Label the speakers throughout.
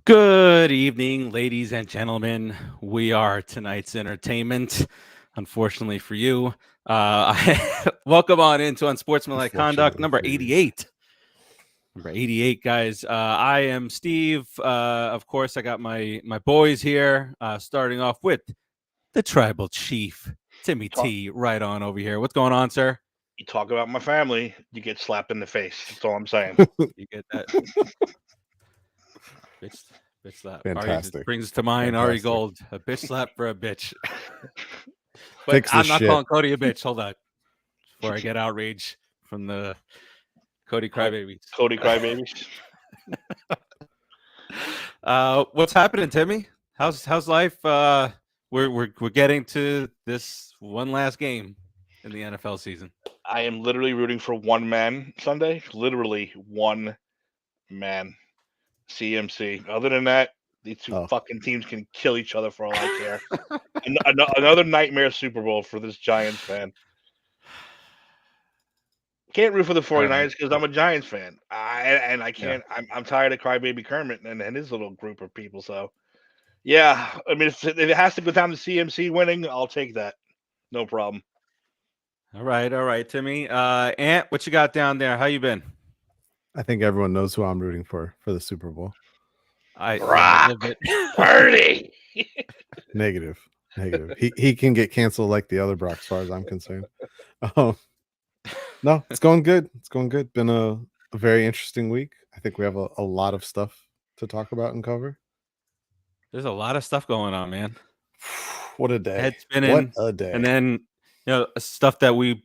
Speaker 1: Good evening, ladies and gentlemen. We are tonight's entertainment. Unfortunately for you, welcome on into Unsportsmanlike Conduct, number 88. Number 88, guys. I am Steve. Of course, I got my boys here. Starting off with the tribal chief, Timmy T, right on over here. What's going on, sir?
Speaker 2: You talk about my family, you get slapped in the face. That's all I'm saying.
Speaker 1: You get that? Bitch slap.
Speaker 3: Fantastic.
Speaker 1: Ari brings to mind Ari Gold. A bitch slap for a bitch. But
Speaker 3: Fix
Speaker 1: I'm not
Speaker 3: shit.
Speaker 1: calling Cody a bitch. Hold on. Before I get outrage from the Cody crybabies.
Speaker 2: Cody crybabies.
Speaker 1: What's happening, Timmy? How's life? We're getting to this one last game in the NFL season.
Speaker 2: I am literally rooting for one man Sunday. Literally one man. CMC. Other than that, these two fucking teams can kill each other for all I care. Another nightmare Super Bowl for this Giants fan. Can't root for the 49ers because I'm a Giants fan. I can't. Yeah. I'm tired of Crybaby Kermit and his little group of people. So, yeah. I mean, if it has to go down to CMC winning, I'll take that. No problem.
Speaker 1: All right, Timmy. Ant, what you got down there? How you been?
Speaker 3: I think everyone knows who I'm rooting for the Super Bowl.
Speaker 2: Brock Purdy.
Speaker 3: Negative. He can get canceled like the other Brock, as far as I'm concerned. No, it's going good. Been a very interesting week. I think we have a lot of stuff to talk about and cover.
Speaker 1: There's a lot of stuff going on, man.
Speaker 3: What a day.
Speaker 1: Head spinning.
Speaker 3: What a day.
Speaker 1: And then, stuff that we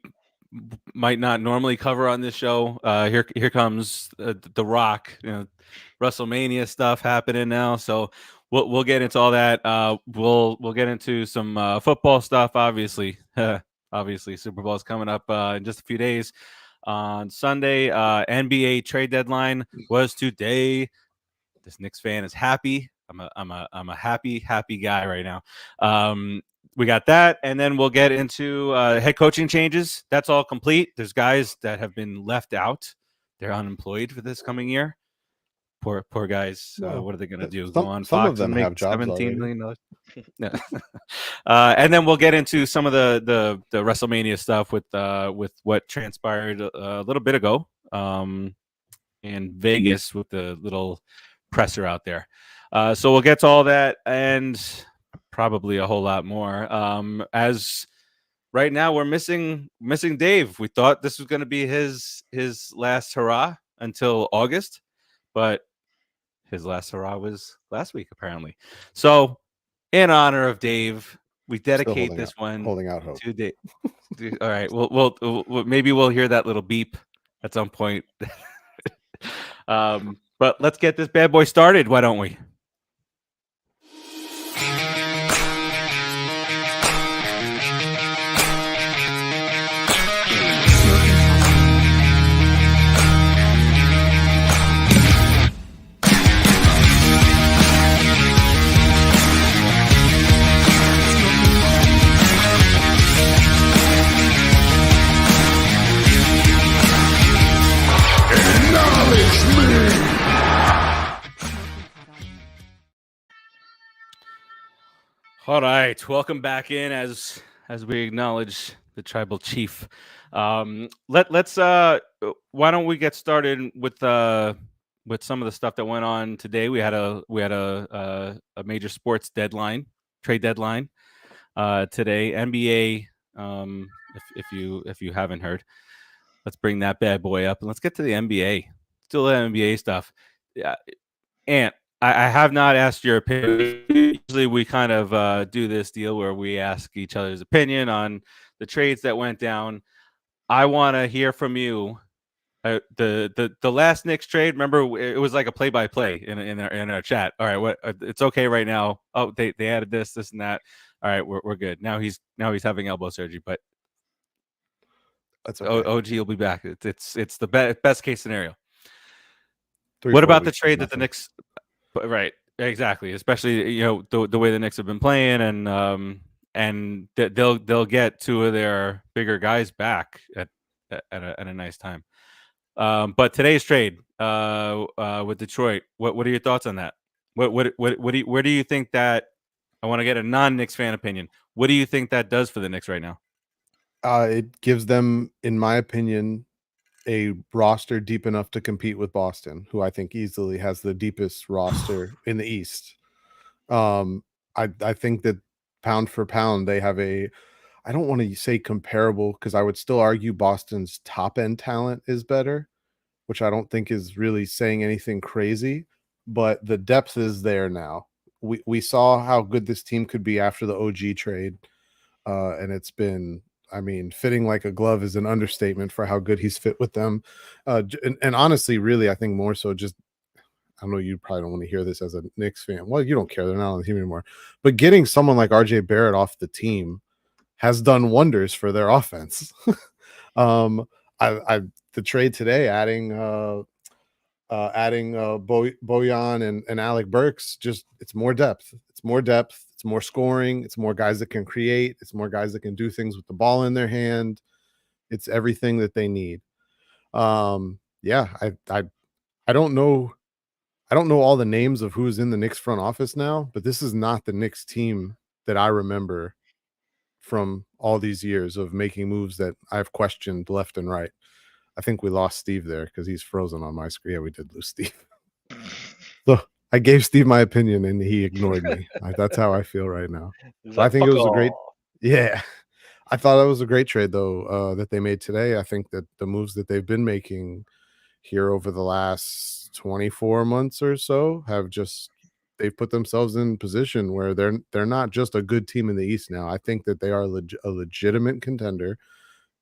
Speaker 1: might not normally cover on this show. Here comes The Rock. WrestleMania stuff happening now. So we'll get into all that. We'll get into some football stuff. Obviously, Super Bowl is coming up in just a few days. On Sunday, NBA trade deadline was today. This Knicks fan is happy. I'm a happy guy right now. We got that, and then we'll get into head coaching changes. That's all complete. There's guys that have been left out. They're unemployed for this coming year. Poor guys. What are they going to do? Go on Fox and make $17 million? No. And then we'll get into some of the WrestleMania stuff with what transpired a little bit ago in Vegas with the little presser out there. So we'll get to all that and probably a whole lot more. As right now we're missing Dave. We thought this was going to be his last hurrah until August, but his last hurrah was last week apparently. So in honor of Dave, we dedicate this one
Speaker 3: holding out hope
Speaker 1: to Dave. All right, we'll maybe we'll hear that little beep at some point. But let's get this bad boy started. Why don't we? All right, welcome back in as we acknowledge the tribal chief. Let's why don't we get started with some of the stuff that went on today? We had a major sports trade deadline today. NBA. If you haven't heard, let's bring that bad boy up and let's get to the NBA. Still the NBA stuff. Yeah, Ant. I have not asked your opinion. Usually we kind of do this deal where we ask each other's opinion on the trades that went down. I want to hear from you. The last Knicks trade, remember, it was like a play-by-play in our chat. All right, what it's okay right now. Oh, they added this and that. All right, we're good. Now he's having elbow surgery, but
Speaker 3: That's okay.
Speaker 1: OG will be back. It's the best case scenario.
Speaker 3: 3-4
Speaker 1: What about the
Speaker 3: weeks is
Speaker 1: trade that the
Speaker 3: nothing.
Speaker 1: Knicks? Right, exactly. Especially the way the Knicks have been playing, and they'll get two of their bigger guys back at a nice time. But today's trade with Detroit, what are your thoughts on that? Where do you think that? I want to get a non-Knicks fan opinion. What do you think that does for the Knicks right now?
Speaker 3: It gives them, in my opinion, a roster deep enough to compete with Boston, who I think easily has the deepest roster in the East. I think that pound for pound, they have I don't want to say comparable, because I would still argue Boston's top end talent is better, which I don't think is really saying anything crazy, but the depth is there now. We saw how good this team could be after the OG trade, and it's been, I mean, fitting like a glove is an understatement for how good he's fit with them. And honestly, really, I think more so just, I know you probably don't want to hear this as a Knicks fan. Well, you don't care. They're not on the team anymore. But getting someone like RJ Barrett off the team has done wonders for their offense. The trade today, adding Bojan and Alec Burks, just it's more depth. It's more depth. It's more scoring. It's more guys that can create. It's more guys that can do things with the ball in their hand. It's everything that they need. Yeah, I don't know. I don't know all the names of who's in the Knicks front office now, but this is not the Knicks team that I remember from all these years of making moves that I've questioned left and right. I think we lost Steve there because he's frozen on my screen. Yeah, we did lose Steve. So I gave Steve my opinion and he ignored me. That's how I feel right now. But I think it was a great, yeah. I thought it was a great trade though, that they made today. I think that the moves that they've been making here over the last 24 months or so have just, they've put themselves in position where they're not just a good team in the East now. I think that they are a legitimate contender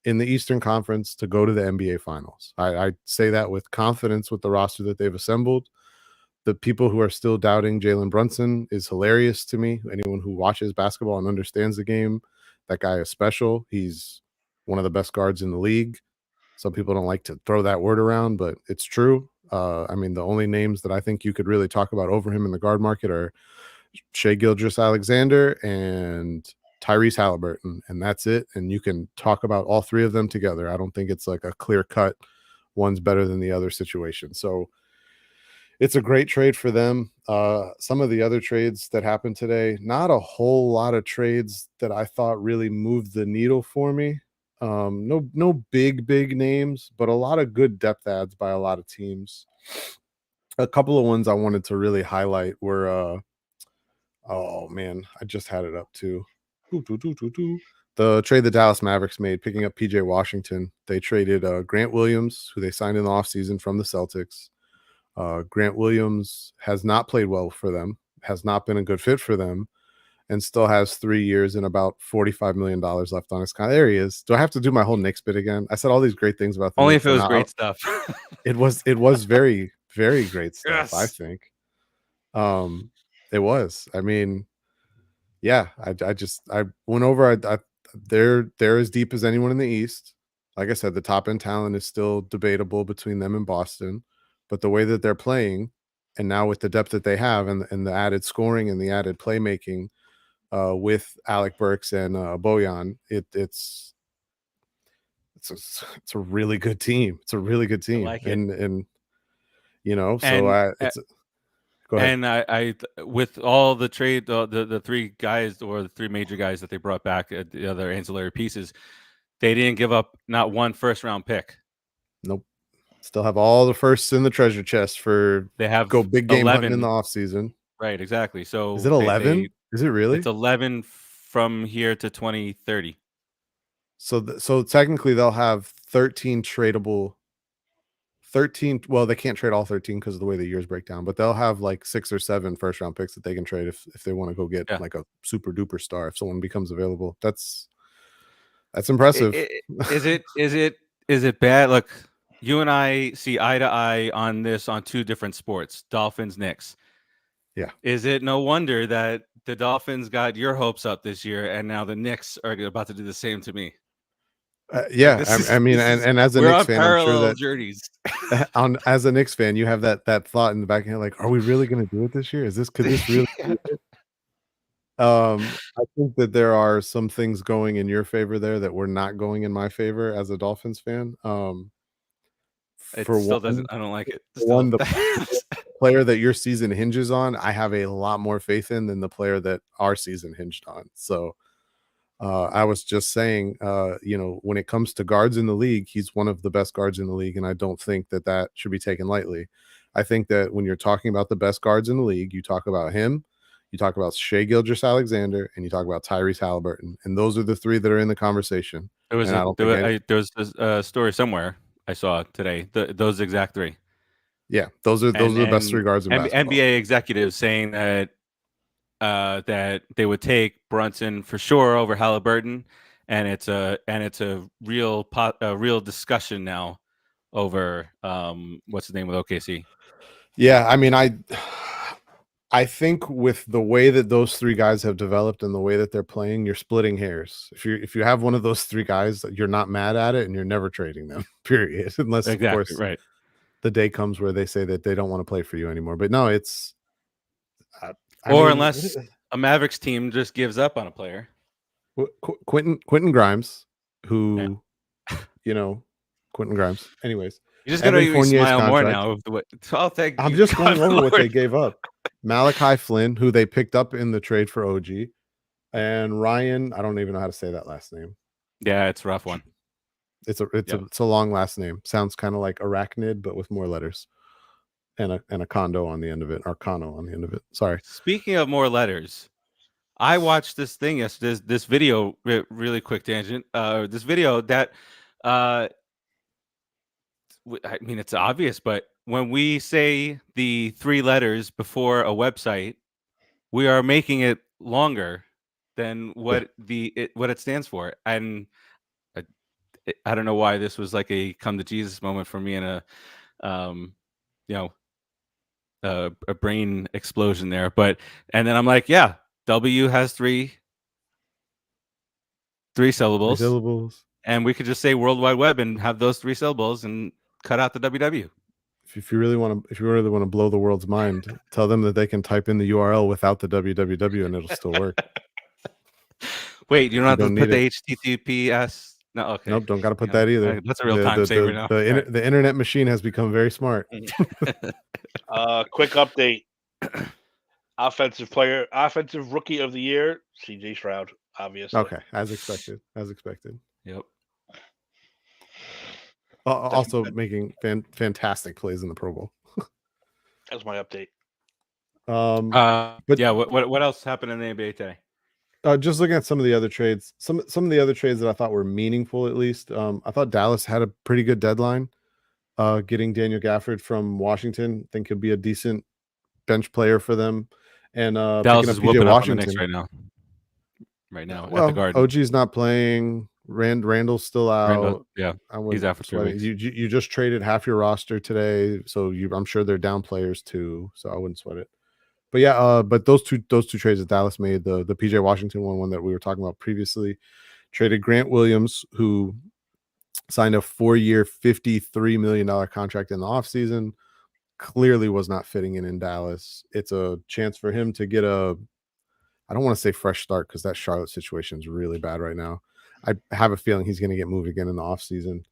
Speaker 3: in the Eastern Conference to go to the NBA Finals. I say that with confidence with the roster that they've assembled. The people who are still doubting Jalen Brunson is hilarious to me. Anyone who watches basketball and understands the game, that guy is special. He's one of the best guards in the league. Some people don't like to throw that word around, but it's true. I mean, the only names that I think you could really talk about over him in the guard market are Shai Gilgeous-Alexander and Tyrese Halliburton, and that's it. And you can talk about all three of them together. I don't think it's like a clear cut, one's better than the other situation. So it's a great trade for them. Some of the other trades that happened today, not a whole lot of trades that I thought really moved the needle for me. No big names, but a lot of good depth adds by a lot of teams. A couple of ones I wanted to really highlight were oh man, I just had it up too. The trade the Dallas Mavericks made, picking up PJ Washington. They traded Grant Williams, who they signed in the offseason from the Celtics. Grant Williams has not played well for them, has not been a good fit for them, and still has 3 years and about $45 million left on his contract. There he is. Do I have to do my whole Knicks bit again? I said all these great things about the
Speaker 1: Only
Speaker 3: Knicks,
Speaker 1: if it was great stuff.
Speaker 3: It was very, very great stuff,
Speaker 1: Yes.
Speaker 3: I think. It was. I mean, yeah, I went over. They're as deep as anyone in the East. Like I said, the top end talent is still debatable between them and Boston, but the way that they're playing, and now with the depth that they have, and the added scoring and the added playmaking, with Alec Burks and Bojan, it's a really good team. It's a really good team,
Speaker 2: like it.
Speaker 3: and you know, so it's. Go ahead.
Speaker 1: And I with all the trade, the three guys or the three major guys that they brought back, the other ancillary pieces, they didn't give up not one first round pick.
Speaker 3: Nope. Still have all the firsts in the treasure chest for
Speaker 1: They have
Speaker 3: go big game
Speaker 1: 11
Speaker 3: hunting in the offseason.
Speaker 1: Right, exactly. So
Speaker 3: Is it 11? Is it really?
Speaker 1: It's 11 from here to 2030.
Speaker 3: So technically they'll have 13 tradable. 13. Well, they can't trade all 13 because of the way the years break down, but they'll have like 6 or 7 first round picks that they can trade if they want to go get like a super duper star if someone becomes available. That's impressive.
Speaker 1: Is it bad? Look, you and I see eye to eye on this on two different sports, Dolphins, Knicks.
Speaker 3: Yeah.
Speaker 1: Is it no wonder that the Dolphins got your hopes up this year, and now the Knicks are about to do the same to me?
Speaker 3: Yeah, I mean, and as a
Speaker 1: we're
Speaker 3: Knicks
Speaker 1: on
Speaker 3: fan, I'm sure
Speaker 1: parallel
Speaker 3: that
Speaker 1: journeys.
Speaker 3: as a Knicks fan, you have that thought in the back of your head, like, are we really going to do it this year? Could this really be it? I think that there are some things going in your favor there that were not going in my favor as a Dolphins fan.
Speaker 1: It
Speaker 3: For
Speaker 1: still
Speaker 3: one,
Speaker 1: doesn't. I don't like it.
Speaker 3: the player that your season hinges on, I have a lot more faith in than the player that our season hinged on. So I was just saying, when it comes to guards in the league, he's one of the best guards in the league, and I don't think that should be taken lightly. I think that when you're talking about the best guards in the league, you talk about him, you talk about Shai Gilgeous-Alexander, and you talk about Tyrese Halliburton, and those are the three that are in the conversation.
Speaker 1: There was a story somewhere I saw today. Those exact three.
Speaker 3: Yeah, those are the best three guards in basketball.
Speaker 1: NBA executives saying that that they would take Brunson for sure over Halliburton, and it's a real discussion now over what's the name of OKC.
Speaker 3: Yeah, I mean, I think with the way that those three guys have developed and the way that they're playing, you're splitting hairs. If you have one of those three guys, you're not mad at it, and you're never trading them. Period. Unless of course,
Speaker 1: right,
Speaker 3: the day comes where they say that they don't want to play for you anymore. But no, it's
Speaker 1: unless a Mavericks team just gives up on a player.
Speaker 3: Quentin Grimes, who Quentin Grimes. Anyways,
Speaker 1: you just gotta smile more now.
Speaker 3: I'm just going over what they gave up. Malachi Flynn, who they picked up in the trade for OG, and Ryan. I don't even know how to say that last name.
Speaker 1: Yeah, it's a rough one.
Speaker 3: It's a long last name. Sounds kind of like arachnid, but with more letters, and a condo on the end of it, or cono on the end of it. Sorry.
Speaker 1: Speaking of more letters, I watched this thing yesterday. This video, really quick tangent. This video that, I mean, it's obvious, but when we say the three letters before a website, we are making it longer than what it stands for. And I don't know why this was like a come to Jesus moment for me, and a brain explosion there. And then I'm like, yeah, W has three syllables, and we could just say World Wide Web and have those three syllables and cut out the WW.
Speaker 3: If you really want to blow the world's mind, tell them that they can type in the URL without the www and it'll still work.
Speaker 1: Wait, you don't have to put the HTTPS. No, okay.
Speaker 3: Nope, don't got to put that either.
Speaker 1: That's a real time saver now.
Speaker 3: The internet machine has become very smart.
Speaker 2: Quick update. Offensive rookie of the year, CJ Stroud, obviously.
Speaker 3: Okay, as expected.
Speaker 1: Yep.
Speaker 3: Also making fantastic plays in the Pro Bowl.
Speaker 2: That's my update.
Speaker 3: But
Speaker 1: yeah, what else happened in the NBA today?
Speaker 3: Just looking at some of the other trades, some of the other trades that I thought were meaningful, at least. I thought Dallas had a pretty good deadline. Getting Daniel Gafford from Washington, I think he'll be a decent bench player for them. And
Speaker 1: Dallas
Speaker 3: picking
Speaker 1: is
Speaker 3: up
Speaker 1: whooping
Speaker 3: PJ
Speaker 1: up
Speaker 3: Washington
Speaker 1: on the Knicks right now
Speaker 3: well,
Speaker 1: at the Garden.
Speaker 3: OG's not playing. Randall's still out.
Speaker 1: He's out for 3 weeks.
Speaker 3: You just traded half your roster today, so I'm sure they're down players too. So I wouldn't sweat it. But yeah, but those two trades that Dallas made, the PJ Washington one that we were talking about previously, traded Grant Williams, who signed a 4-year, $53 million contract in the offseason, clearly was not fitting in Dallas. It's a chance for him to get I don't want to say fresh start because that Charlotte situation is really bad right now. I have a feeling he's going to get moved again in the offseason.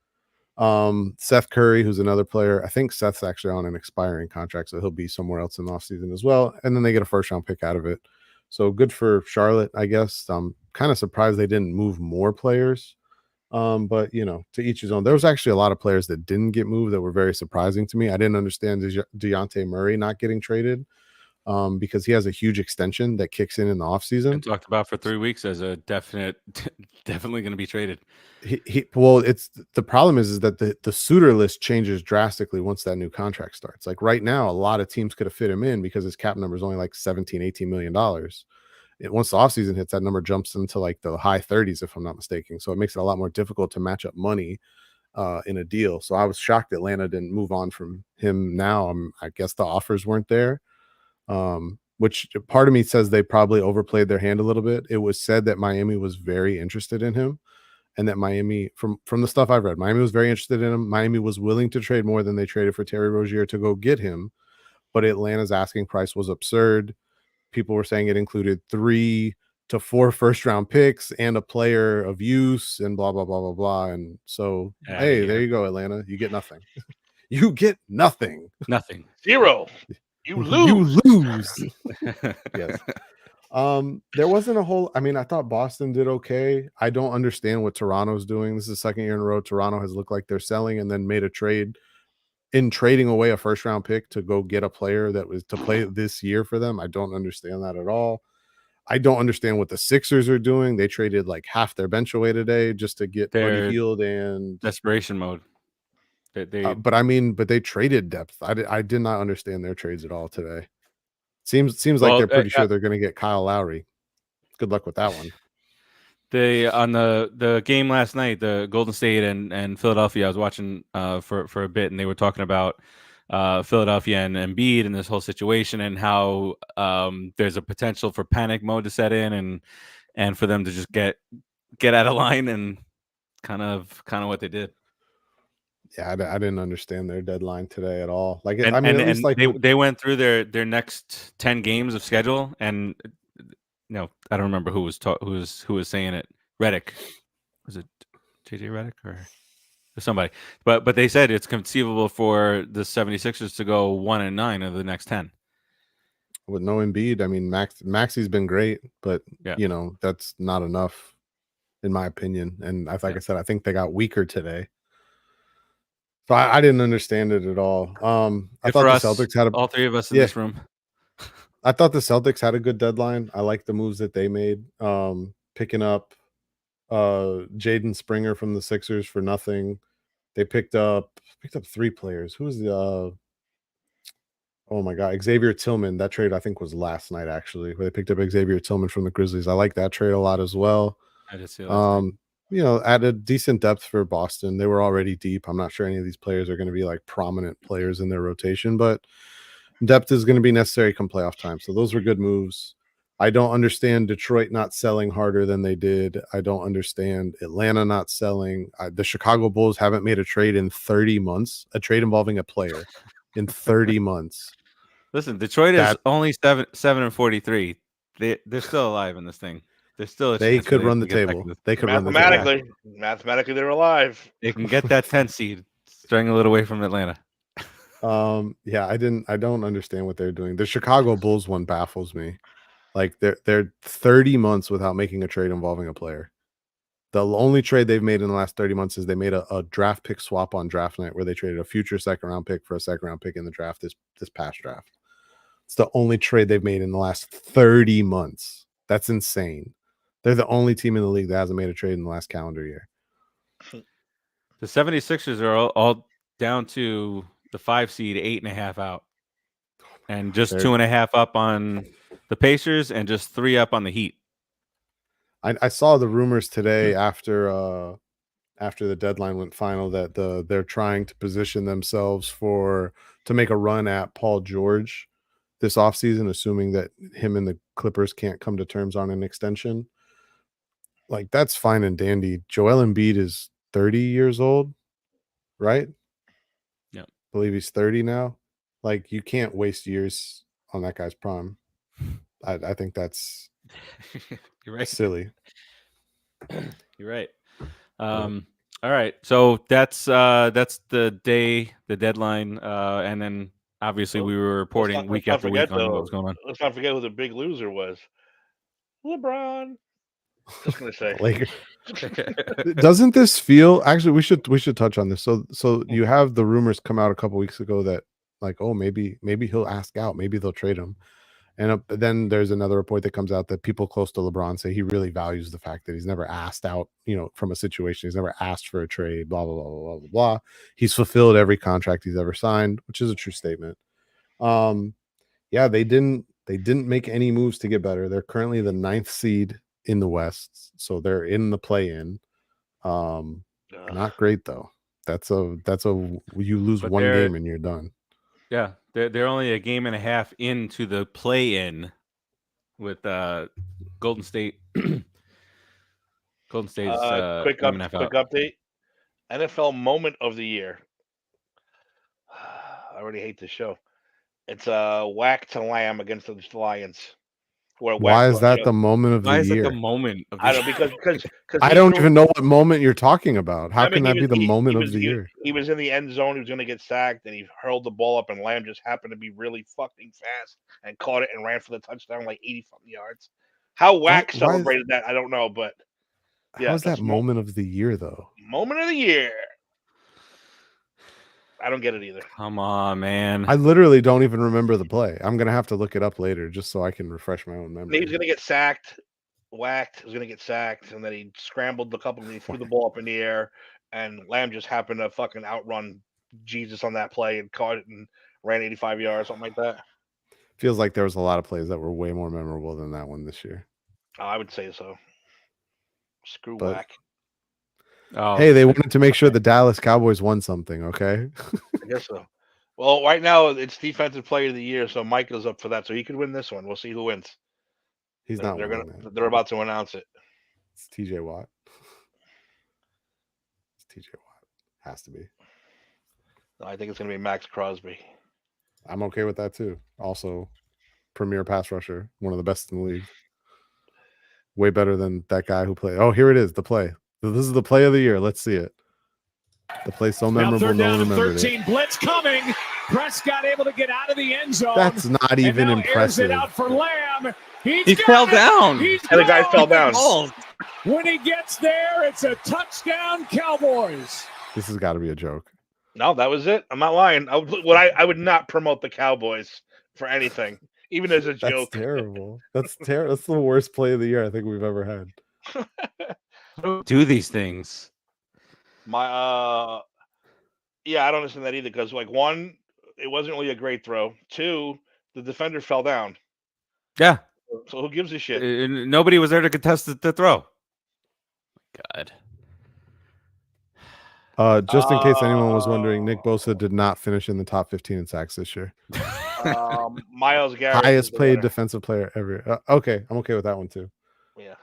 Speaker 3: Seth Curry, who's another player. I think Seth's actually on an expiring contract, so he'll be somewhere else in the offseason as well. And then they get a first-round pick out of it. So good for Charlotte, I guess. I'm kind of surprised they didn't move more players. But, to each his own. There was actually a lot of players that didn't get moved that were very surprising to me. I didn't understand Dejounte Murray not getting traded. Because he has a huge extension that kicks in the offseason.
Speaker 1: Been talked about for 3 weeks as a definitely going to be traded.
Speaker 3: It's the problem is that the suitor list changes drastically once that new contract starts. Like right now, a lot of teams could have fit him in because his cap number is only like $17-18 million. Once the offseason hits, that number jumps into like the high 30s, if I'm not mistaken. So it makes it a lot more difficult to match up money in a deal. So I was shocked Atlanta didn't move on from him now. I guess the offers weren't there. Which part of me says they probably overplayed their hand a little bit. It was said that Miami was very interested in him, and that Miami, from the stuff I've read, Miami was very interested in him. Miami was willing to trade more than they traded for Terry Rozier to go get him, but Atlanta's asking price was absurd. People were saying it included 3 to 4 first-round picks and a player of use and blah, blah, blah, blah, blah. And so, hey, there you go, Atlanta. You get nothing. You get nothing.
Speaker 1: Nothing.
Speaker 2: 0. You lose.
Speaker 3: You lose. Yes. There wasn't a whole, I mean, I thought Boston did okay. I don't understand what Toronto's doing. This is the second year in a row Toronto has looked like they're selling and then made a trade in trading away a first round pick to go get a player that was to play this year for them. I don't understand that at all. I don't understand what the Sixers are doing. They traded like half their bench away today just to get Buddy Hield and
Speaker 1: desperation mode.
Speaker 3: But they traded depth. I did not understand their trades at all today. Seems like they're pretty sure they're going to get Kyle Lowry. Good luck with that one.
Speaker 1: On the game last night, the Golden State and Philadelphia, I was watching for a bit, and they were talking about Philadelphia and Embiid and this whole situation and how there's a potential for panic mode to set in and for them to just get out of line, and kind of what they did.
Speaker 3: Yeah, I didn't understand their deadline today at all. Like,
Speaker 1: and,
Speaker 3: I mean,
Speaker 1: at least
Speaker 3: like
Speaker 1: they went through their next 10 games of schedule, and I don't remember who was saying it. Redick, was it JJ Redick or somebody? But they said it's conceivable for the 76ers to go 1-9 of the next 10.
Speaker 3: With no Embiid, I mean, Maxi's been great, but that's not enough, in my opinion. And I said, I think they got weaker today. So I didn't understand it at all. I thought the Celtics had
Speaker 1: all 3 of us in this room.
Speaker 3: I thought the Celtics had a good deadline. I like the moves that they made. Picking up Jaden Springer from the Sixers for nothing. They picked up 3 players. Who's the oh my god, Xavier Tillman. That trade I think was last night, actually, where they picked up Xavier Tillman from the Grizzlies. I like that trade a lot as well.
Speaker 1: I just see that.
Speaker 3: Added decent depth for Boston. They were already deep. I'm not sure any of these players are going to be like prominent players in their rotation, but depth is going to be necessary come playoff time. So those were good moves. I don't understand Detroit not selling harder than they did. I don't understand Atlanta not selling. The Chicago Bulls haven't made a trade in 30 months, a trade involving a player in 30 months.
Speaker 1: Listen, Detroit is only 7-43. They're still alive in this thing. There's still
Speaker 3: they could run the table. They could run the table.
Speaker 2: Mathematically, they're alive.
Speaker 1: They can get that 10 seed, string a little away from Atlanta.
Speaker 3: Yeah, I don't understand what they're doing. The Chicago Bulls one baffles me. Like they're 30 months without making a trade involving a player. The only trade they've made in the last 30 months is they made a draft pick swap on draft night where they traded a future second round pick for a second round pick in the draft this past draft. It's the only trade they've made in the last 30 months. That's insane. They're the only team in the league that hasn't made a trade in the last calendar year.
Speaker 1: The 76ers are all down to the 5 seed, 8.5 out, and just 2.5 up on the Pacers, and just 3 up on the Heat.
Speaker 3: I saw the rumors today after the deadline went final that they're trying to position themselves to make a run at Paul George this offseason, assuming that him and the Clippers can't come to terms on an extension. Like, that's fine and dandy. Joel Embiid is 30 years old, right?
Speaker 1: Yeah.
Speaker 3: I believe he's 30 now. Like, you can't waste years on that guy's prime. I think that's
Speaker 1: You're right.
Speaker 3: Silly.
Speaker 1: You're right. All right. So that's the deadline. And then obviously we were reporting week after week on what was going on.
Speaker 2: Let's not forget who the big loser was. LeBron. Just gonna say.
Speaker 3: Doesn't this feel, actually we should touch on this. So you have the rumors come out a couple weeks ago that like, oh, maybe he'll ask out, maybe they'll trade him. And then there's another report that comes out that people close to LeBron say he really values the fact that he's never asked out, from a situation. He's never asked for a trade, blah, blah, blah, blah, blah, blah. He's fulfilled every contract he's ever signed, which is a true statement. Yeah, they didn't make any moves to get better. They're currently the 9th seed in the West. So they're in the play-in. Not great though. That's a you lose
Speaker 1: But
Speaker 3: one
Speaker 1: they're-
Speaker 3: game and you're done.
Speaker 1: Yeah, they're only a game and a half into the play-in with Golden State. Golden State's
Speaker 2: quick
Speaker 1: game and a half out.
Speaker 2: update. NFL moment of the year. I already hate this show. It's whack to Lamb against the Lions.
Speaker 3: Why is that the moment of
Speaker 1: Why
Speaker 3: the
Speaker 1: is
Speaker 3: year?
Speaker 1: it the moment of the
Speaker 2: I don't know because
Speaker 3: I don't even know what moment you're talking about. How can that be the
Speaker 2: he
Speaker 3: moment
Speaker 2: was,
Speaker 3: of the year?
Speaker 2: He was in the end zone. He was going to get sacked, and he hurled the ball up, and Lamb just happened to be really fucking fast and caught it and ran for the touchdown like 80-something yards. How whack celebrated that, I don't know, but yeah.
Speaker 3: How's that moment of the year, though?
Speaker 2: Moment of the year. I don't get it either.
Speaker 1: Come on, man.
Speaker 3: I literally don't even remember the play. I'm going to have to look it up later just so I can refresh my own memory.
Speaker 2: He was going to get sacked, whacked, was going to get sacked, and then he scrambled he threw the ball up in the air, and Lamb just happened to fucking outrun Jesus on that play and caught it and ran 85 yards, something like that.
Speaker 3: Feels like there was a lot of plays that were way more memorable than that one this year.
Speaker 2: I would say so. Screw whack.
Speaker 1: Oh,
Speaker 3: hey, they wanted to make sure the Dallas Cowboys won something, okay?
Speaker 2: I guess so. Well, right now it's defensive player of the year, so Mike is up for that. So he could win this one. We'll see who wins.
Speaker 3: He's not winning it.
Speaker 2: They're about to announce it.
Speaker 3: It's TJ Watt. It's TJ Watt. Has to be.
Speaker 2: I think it's going to be Max Crosby.
Speaker 3: I'm okay with that too. Also, premier pass rusher, one of the best in the league. Way better than that guy who played. Oh, here it is, the play. This is the play of the year. Let's see it. The play so memorable, no one remembered 13,
Speaker 4: it. Blitz coming. Prescott able to get out of the end zone.
Speaker 3: That's not even impressive.
Speaker 4: It out for Lamb.
Speaker 1: He fell down.
Speaker 2: And the guy fell down.
Speaker 4: When he gets there, it's a touchdown, Cowboys.
Speaker 3: This has got to be a joke.
Speaker 2: No, that was it. I'm not lying. I would not promote the Cowboys for anything, even as a joke.
Speaker 3: That's terrible. That's terrible. That's the worst play of the year I think we've ever had.
Speaker 1: Do these things.
Speaker 2: I don't understand that either, because like, one, it wasn't really a great throw. Two, the defender fell down.
Speaker 1: Yeah.
Speaker 2: So who gives a shit?
Speaker 1: Nobody was there to contest the throw. God.
Speaker 3: Just in case anyone was wondering, Nick Bosa did not finish in the top 15 in sacks this year.
Speaker 2: Myles Garrett,
Speaker 3: highest paid defensive player ever. Okay, I'm okay with that one too.
Speaker 2: Yeah.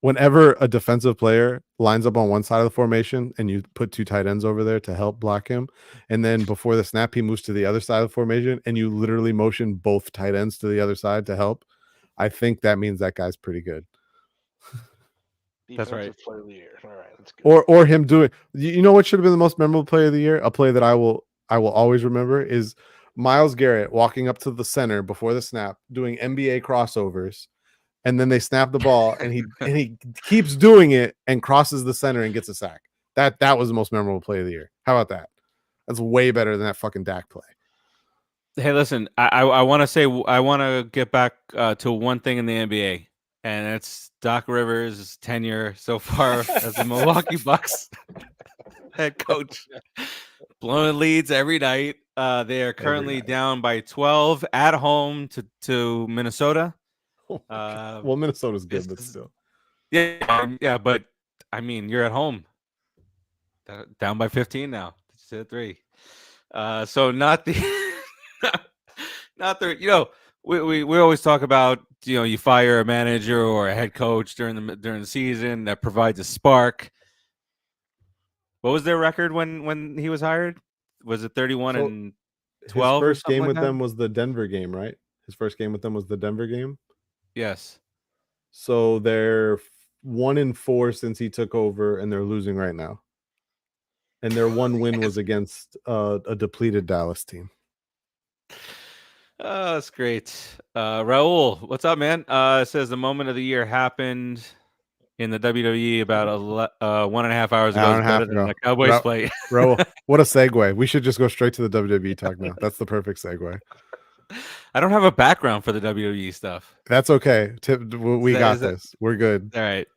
Speaker 3: Whenever a defensive player lines up on one side of the formation and you put two tight ends over there to help block him, and then before the snap he moves to the other side of the formation and you literally motion both tight ends to the other side to help, I think that means that guy's pretty good.
Speaker 1: That's right.
Speaker 2: Player of the year. All right, that's good.
Speaker 3: Or him doing. You know what should have been the most memorable play of the year? A play that I will always remember is Myles Garrett walking up to the center before the snap, doing NBA crossovers, and then they snap the ball, and he keeps doing it and crosses the center and gets a sack. That was the most memorable play of the year. How about that? That's way better than that fucking Dak play.
Speaker 1: Hey, listen, I want to get back to one thing in the NBA. And it's Doc Rivers' tenure so far as the Milwaukee Bucks head coach. Blowing leads every night. They are currently down by 12 at home to Minnesota.
Speaker 3: Well, Minnesota's good, but still.
Speaker 1: Yeah, but I mean, you're at home. Down by 15 now. It's at 3. So not the not the, we always talk about, you fire a manager or a head coach during the season that provides a spark. What was their record when he was hired? Was it 31 and 12?
Speaker 3: His first game with them was the Denver game, right? His first game with them was the Denver game.
Speaker 1: Yes.
Speaker 3: So they're 1-4 since he took over, and they're losing right now. And their one win was against a depleted Dallas team.
Speaker 1: Oh, that's great. Raul, what's up, man? It says the moment of the year happened in the WWE about 1.5 hours ago. Better than the Cowboys play.
Speaker 3: Raul, what a segue. We should just go straight to the WWE talk now. That's the perfect segue.
Speaker 1: I don't have a background for the WWE stuff.
Speaker 3: That's okay. We got this. We're good.
Speaker 1: All right.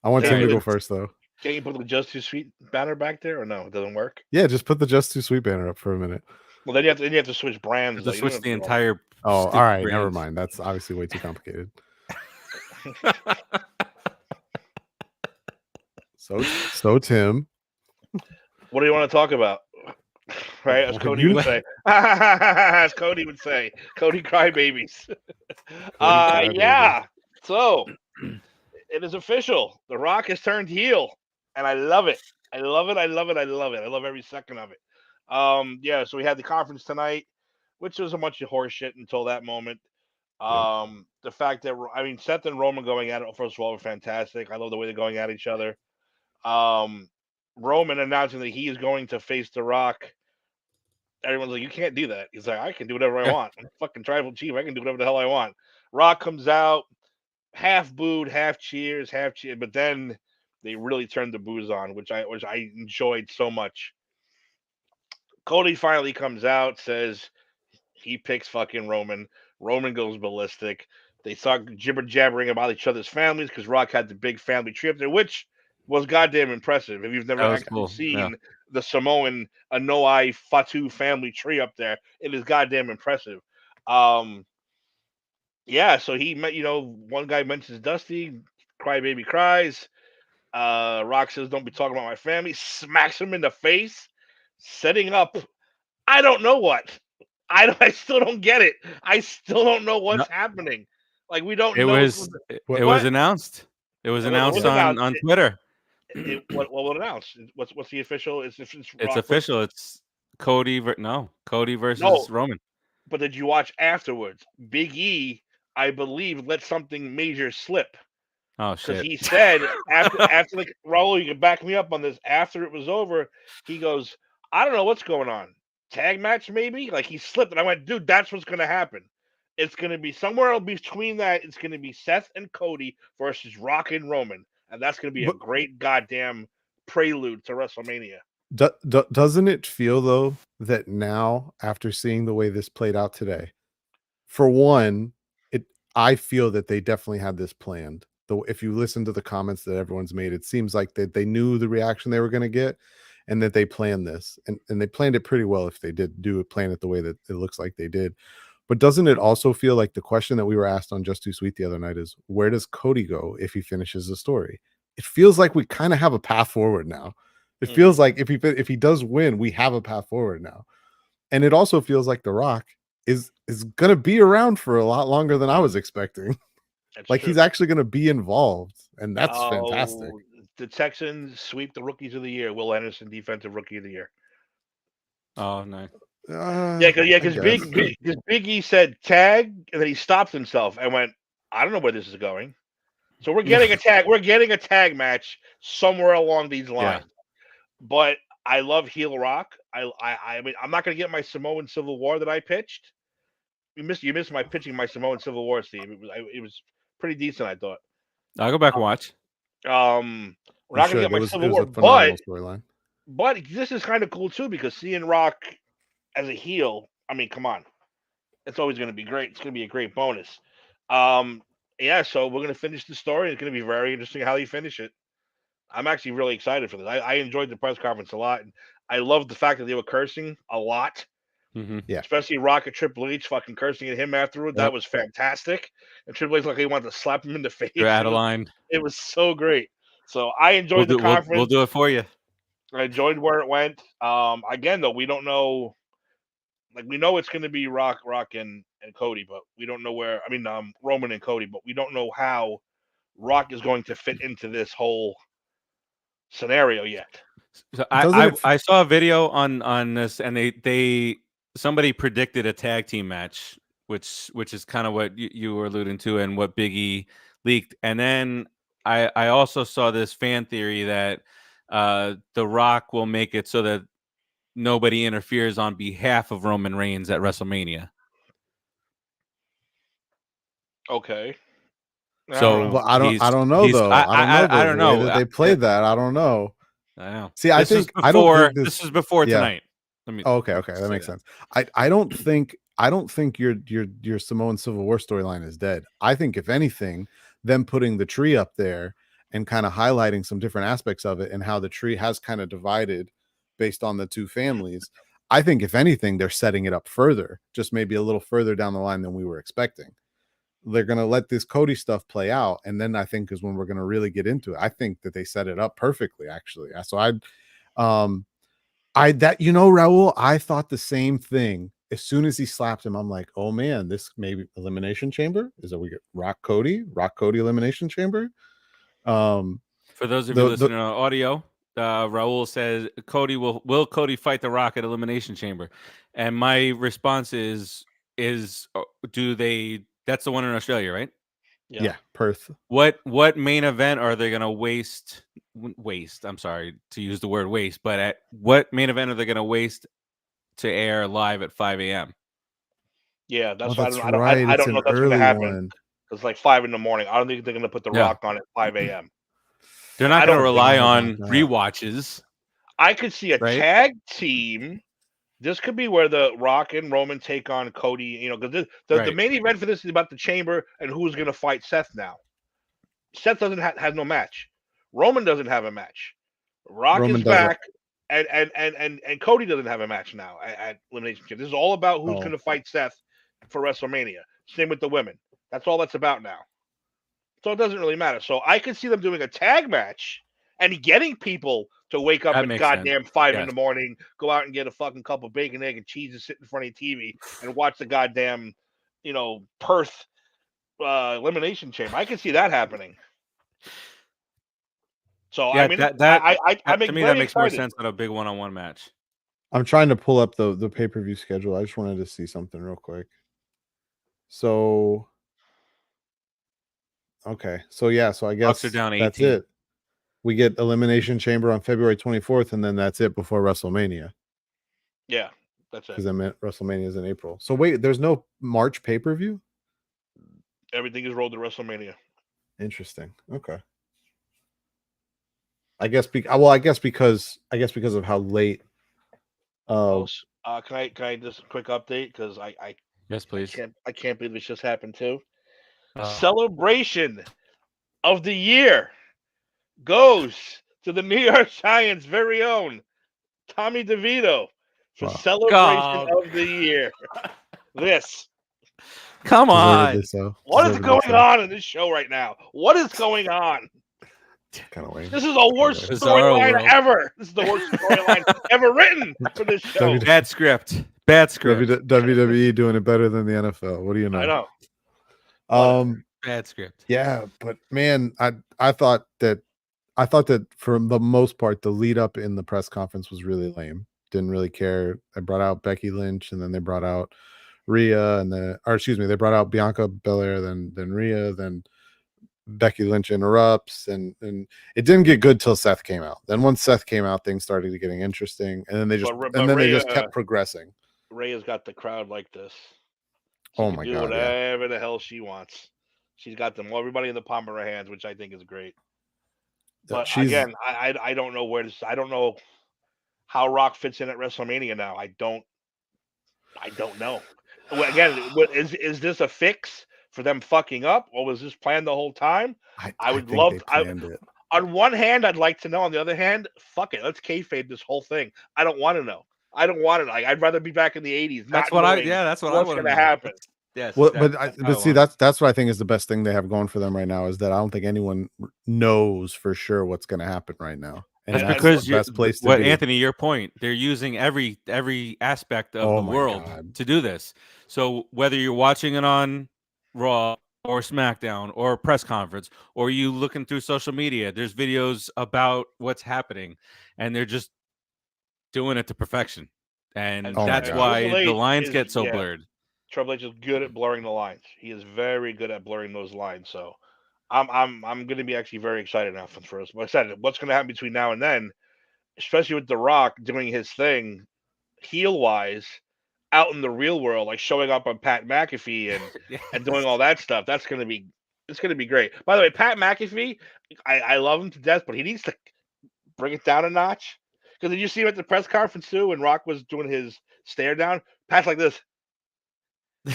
Speaker 3: I want Tim to go first, though.
Speaker 2: Can you put the Just Too Sweet banner back there, or no? It doesn't work.
Speaker 3: Yeah, just put the Just Too Sweet banner up for a minute.
Speaker 2: Well, then you have to switch brands.
Speaker 1: To switch the entire.
Speaker 3: Oh, all right. Brands. Never mind. That's obviously way too complicated. So Tim,
Speaker 2: What do you want to talk about? Right, as
Speaker 3: What
Speaker 2: Cody
Speaker 3: you-
Speaker 2: would say. As Cody would say. Cody crybabies.
Speaker 3: Crybaby.
Speaker 2: Yeah. So it is official. The Rock has turned heel, and I love it. I love it. I love it. I love it. I love every second of it. Yeah. So we had the conference tonight, which was a bunch of horse shit until that moment. The fact that Seth and Roman going at it, first of all, were fantastic. I love the way they're going at each other. Roman announcing that he is going to face The Rock. Everyone's like, you can't do that. He's like, I can do whatever I want. I'm fucking tribal chief. I can do whatever the hell I want. Rock comes out, half booed, half cheers, but then they really turned the boos on, which I enjoyed so much. Cody finally comes out, says he picks fucking Roman. Roman goes ballistic. They start jibber jabbering about each other's families because Rock had the big family tree up there, which was goddamn impressive. If you've never
Speaker 1: That was
Speaker 2: actually
Speaker 1: cool.
Speaker 2: seen the Samoan Anoa'i Fatu family tree up there, it is goddamn impressive. Yeah, so he met, one guy mentions Dusty, crybaby cries. Rock says, "Don't be talking about my family," smacks him in the face, setting up I don't know what. I still don't get it. I still don't know what's happening. Like, we don't
Speaker 1: It
Speaker 2: know.
Speaker 1: was announced. It was announced on Twitter.
Speaker 2: What will announce? What's the official? It's
Speaker 1: official. It's Cody versus
Speaker 2: No.
Speaker 1: Roman.
Speaker 2: But did you watch afterwards? Big E, I believe, let something major slip.
Speaker 1: Oh
Speaker 2: Because
Speaker 1: shit!
Speaker 2: he said after like, Raul, you can back me up on this. After it was over, he goes, "I don't know what's going on. Tag match maybe?" Like, he slipped, and I went, "Dude, that's what's gonna happen. It's gonna be somewhere between that. It's gonna be Seth and Cody versus Rock and Roman, and that's gonna be a great goddamn prelude to WrestleMania."
Speaker 3: Doesn't it feel though that now, after seeing the way this played out today, for one, I feel that they definitely had this planned. Though, if you listen to the comments that everyone's made, it seems like that they knew the reaction they were going to get, and that they planned this, and they planned it pretty well. If they did plan it the way that it looks like they did. But doesn't it also feel like the question that we were asked on Just Too Sweet the other night is, where does Cody go if he finishes the story? It feels like we kind of have a path forward now. It feels like if he does win, we have a path forward now. And it also feels like The Rock is going to be around for a lot longer than I was expecting. Like, he's actually going to be involved, and that's fantastic.
Speaker 2: The Texans sweep the rookies of the year. Will Anderson, defensive rookie of the year.
Speaker 1: Oh, nice.
Speaker 2: Because Big E said tag, and then he stopped himself and went, "I don't know where this is going." So we're getting a tag. We're getting a tag match somewhere along these lines. Yeah. But I love heel Rock. I mean, I'm not going to get my Samoan Civil War that I pitched. You missed my pitching my Samoan Civil War, Steve. It was pretty decent, I thought.
Speaker 1: I'll go back and watch.
Speaker 2: We're not going to get my Civil War, but this is kind of cool too, because seeing Rock as a heel, I mean, come on, it's always going to be great. It's going to be a great bonus. Yeah, so we're going to finish the story. It's going to be very interesting how you finish it. I'm actually really excited for this. I enjoyed the press conference a lot. And I love the fact that they were cursing a lot.
Speaker 3: Mm-hmm. Yeah,
Speaker 2: especially Rock and Triple H fucking cursing at him afterward. Yep. That was fantastic. And Triple H, like, he wanted to slap him in the face.
Speaker 1: You're out of line.
Speaker 2: It was so great. So I enjoyed the conference.
Speaker 1: We'll do it for you.
Speaker 2: I enjoyed where it went. Again, though, we don't know. Like, we know it's going to be Rock and Cody, but we don't know where. I mean, Roman and Cody, but we don't know how Rock is going to fit into this whole scenario yet.
Speaker 1: So I saw a video on this, and somebody predicted a tag team match, which is kind of what you were alluding to and what Big E leaked. And then I also saw this fan theory that The Rock will make it so that nobody interferes on behalf of Roman Reigns at WrestleMania.
Speaker 2: Okay.
Speaker 3: So I don't know though. I don't know that they played that. I don't know.
Speaker 1: I know.
Speaker 3: See, I think
Speaker 1: this is before tonight.
Speaker 3: Okay, that makes sense. I don't think your Samoan Civil War storyline is dead. I think if anything, them putting the tree up there and kind of highlighting some different aspects of it and how the tree has kind of divided based on the two families. I think if anything, they're setting it up further, just maybe a little further down the line than we were expecting. they're gonna let this Cody stuff play out, and then I think is when we're gonna really get into it. I think that they set it up perfectly, actually. So Raul, I thought the same thing. As soon as he slapped him, I'm like, oh man, this maybe elimination chamber is that we get Rock Cody elimination chamber.
Speaker 1: For those of you listening on audio, Raul says will Cody fight The Rock at Elimination Chamber? And my response is do they? That's the one in Australia, right?
Speaker 3: Yeah, Perth.
Speaker 1: What main event are they going to waste? I'm sorry to use the word waste, but at what main event are they going to waste to air live at 5 a.m.?
Speaker 2: Yeah, that's
Speaker 3: why
Speaker 2: I don't know if that's going to happen. It's like 5 a.m. I don't think they're going to put The Rock on at 5 a.m.
Speaker 1: They're not going to rely on rewatches.
Speaker 2: I could see a tag team. This could be where The Rock and Roman take on Cody. Because the main event for this is about the Chamber and who's going to fight Seth now. Seth has no match. Roman doesn't have a match. Roman is back, and Cody doesn't have a match now at Elimination Chamber. This is all about who's going to fight Seth for WrestleMania. Same with the women. That's all that's about now. So it doesn't really matter. So I could see them doing a tag match and getting people to wake up at goddamn 5 in the morning, go out and get a fucking cup of bacon, egg, and cheese and sit in front of your TV and watch the goddamn, Perth Elimination Chamber. I can see that happening. So
Speaker 1: yeah,
Speaker 2: I mean,
Speaker 1: to me that makes more sense than a big one-on-one match.
Speaker 3: I'm trying to pull up the pay-per-view schedule. I just wanted to see something real quick. So, okay, so I guess that's it. We get Elimination Chamber on February 24th, and then that's it before WrestleMania.
Speaker 2: Yeah, that's it.
Speaker 3: Because I meant WrestleMania is in April. So wait, there's no March pay-per-view?
Speaker 2: Everything is rolled to WrestleMania.
Speaker 3: Interesting. Okay. I guess because of how late.
Speaker 2: Can I just a quick update? Because I
Speaker 1: yes, please.
Speaker 2: I can't believe this just happened too. Celebration of the year goes to the New York Giants' very own Tommy DeVito for celebration of the year.
Speaker 1: Come on.
Speaker 2: What is going on in this show right now? What is going on?
Speaker 3: Kind of lame.
Speaker 2: This is the worst storyline ever. This is the worst storyline ever written for this show.
Speaker 1: Bad script.
Speaker 3: WWE doing it better than the NFL. What do you know?
Speaker 2: I know.
Speaker 1: Bad script.
Speaker 3: Yeah, but man, I thought that for the most part, the lead up in the press conference was really lame. Didn't really care. They brought out Becky Lynch, and then they brought out Rhea, they brought out Bianca Belair, then Rhea, then Becky Lynch interrupts, and it didn't get good till Seth came out. Then once Seth came out, things started getting interesting, and then they just kept progressing.
Speaker 2: Rhea's got the crowd like this.
Speaker 3: Oh my god!
Speaker 2: Whatever the hell she wants. She's got everybody in the palm of her hands, which I think is great. But again, I don't know I don't know how Rock fits in at WrestleMania now. I don't know. Again, is this a fix for them fucking up, or was this planned the whole time? I would love. On one hand, I'd like to know. On the other hand, fuck it. Let's kayfabe this whole thing. I don't want to know. I don't want it. I'd rather be back in the 80s.
Speaker 1: That's what I want. What's
Speaker 2: going to happen?
Speaker 1: Yes.
Speaker 3: Well, but see, that's what I think is the best thing they have going for them right now, is that I don't think anyone knows for sure what's going to happen right now. And
Speaker 1: that's because the best place to be. Anthony, your point, they're using every aspect of the world to do this. So whether you're watching it on Raw or SmackDown or a press conference, or you looking through social media, there's videos about what's happening, and they're just doing it to perfection. And that's why the lines get so blurred.
Speaker 2: Triple H is good at blurring the lines. He is very good at blurring those lines. So I'm going to be actually very excited now for us. Like I said, what's going to happen between now and then, especially with The Rock doing his thing heel wise out in the real world, like showing up on Pat McAfee and doing all that stuff. It's going to be great. By the way, Pat McAfee, I love him to death, but he needs to bring it down a notch. Because did you see him at the press conference too when Rock was doing his stare down? Pat's like this.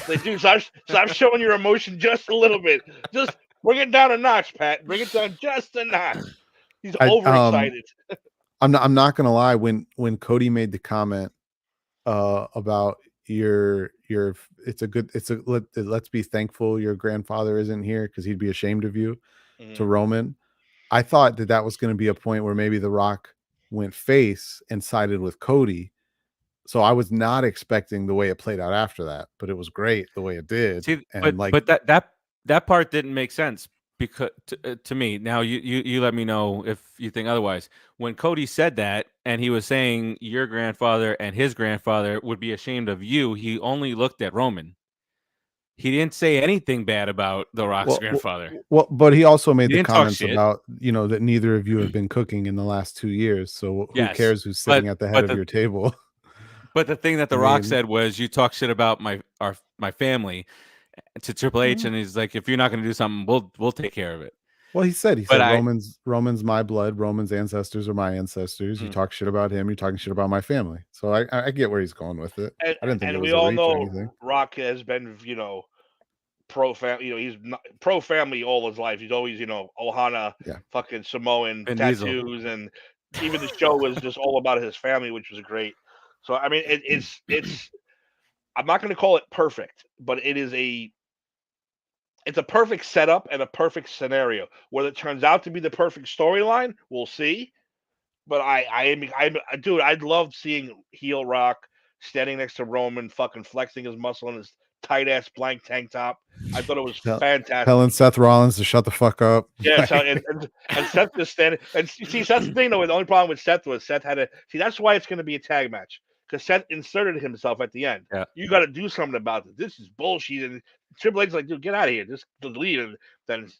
Speaker 2: Like, dude, stop showing your emotion just a little bit. Just bring it down a notch, Pat. Bring it down just a notch. He's overexcited.
Speaker 3: I'm not gonna lie. When Cody made the comment about your let's be thankful your grandfather isn't here because he'd be ashamed of you to
Speaker 2: Mhm.
Speaker 3: Roman. I thought that was going to be a point where maybe The Rock went face and sided with Cody. So I was not expecting the way it played out after that, but it was great the way it did.
Speaker 1: See,
Speaker 3: And like,
Speaker 1: but that part didn't make sense because to me. Now you let me know if you think otherwise. When Cody said that and he was saying your grandfather and his grandfather would be ashamed of you, he only looked at Roman. He didn't say anything bad about The Rock's grandfather.
Speaker 3: But he also made
Speaker 1: He
Speaker 3: the
Speaker 1: didn't talk
Speaker 3: comments
Speaker 1: shit.
Speaker 3: about, that neither of you have been cooking in the last 2 years. So who
Speaker 1: Yes,
Speaker 3: cares who's sitting at the head
Speaker 1: but
Speaker 3: of your table?
Speaker 1: But the thing that The Rock said was, "You talk shit about my family," to Triple H, and he's like, "If you're not going to do something, we'll take care of it."
Speaker 3: Well, he said
Speaker 1: But
Speaker 3: Roman's my blood. Roman's ancestors are my ancestors. You talk shit about him, you're talking shit about my family. So I get where he's going with it. I didn't think it was
Speaker 2: we
Speaker 3: a
Speaker 2: all
Speaker 3: reach or
Speaker 2: know
Speaker 3: anything.
Speaker 2: Rock has been, pro family. He's pro family all his life. He's always, Ohana, fucking Samoan
Speaker 1: Vin
Speaker 2: tattoos,
Speaker 1: Diesel.
Speaker 2: and even the show was just all about his family, which was great. So I mean, it's. I'm not going to call it perfect, but it's a perfect setup and a perfect scenario. Whether it turns out to be the perfect storyline, we'll see. But dude, I'd love seeing heel Rock standing next to Roman, fucking flexing his muscle in his tight ass blank tank top. I thought it was fantastic.
Speaker 3: Telling Seth Rollins to shut the fuck up.
Speaker 2: Yeah, so, and Seth just standing. And see, Seth's the thing though. The only problem with Seth was Seth had to see. That's why it's going to be a tag match because Seth inserted himself at the end.
Speaker 1: Yeah.
Speaker 2: You got to do something about this. This is bullshit. And Triple H's like, dude, get out of here. Just delete. And then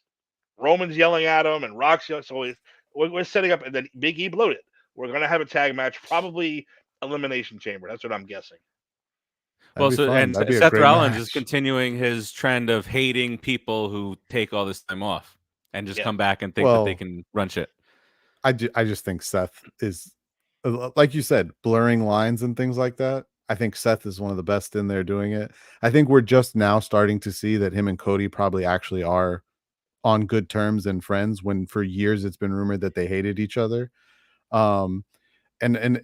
Speaker 2: Roman's yelling at him, and Rock's yelling. So we're setting up, and then Big E blew it. We're going to have a tag match, probably Elimination Chamber. That's what I'm guessing.
Speaker 1: Well, and Seth Rollins is continuing his trend of hating people who take all this time off and just come back and think that they can run shit.
Speaker 3: I just think Seth is, like you said, blurring lines and things like that. I think Seth is one of the best in there doing it. I think we're just now starting to see that him and Cody probably actually are on good terms and friends, when for years it's been rumored that they hated each other. And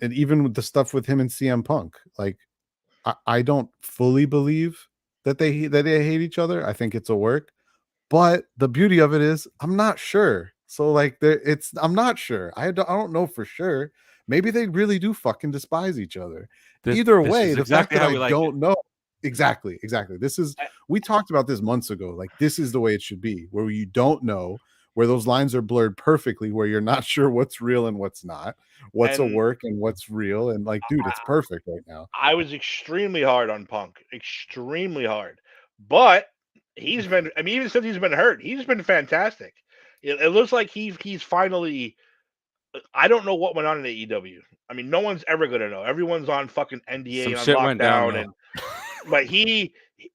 Speaker 3: even with the stuff with him and CM Punk, like I don't fully believe that they hate each other. I think it's a work, but the beauty of it is I'm not sure. So like I'm not sure. I don't know for sure. Maybe they really do fucking despise each other. Either way, the fact that I don't know. Exactly. We talked about this months ago. Like, this is the way it should be, where you don't know, where those lines are blurred perfectly, where you're not sure what's real and what's not, what's a work and what's real. And like, dude, it's perfect right now.
Speaker 2: I was extremely hard on Punk, extremely hard, but he's been. I mean, even since he's been hurt, he's been fantastic. It looks like he's finally. I don't know what went on in AEW. I mean, no one's ever gonna know. Everyone's on fucking NDA and on lockdown, but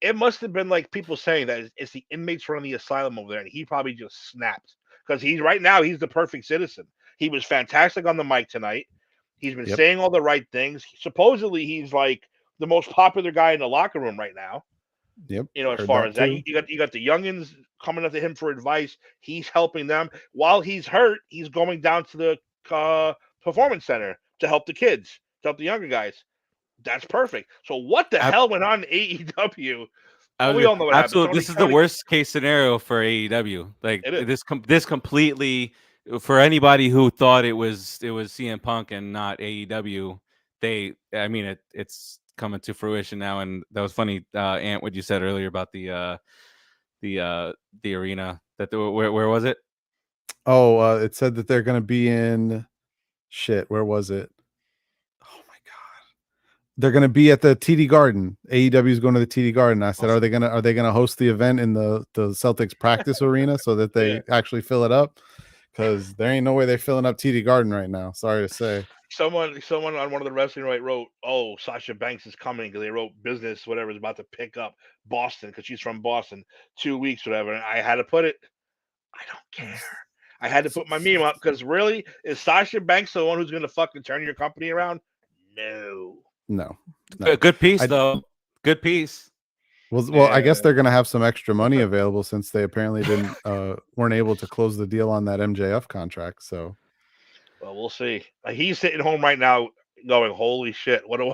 Speaker 2: it must have been like people saying that it's the inmates running the asylum over there, and he probably just snapped because he's the perfect citizen. He was fantastic on the mic tonight. He's been saying all the right things. Supposedly, he's like the most popular guy in the locker room right now.
Speaker 3: Yep.
Speaker 2: As far as that, you got the youngins coming up to him for advice. He's helping them while he's hurt. He's going down to the performance center to help the kids, to help the younger guys. That's perfect. So what the hell went on in AEW? We all know what happened.
Speaker 1: This is the worst case scenario for AEW. Like this completely, for anybody who thought it was CM Punk and not AEW. It's coming to fruition now, and that was funny, Ant, what you said earlier about the arena where was it?
Speaker 3: It said that they're going to be in where was it? Oh my god, they're going to be at the TD Garden. AEW is going to the TD Garden. I said, awesome. Are they going to host the event in the Celtics practice arena so that they actually fill it up? Because there ain't no way they're filling up TD Garden right now. Sorry to say.
Speaker 2: Someone on one of the wrestling wrote, "Oh, Sasha Banks is coming," because they wrote business, whatever, is about to pick up Boston because she's from Boston. 2 weeks, whatever. And I had to put it. I don't care. I had to put my meme up because really, is Sasha Banks the one who's going to fucking turn your company around? No.
Speaker 1: Good piece though. Good piece.
Speaker 3: Well, I guess they're going to have some extra money available since they apparently weren't able to close the deal on that MJF contract. So.
Speaker 2: Well, we'll see. He's sitting home right now going, holy shit, what do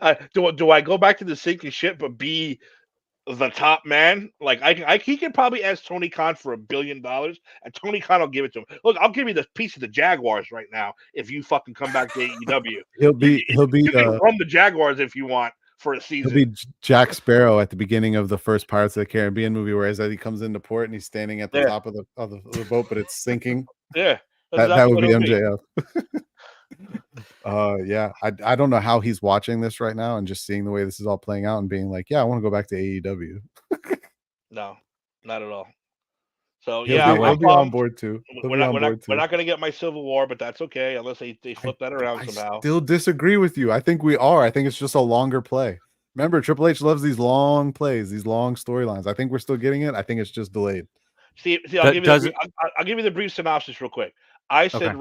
Speaker 2: I do I go back to the sink and shit, but be the top man? Like he could probably ask Tony Khan for $1 billion, and Tony Khan will give it to him. Look, I'll give you the piece of the Jaguars right now if you fucking come back to AEW.
Speaker 3: He'll be
Speaker 2: You can run the Jaguars if you want for a season.
Speaker 3: He'll be Jack Sparrow at the beginning of the first Pirates of the Caribbean movie, where he comes into port and he's standing at the top of the boat, but it's sinking.
Speaker 2: Yeah,
Speaker 3: that would be MJF. Yeah, I don't know how he's watching this right now and just seeing the way this is all playing out and being like, yeah, I want to go back to AEW.
Speaker 2: No, not at all. So
Speaker 3: I'll be on board too.
Speaker 2: We're not going to get my Civil War, but that's okay unless they flip that around somehow.
Speaker 3: I still disagree with you. I think we are. I think it's just a longer play. Remember, Triple H loves these long plays, these long storylines. I think we're still getting it. I think it's just delayed.
Speaker 2: See, I'll give you the brief synopsis real quick. I said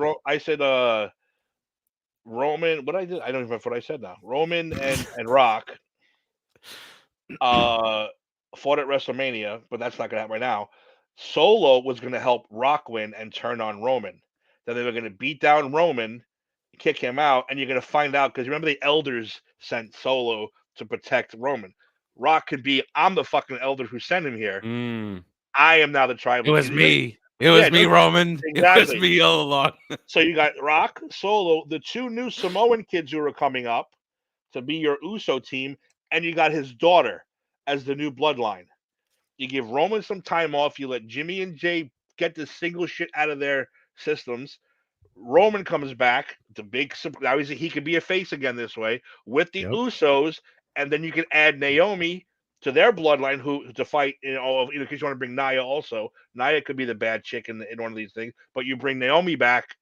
Speaker 2: Roman. What I did? I don't even remember what I said now. Roman and Rock fought at WrestleMania, but that's not going to happen right now. Solo was going to help Rock win and turn on Roman. Then they were going to beat down Roman, kick him out, and you're going to find out because remember the elders sent Solo to protect Roman. Rock could be, I'm the fucking elder who sent him here. I am now the tribal.
Speaker 1: It was me. It was me, Roman. Exactly. It was me all along.
Speaker 2: So you got Rock, Solo, the two new Samoan kids who are coming up to be your Uso team, and you got his daughter as the new bloodline. You give Roman some time off. You let Jimmy and Jay get this single shit out of their systems. Roman comes back. Obviously, he could be a face again this way with the Usos, and then you can add Naomi to their bloodline to fight. In case you want to bring Nia also. Nia could be the bad chick in one of these things, but you bring Naomi back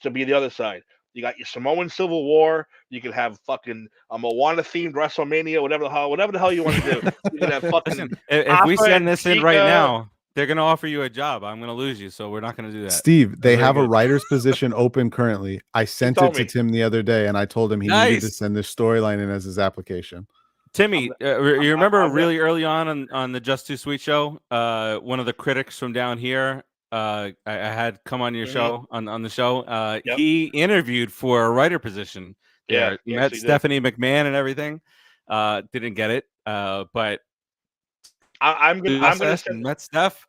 Speaker 2: to be the other side. You got your Samoan Civil War. You can have fucking a Moana themed WrestleMania, whatever the hell you want to do. You can have fucking.
Speaker 1: Listen, if we send this in right now, they're going to offer you a job. I'm going to lose you, so we're not going to do that.
Speaker 3: Steve, they have a writer's position open currently. I sent it to Tim the other day, and I told him he needed to send this storyline in as his application.
Speaker 1: Timmy, you remember really early on the Just Too Sweet show, one of the critics from down here, I had come on your show on the show. He interviewed for a writer position.
Speaker 2: Yeah,
Speaker 1: met Stephanie McMahon and everything. Didn't get it, but
Speaker 2: I'm gonna
Speaker 1: met Steph.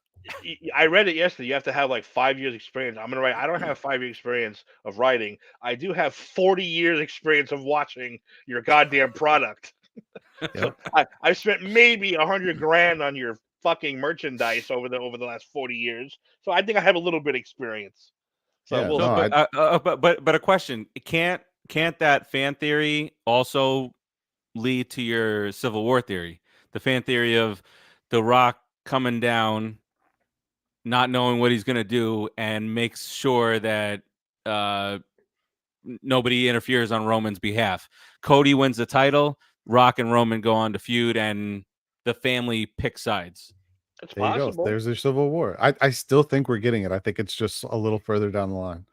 Speaker 2: I read it yesterday. You have to have like 5 years experience. I'm gonna write. I don't have 5 years experience of writing. I do have 40 years experience of watching your goddamn product. So I spent maybe $100,000 on your fucking merchandise over the last 40 years. So I think I have a little bit of experience. So
Speaker 1: but a question: can't that fan theory also lead to your Civil War theory? The fan theory of The Rock coming down, not knowing what he's going to do, and makes sure that nobody interferes on Roman's behalf. Cody wins the title. Rock and Roman go on to feud, and the family pick sides.
Speaker 2: It's
Speaker 3: there
Speaker 2: possible.
Speaker 3: You go. There's a Civil War. I still think we're getting it. I think it's just a little further down the line.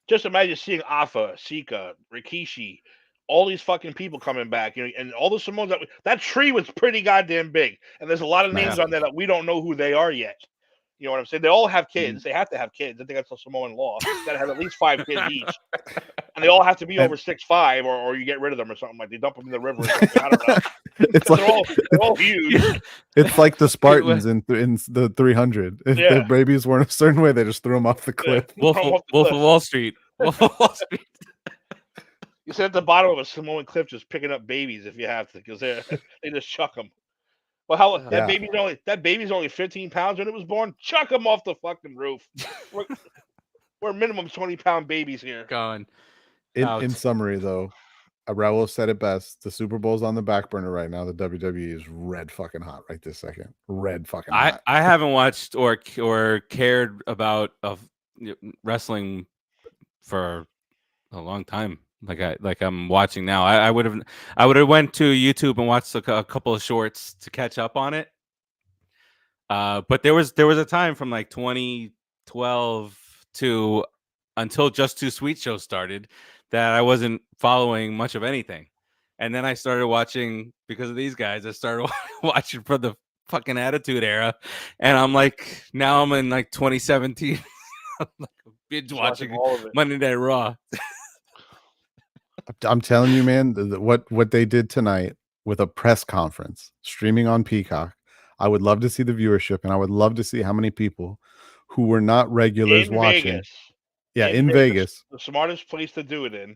Speaker 2: Just imagine seeing Afa, Sika, Rikishi, all these fucking people coming back, and all the Samoans. That tree was pretty goddamn big, and there's a lot of names on there that we don't know who they are yet. You know what I'm saying? They all have kids. They have to have kids. I think that's a Samoan law. Got to have at least 5 kids each, and they all have to be over 6'5", or you get rid of them or something. Like they dump them in the river. Or something. I don't know.
Speaker 3: It's like,
Speaker 2: they're all huge.
Speaker 3: It's like the Spartans in the 300. If their babies weren't a certain way, they just threw them off the cliff.
Speaker 1: Wolf of Wall Street. Wolf of Wall Street.
Speaker 2: You sit at the bottom of a Samoan cliff just picking up babies if you have to, because they just chuck them. Well, that baby's only 15 pounds when it was born. Chuck them off the fucking roof. We're minimum 20-pound babies here.
Speaker 1: Going.
Speaker 3: In summary, though, Raul said it best. The Super Bowl's on the back burner right now. The WWE is red fucking hot right this second. Red fucking hot.
Speaker 1: I haven't watched or cared about wrestling for a long time. Like I'm watching now. I would have went to YouTube and watched a couple of shorts to catch up on it. But there was a time from like 2012 to until Just Too Sweet show started that I wasn't following much of anything. And then I started watching because of these guys. I started watching from the fucking Attitude Era, and I'm like, now I'm in like 2017. I'm like binge watching Monday Night Raw.
Speaker 3: I'm telling you, man, what they did tonight with a press conference streaming on Peacock. I would love to see the viewership, and I would love to see how many people who were not regulars
Speaker 2: In
Speaker 3: watching.
Speaker 2: Vegas.
Speaker 3: Yeah, in Vegas.
Speaker 2: The smartest place to do it in.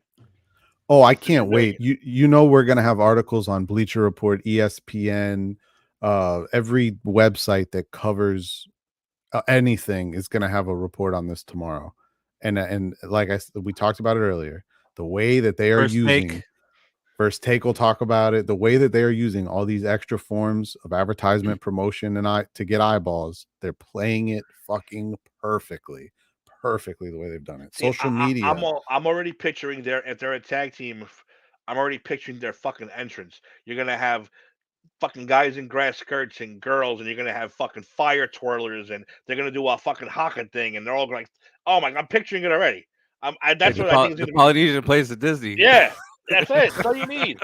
Speaker 3: Oh, I can't wait. You know we're gonna have articles on Bleacher Report, ESPN, every website that covers anything is gonna have a report on this tomorrow. And like we talked about it earlier, the way that they are using First Take will talk about it. The way that they are using all these extra forms of advertisement, promotion, and to get eyeballs, they're playing it fucking perfectly the way they've done it.
Speaker 2: See,
Speaker 3: Social media.
Speaker 2: I'm already picturing if they're a tag team, I'm already picturing their fucking entrance. You're gonna have fucking guys in grass skirts and girls, and you're gonna have fucking fire twirlers, and they're gonna do a fucking haka thing, and they're all like, "Oh my god, I'm picturing it already." That's what I think.
Speaker 1: The Polynesian plays at Disney.
Speaker 2: Yeah, that's it. That's all you need.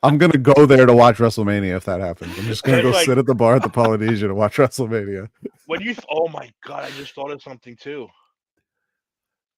Speaker 3: I'm gonna go there to watch WrestleMania if that happens. I'm just gonna go sit at the bar at the Polynesian to watch WrestleMania.
Speaker 2: Oh my god, I just thought of something too.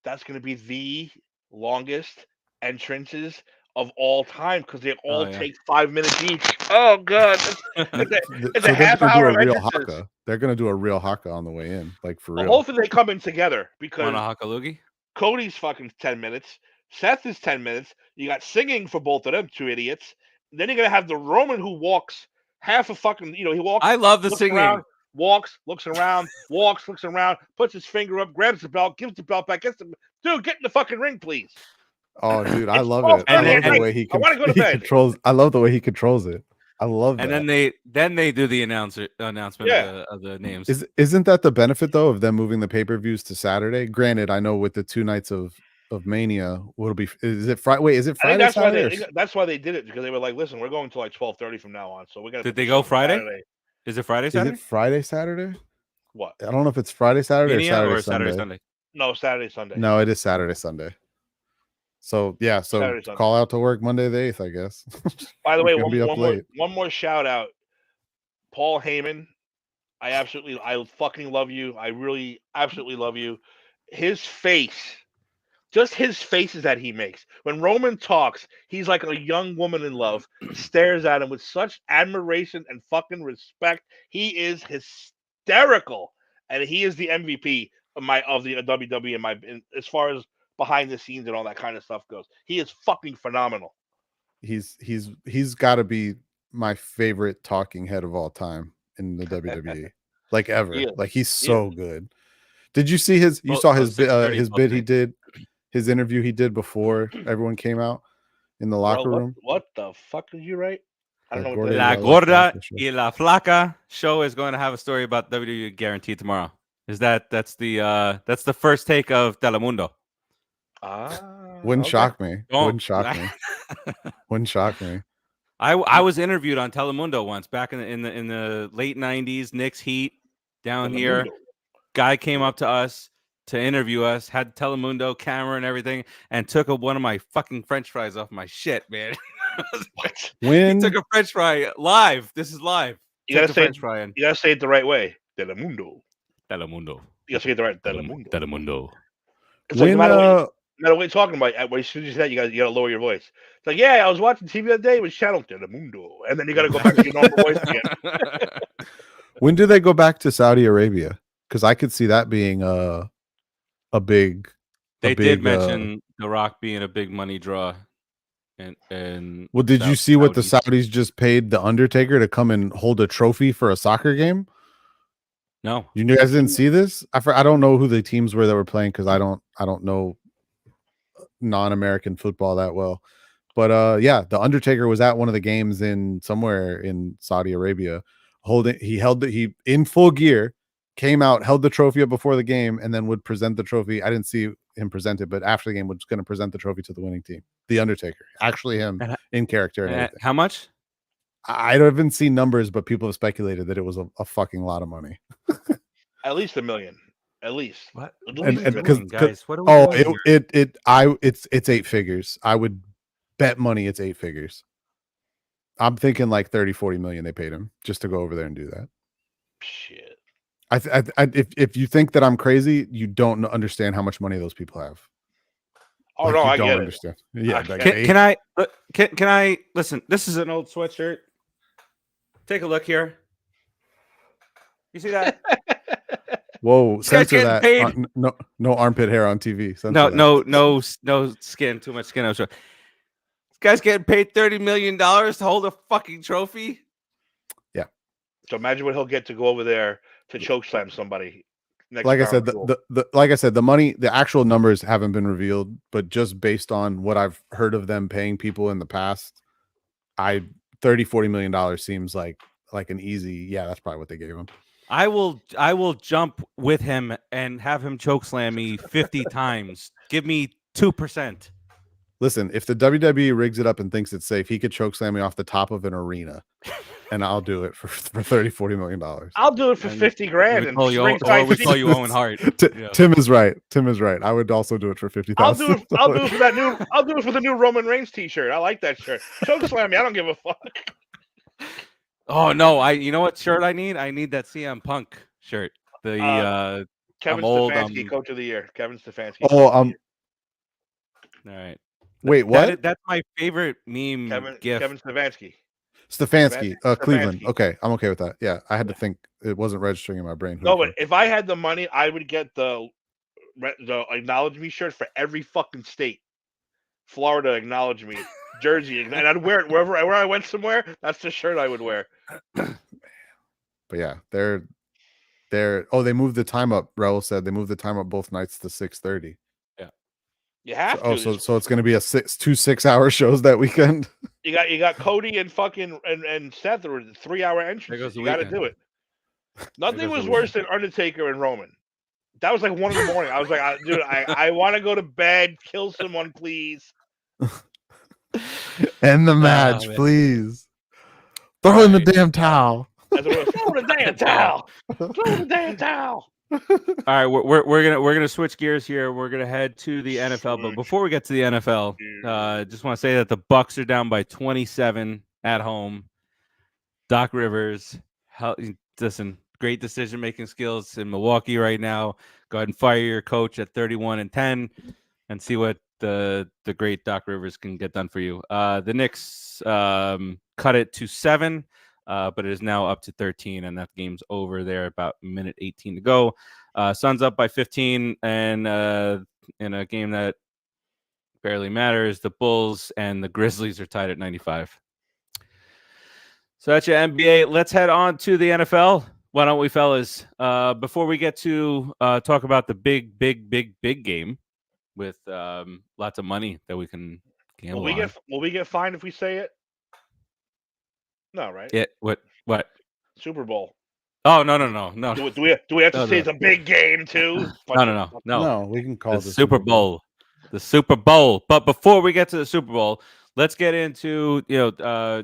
Speaker 2: That's gonna be the longest entrances of all time because they all take 5 minutes each. Oh god, it's a half hour of entrances.
Speaker 3: They're gonna do a real haka on the way in, like for real.
Speaker 2: Hopefully they come in together because
Speaker 1: Haka-loogie?
Speaker 2: Cody's fucking 10 minutes. Seth is 10 minutes. You got singing for both of them, two idiots. Then you're gonna have the Roman who walks half a fucking, he walks.
Speaker 1: I love the singing.
Speaker 2: Around, walks, looks around, walks, looks around, puts his finger up, grabs the belt, gives the belt back, dude, get in the fucking ring, please.
Speaker 3: Oh, dude, I love it. I love the way he controls. I love the way he controls it. I love that.
Speaker 1: And then they do the announcement of the names.
Speaker 3: Isn't that the benefit though of them moving the pay-per-views to Saturday? Granted, I know with the 2 nights of Mania, is it Friday? Wait, is it Friday?
Speaker 2: That's why they did it, because they were like, listen, we're going to like 12:30 from now on, so we got.
Speaker 1: Did they go Friday? Saturday. Is it Friday? Saturday?
Speaker 3: Is it Friday Saturday?
Speaker 2: What?
Speaker 3: I don't know if it's Friday Saturday
Speaker 1: Mania
Speaker 3: or Saturday Sunday.
Speaker 2: No, Saturday Sunday.
Speaker 3: No, it is Saturday Sunday. So yeah, so call out to work Monday the 8th, I guess.
Speaker 2: By the way, one more shout out, Paul Heyman. I fucking love you. I really absolutely love you. His face, just his faces that he makes when Roman talks, he's like a young woman in love. Stares at him with such admiration and fucking respect. He is hysterical, and he is the MVP of the WWE as far as behind the scenes and all that kind of stuff goes. He is fucking phenomenal.
Speaker 3: He's got to be my favorite talking head of all time in the WWE, like ever. Like he's so good. Did you see his? You saw his bit he did, his interview he did before everyone came out in the locker room.
Speaker 2: What the fuck did you write? I don't know.
Speaker 1: La Gorda y La Flaca show is going to have a story about WWE guaranteed tomorrow. That's the first take of Telemundo.
Speaker 3: Wouldn't shock me. Wouldn't shock me. Wouldn't shock me.
Speaker 1: I was interviewed on Telemundo once back in the late 90s, Knicks Heat down here. Guy came up to us to interview us, had Telemundo camera and everything, and took one of my fucking French fries off my shit, man. He took a French fry live. This is live.
Speaker 2: You gotta say it the right way. Telemundo.
Speaker 1: You
Speaker 2: gotta say it the right
Speaker 1: Telemundo.
Speaker 2: It's like, no matter what you're talking about, as soon as you say that, you gotta lower your voice. It's like, yeah, I was watching TV the other day with channel Telemundo, and then you gotta go back to your normal voice again.
Speaker 3: When do they go back to Saudi Arabia? Because I could see that being a big.
Speaker 1: They did mention The Rock being a big money draw. And
Speaker 3: well, did you see what the Saudis just paid the Undertaker to come and hold a trophy for a soccer game?
Speaker 1: No,
Speaker 3: you guys didn't see this. I don't know who the teams were that were playing because I don't know non-American football that well. But yeah, the Undertaker was at one of the games somewhere in Saudi Arabia. He in full gear, came out, held the trophy up before the game, and then would present the trophy. I didn't see him present it, but after the game was going to present the trophy to the winning team. The Undertaker, actually him in character. And everything.
Speaker 1: How much?
Speaker 3: I haven't seen numbers, but people have speculated that it was a fucking lot of money.
Speaker 2: At least $1 million. At least.
Speaker 1: What?
Speaker 3: Because
Speaker 1: guys, what are we doing here?
Speaker 3: It's 8 figures. I would bet money it's 8 figures. I'm thinking like 30-40 million they paid him just to go over there and do that.
Speaker 2: Shit.
Speaker 3: If you think that I'm crazy, you don't understand how much money those people have.
Speaker 2: Oh
Speaker 3: Like
Speaker 2: no,
Speaker 3: you
Speaker 2: I
Speaker 3: don't
Speaker 2: get
Speaker 3: understand.
Speaker 2: it.
Speaker 3: Yeah,
Speaker 2: I
Speaker 3: like,
Speaker 2: get it.
Speaker 1: Can I listen? This is an old sweatshirt. Take a look here. You see that?
Speaker 3: whoa,
Speaker 1: This guy's
Speaker 3: censor
Speaker 1: getting
Speaker 3: that.
Speaker 1: paid.
Speaker 3: No armpit hair on TV. Censor
Speaker 1: No,
Speaker 3: that.
Speaker 1: no skin. Too much skin. I'm sure. This guy's getting paid $30 million to hold a fucking trophy.
Speaker 2: So imagine what he'll get to go over there to choke slam somebody. Next
Speaker 3: Like I
Speaker 2: Crown
Speaker 3: said,
Speaker 2: Jewel.
Speaker 3: the money, the actual numbers haven't been revealed, but just based on what I've heard of them paying people in the past, $30-40 million seems like an easy. Yeah, that's probably what they gave him.
Speaker 1: I will jump with him and have him choke slam me 50 times. Give me 2%.
Speaker 3: Listen, if the WWE rigs it up and thinks it's safe, he could choke slam me off the top of an arena, and I'll do it for $30-40 million.
Speaker 2: I'll do it for 50 grand.
Speaker 1: We call you Owen Hart. Yeah.
Speaker 3: Tim is right. I would also do it for $50,000.
Speaker 2: I'll do it for that new. I'll do it for the new Roman Reigns T-shirt. I like that shirt. Choke slam me. I don't give a fuck.
Speaker 1: Oh no! You know what shirt I need? I need that CM Punk shirt. The
Speaker 2: Kevin
Speaker 1: I'm old,
Speaker 2: Stefanski, Coach of the Year. Kevin Stefanski.
Speaker 3: Oh,
Speaker 1: all right.
Speaker 3: Wait, what?
Speaker 1: That's my favorite meme gif.
Speaker 2: Kevin Stefanski.
Speaker 3: Stefanski, Cleveland.
Speaker 2: Stefanski.
Speaker 3: Okay, I'm okay with that. Yeah, I had to think it wasn't registering in my brain.
Speaker 2: No, but if I had the money, I would get the acknowledge me shirt for every fucking state. Florida, acknowledge me. Jersey, and I'd wear it wherever I went somewhere. That's the shirt I would wear.
Speaker 3: But yeah, they're. Oh, they moved the time up. Raul said they moved the time up both nights to 6:30.
Speaker 1: Yeah,
Speaker 2: you have to.
Speaker 3: So it's going to be two 6-hour shows that weekend.
Speaker 2: You got Cody and fucking and Seth are 3-hour entrances. You got to do it. Nothing was worse than Undertaker and Roman. That was like 1 in the morning. I was like, dude, I want to go to bed. Kill someone, please.
Speaker 3: End the match, please. Throw in the damn towel.
Speaker 2: Throw the damn towel. Throw the damn towel.
Speaker 1: All right, we're gonna switch gears here. We're gonna head to the NFL, but before we get to the NFL, just want to say that the Bucks are down by 27 at home. Doc Rivers, listen, great decision-making skills in Milwaukee right now. Go ahead and fire your coach at 31-10, and see what the great Doc Rivers can get done for you. The Knicks cut it to 7. But it is now up to 13, and that game's over there. About minute 18 to go. Suns up by 15, and in a game that barely matters, the Bulls and the Grizzlies are tied at 95. So that's your NBA. Let's head on to the NFL. Why don't we, fellas? Before we get to talk about the big game with lots of money that we can gamble on.
Speaker 2: Will we get fined if we say it? No, right?
Speaker 1: Yeah. What?
Speaker 2: Super Bowl.
Speaker 1: Oh no.
Speaker 2: Do we have to say it's a big game too?
Speaker 3: No. We can call it
Speaker 1: the Super Bowl. The Super Bowl. But before we get to the Super Bowl, let's get into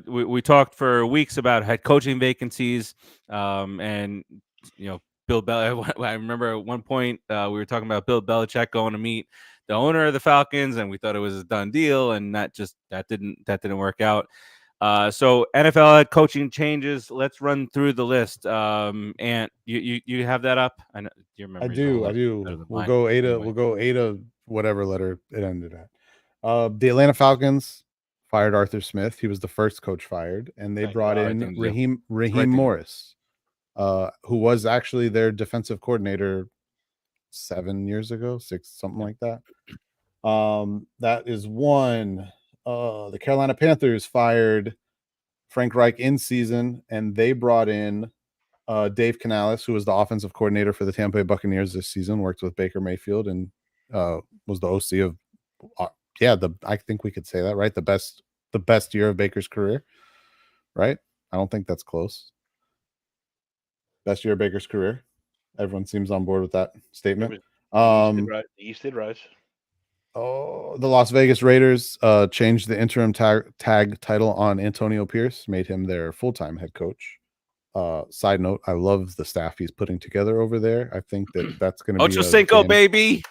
Speaker 1: we talked for weeks about head coaching vacancies, and Bill Belichick. I remember at one point we were talking about Bill Belichick going to meet the owner of the Falcons, and we thought it was a done deal, and that didn't work out. So NFL head coaching changes. Let's run through the list. And you have that up? I know your memory.
Speaker 3: I do. We'll go A to whatever letter it ended at. The Atlanta Falcons fired Arthur Smith. He was the first coach fired, and they brought in Raheem Morris, who was actually their defensive coordinator 7 years ago, 6, something like that. That is one. The Carolina Panthers fired Frank Reich in season, and they brought in Dave Canales, who was the offensive coordinator for the Tampa Bay Buccaneers this season, worked with Baker Mayfield, and was the OC of I think we could say that, right? The best year of Baker's career, right? I don't think that's close. Best year of Baker's career. Everyone seems on board with that statement.
Speaker 2: The East did rise.
Speaker 3: Oh, the Las Vegas Raiders changed the interim tag title on Antonio Pierce, made him their full-time head coach. Side note, I love the staff he's putting together over there. I think that's going to be
Speaker 1: Ocho Cinco, baby.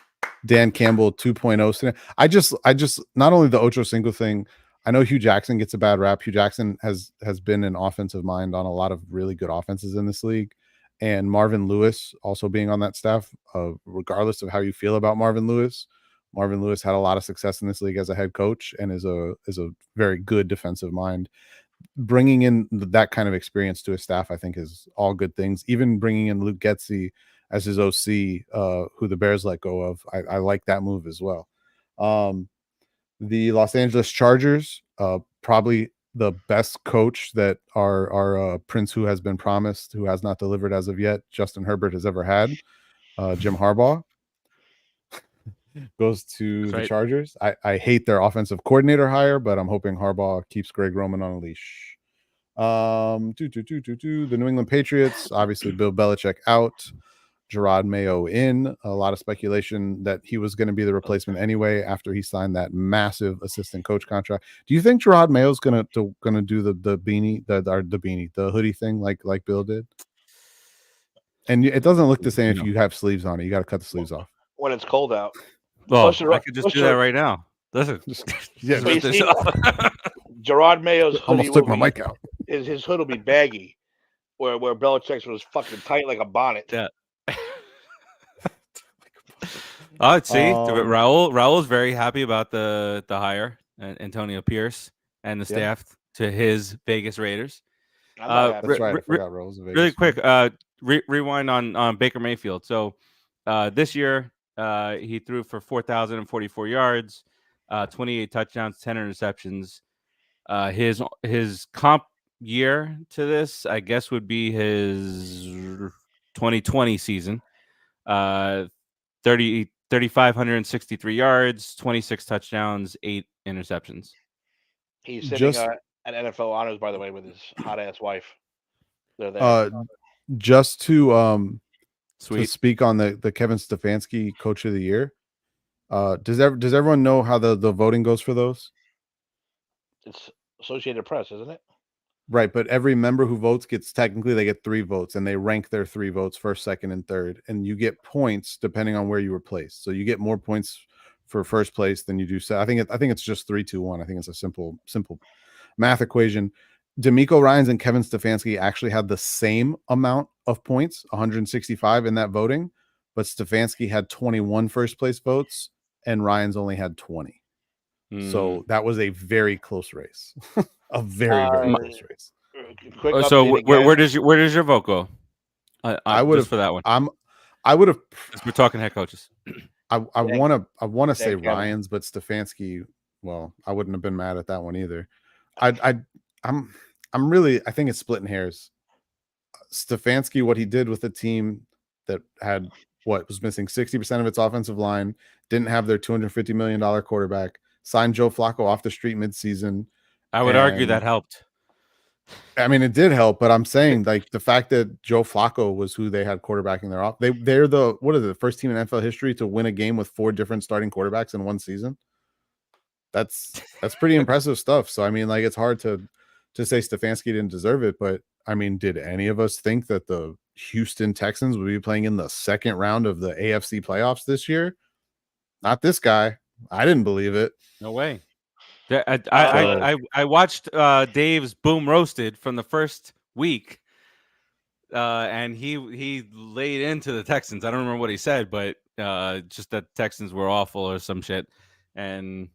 Speaker 3: Dan Campbell 2.0. I just not only the Ocho Cinco thing. I know Hugh Jackson gets a bad rap. Hugh Jackson has been an offensive mind on a lot of really good offenses in this league. And Marvin Lewis also being on that staff, regardless of how you feel about Marvin Lewis, Marvin Lewis had a lot of success in this league as a head coach and is a very good defensive mind. Bringing in that kind of experience to his staff, I think, is all good things. Even bringing in Luke Getsy as his OC, who the Bears let go of, I like that move as well. The Los Angeles Chargers, probably the best coach that our prince who has been promised, who has not delivered as of yet, Justin Herbert, has ever had. Jim Harbaugh goes to the Chargers. I hate their offensive coordinator hire, but I'm hoping Harbaugh keeps Greg Roman on a leash. The New England Patriots, obviously Bill Belichick out, Gerard Mayo in. A lot of speculation that he was going to be the replacement anyway after he signed that massive assistant coach contract. Do you think Gerard Mayo's gonna do the beanie, the hoodie thing like Bill did? And it doesn't look the same if you have sleeves on it. You got to cut the sleeves off
Speaker 2: when it's cold out.
Speaker 1: Well, I could just do that right now. Listen,
Speaker 2: yeah. Gerard Mayo's hoodie
Speaker 3: almost took my mic out.
Speaker 2: His hood will be baggy, where Belichick's was fucking tight like a bonnet.
Speaker 1: Yeah. See, Raul's very happy about the hire, Antonio Pierce and the staff to his Vegas Raiders.
Speaker 3: That's right. I forgot Raul's Vegas.
Speaker 1: Really quick, rewind on Baker Mayfield. So this year he threw for 4,044 yards, 28 touchdowns, 10 interceptions. His comp year to this, I guess, would be his 2020 season. 3,563 yards, 26 touchdowns, 8 interceptions.
Speaker 2: He's sitting at NFL honors, by the way, with his hot ass wife. They're there.
Speaker 3: Just to speak on the Kevin Stefanski Coach of the Year. Does everyone know how the voting goes for those?
Speaker 2: It's Associated Press, isn't it?
Speaker 3: Right, but every member who votes they get 3 votes, and they rank their 3 votes first, second, and third, and you get points depending on where you were placed. So you get more points for first place than you do. So I think it's just 3-2-1. I think it's a simple math equation. DeMeco Ryans and Kevin Stefanski actually had the same amount of points, 165 in that voting, but Stefanski had 21 first place votes, and Ryans only had 20. So that was a very close race. A very close race.
Speaker 1: So where does your vote go?
Speaker 3: I would have
Speaker 1: for that one.
Speaker 3: I would have.
Speaker 1: We're talking head coaches.
Speaker 3: I want to say Ryans, but Stefanski. Well, I wouldn't have been mad at that one either. I think it's splitting hairs. Stefanski, what he did with a team that had was missing 60% of its offensive line, didn't have their $250 million quarterback, signed Joe Flacco off the street midseason.
Speaker 1: I would argue that helped.
Speaker 3: I mean, it did help, but I'm saying like the fact that Joe Flacco was who they had quarterbacking their off. They're the first team in NFL history to win a game with 4 different starting quarterbacks in one season. That's pretty impressive stuff. So I mean, like, it's hard to say Stefanski didn't deserve it, but I mean, did any of us think that the Houston Texans would be playing in the second round of the AFC playoffs this year? Not this guy. I didn't believe it.
Speaker 1: No way. I watched Dave's Boom Roasted from the first week, and he laid into the Texans. I don't remember what he said, but just that Texans were awful or some shit. And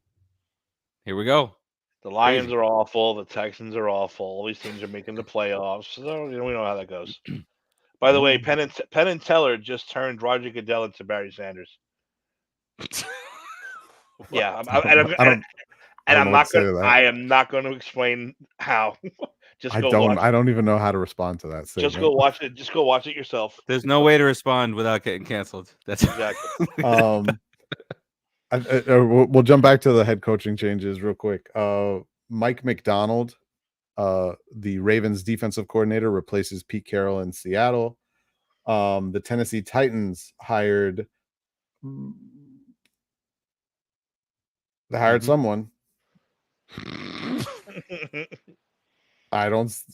Speaker 1: here we go.
Speaker 2: The Lions are awful. The Texans are awful. All these teams are making the playoffs. So we know how that goes. By the way, Penn and Teller just turned Roger Goodell into Barry Sanders. Yeah, I am not going to explain how.
Speaker 3: I don't even know how to respond to that.
Speaker 2: Just go watch it. Just go watch it yourself.
Speaker 1: There's no way to respond without getting canceled. That's
Speaker 2: exactly.
Speaker 3: We'll jump back to the head coaching changes real quick. Mike McDonald, the Ravens defensive coordinator, replaces Pete Carroll in Seattle. The Tennessee Titans hired someone.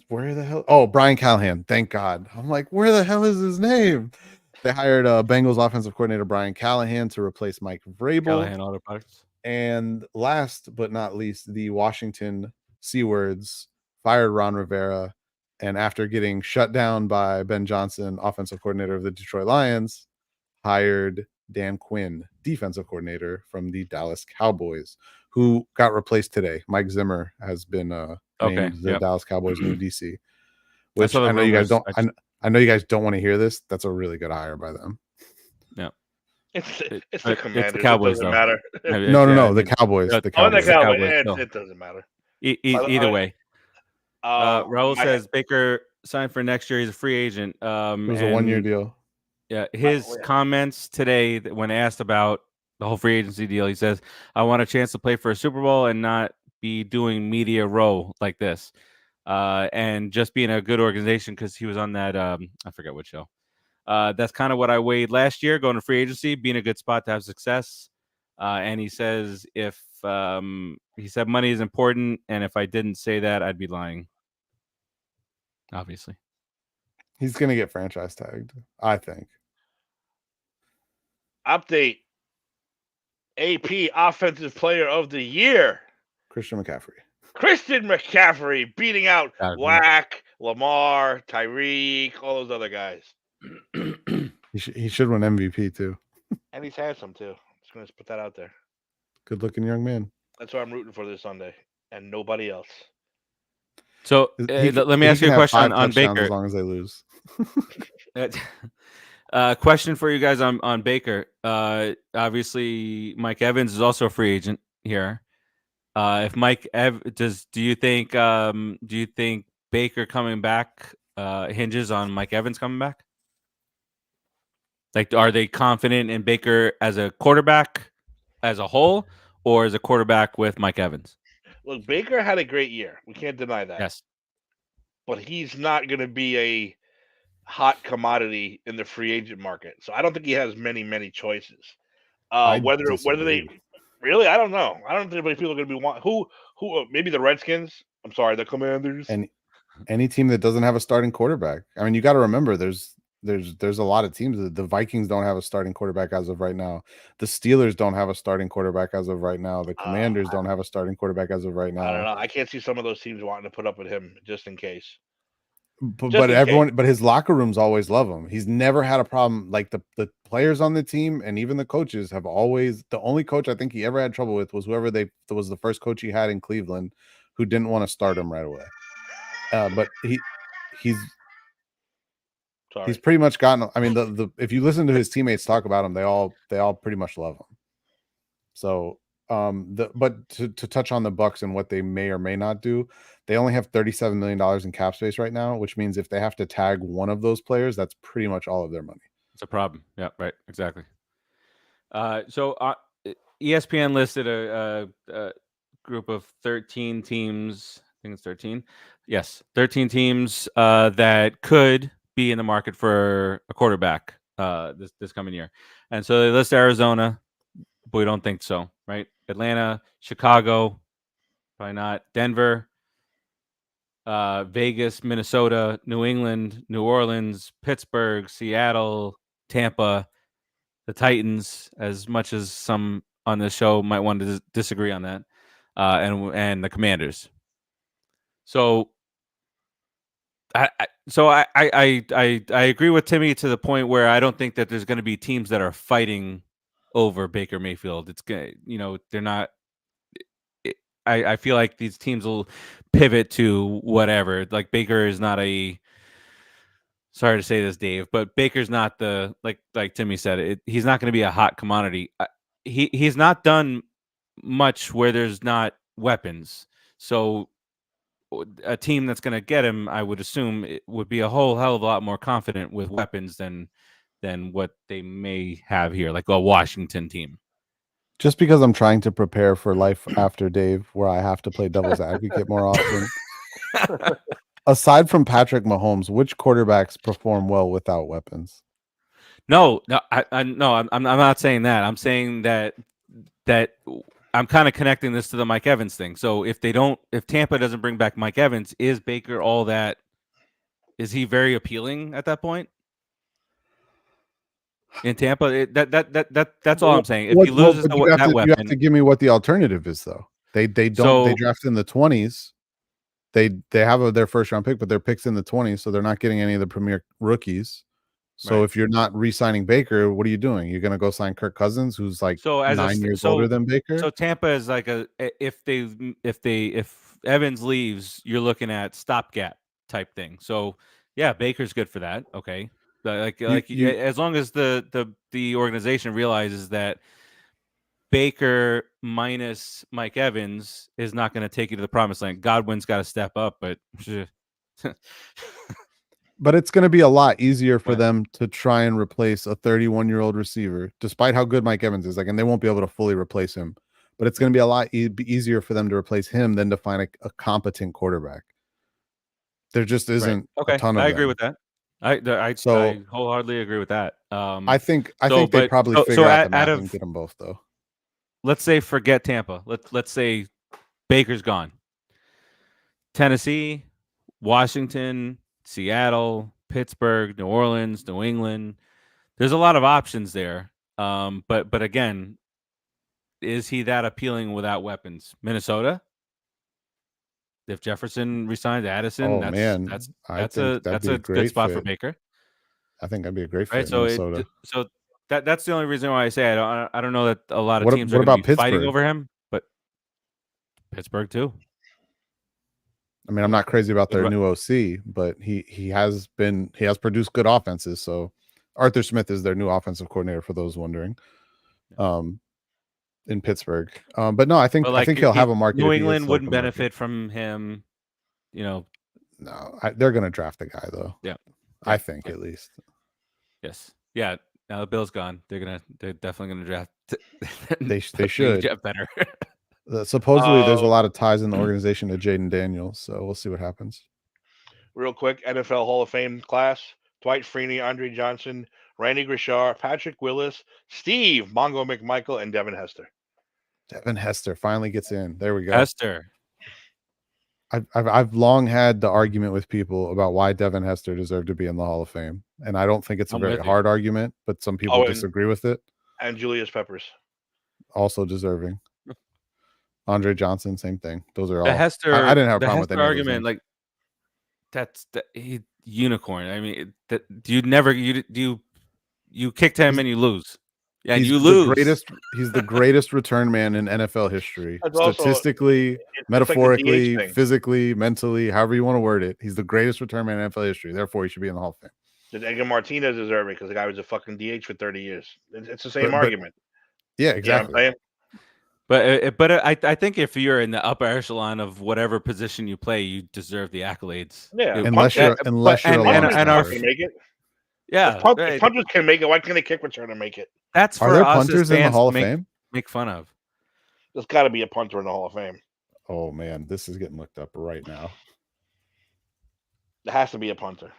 Speaker 3: Where the hell? Oh, Brian Callahan. Thank God. I'm like, where the hell is his name? They hired Bengals offensive coordinator Brian Callahan to replace Mike Vrabel.
Speaker 1: Callahan Auto Parts.
Speaker 3: And last but not least, the Washington Seawards fired Ron Rivera. And after getting shut down by Ben Johnson, offensive coordinator of the Detroit Lions, hired Dan Quinn, defensive coordinator from the Dallas Cowboys, who got replaced today. Mike Zimmer has been named the Dallas Cowboys' new DC. Which I know you guys don't. I know you guys don't want to hear this. That's a really good hire by them.
Speaker 1: Yeah.
Speaker 2: It's the Commanders.
Speaker 1: It's the Cowboys,
Speaker 2: it doesn't
Speaker 1: though.
Speaker 2: matter.
Speaker 3: No, the Cowboys.
Speaker 2: The
Speaker 3: Cowboys.
Speaker 2: It doesn't matter.
Speaker 1: Either way. Raul says
Speaker 2: head.
Speaker 1: Baker signed for next year. He's a free agent.
Speaker 3: It was a 1-year deal.
Speaker 1: Yeah, his comments today when asked about the whole free agency deal, he says, "I want a chance to play for a Super Bowl and not be doing media row like this, and just being a good organization." Because he was on that I forget what show. That's kind of what I weighed last year, going to free agency, being a good spot to have success. And he says he said money is important, and if I didn't say that, I'd be lying. Obviously,
Speaker 3: he's gonna get franchise tagged, I think.
Speaker 2: Update: AP Offensive Player of the Year,
Speaker 3: Christian
Speaker 2: McCaffrey beating out Wack, Lamar, Tyreek, all those other guys.
Speaker 3: He should win MVP too.
Speaker 2: And he's handsome too. Just gonna put that out there.
Speaker 3: Good looking young man.
Speaker 2: That's what I'm rooting for this Sunday, and nobody else.
Speaker 1: So let me ask you a question on Baker.
Speaker 3: As long as they lose.
Speaker 1: Question for you guys on Baker. Obviously, Mike Evans is also a free agent here. If do you think Baker coming back hinges on Mike Evans coming back? Like, are they confident in Baker as a quarterback as a whole, or as a quarterback with Mike Evans?
Speaker 2: Look, Baker had a great year. We can't deny that.
Speaker 1: Yes.
Speaker 2: But he's not going to be a hot commodity in the free agent market. So I don't think he has many choices. Whether they really, I don't know. I don't think people are going to be who maybe the Redskins. I'm sorry, the Commanders.
Speaker 3: And any team that doesn't have a starting quarterback. I mean, you got to remember there's a lot of teams. The Vikings don't have a starting quarterback as of right now. The Steelers don't have a starting quarterback as of right now. The Commanders don't have a starting quarterback as of right now.
Speaker 2: I don't know. I can't see some of those teams wanting to put up with him just in case.
Speaker 3: But his locker rooms always love him. He's never had a problem. Like the players on the team and even the coaches have always. The only coach I think he ever had trouble with was whoever was the first coach he had in Cleveland, who didn't want to start him right away. But he's pretty much gotten. I mean, if you listen to his teammates talk about him, they all pretty much love him. So, but to touch on the Bucs and what they may or may not do, they only have $37 million in cap space right now, which means if they have to tag one of those players, that's pretty much all of their money.
Speaker 1: It's a problem. Yeah, right. Exactly. So ESPN listed a group of 13 teams. I think it's 13. Yes, 13 teams that could be in the market for a quarterback this coming year. And so they list Arizona, but we don't think so, right? Atlanta, Chicago, probably not. Denver, Vegas, Minnesota, New England, New Orleans, Pittsburgh, Seattle, Tampa, the Titans, as much as some on this show might want to disagree on that, and the Commanders. So I agree with Timmy to the point where I don't think that there's going to be teams that are fighting over Baker Mayfield. It's good, they're not. I feel like these teams will pivot to whatever. Like Baker is not a. Sorry to say this, Dave, but Baker's not the like Timmy said. He's not going to be a hot commodity. He's not done much where there's not weapons. So a team that's going to get him, I would assume, it would be a whole hell of a lot more confident with weapons than what they may have here, like a Washington team.
Speaker 3: Just because I'm trying to prepare for life after Dave, where I have to play devil's advocate more often. Aside from Patrick Mahomes, which quarterbacks perform well without weapons?
Speaker 1: No, I'm not saying that. I'm saying that I'm kind of connecting this to the Mike Evans thing. So if Tampa doesn't bring back Mike Evans, is Baker all that? Is he very appealing at that point? In Tampa, that's all I'm saying. If he loses that weapon,
Speaker 3: you have to give me what the alternative is, though. They draft in the 20s. They have their first round pick, but their picks in the 20s, so they're not getting any of the premier rookies. So
Speaker 1: Right.
Speaker 3: if you're not re-signing Baker, what are you doing? You're going to go sign Kirk Cousins, who's like
Speaker 1: So
Speaker 3: 9 years older than Baker?
Speaker 1: So Tampa is like if Evans leaves, you're looking at stopgap type thing. So yeah, Baker's good for that. Okay. As long as the organization realizes that Baker minus Mike Evans is not going to take you to the promised land. Godwin's got to step up, but
Speaker 3: But it's going to be a lot easier for
Speaker 1: Right.
Speaker 3: them to try and replace a 31-year-old receiver, despite how good Mike Evans is. Like, and they won't be able to fully replace him. But it's going to be a lot easier for them to replace him than to find a competent quarterback. There just isn't a ton of
Speaker 1: I agree
Speaker 3: them.
Speaker 1: with that. I wholeheartedly agree with that.
Speaker 3: I think they probably figure out the math and get them both, though.
Speaker 1: Let's say forget Tampa. Let's say Baker's gone. Tennessee, Washington, Seattle, Pittsburgh, New Orleans, New England. There's a lot of options there. But again, is he that appealing without weapons? Minnesota? If Jefferson resigns Addison, that's a good spot for Baker.
Speaker 3: I think that'd be a great fit.
Speaker 1: Right,
Speaker 3: Minnesota.
Speaker 1: That's the only reason why I say I don't know that a lot of
Speaker 3: What
Speaker 1: teams are going to be fighting
Speaker 3: Pittsburgh?
Speaker 1: over him, but Pittsburgh too.
Speaker 3: I mean, I'm not crazy about their new OC, but he has produced good offenses. So Arthur Smith is their new offensive coordinator, for those wondering. In Pittsburgh. But no, I think he'll have a market.
Speaker 1: New England wouldn't benefit from him,
Speaker 3: No, they're going to draft the guy though.
Speaker 1: Yeah.
Speaker 3: I think at least.
Speaker 1: Yes. Yeah. Now the Bill's gone. They're definitely gonna draft.
Speaker 3: They should
Speaker 1: get better.
Speaker 3: Supposedly, there's a lot of ties in the organization to Jaden Daniels, so we'll see what happens.
Speaker 2: Real quick, NFL Hall of Fame class: Dwight Freeney, Andre Johnson, Randy Grishar, Patrick Willis, Steve Mongo McMichael, and Devin Hester.
Speaker 3: Devin Hester finally gets in. There we go.
Speaker 1: Hester.
Speaker 3: I've long had the argument with people about why Devin Hester deserved to be in the Hall of Fame, and I don't think it's a very hard argument, but some people disagree with it.
Speaker 2: And Julius Peppers,
Speaker 3: also deserving. Andre Johnson, same thing. Those are all.
Speaker 1: Hester,
Speaker 3: I didn't have a problem with
Speaker 1: any argument. Like that's he unicorn. I mean, you kicked him and you lose. Yeah, and you lose.
Speaker 3: He's the greatest return man in NFL history. Statistically, metaphorically, physically, mentally, however you want to word it. He's the greatest return man in NFL history. Therefore, he should be in the Hall of Fame.
Speaker 2: Did Edgar Martinez deserve it because the guy was a fucking DH for 30 years? It's the same argument.
Speaker 3: Yeah, exactly.
Speaker 2: You know what I'm saying?
Speaker 1: But I think if you're in the upper echelon of whatever position you play, you deserve the accolades.
Speaker 2: Yeah,
Speaker 3: unless you're
Speaker 2: make it.
Speaker 1: Yeah,
Speaker 2: if punters can make it, why can't a kick returner make it?
Speaker 1: That's
Speaker 3: are there punters in the Hall of Fame?
Speaker 1: Make fun of.
Speaker 2: There's got to be a punter in the Hall of Fame.
Speaker 3: Oh man, this is getting looked up right now.
Speaker 2: There has to be a punter.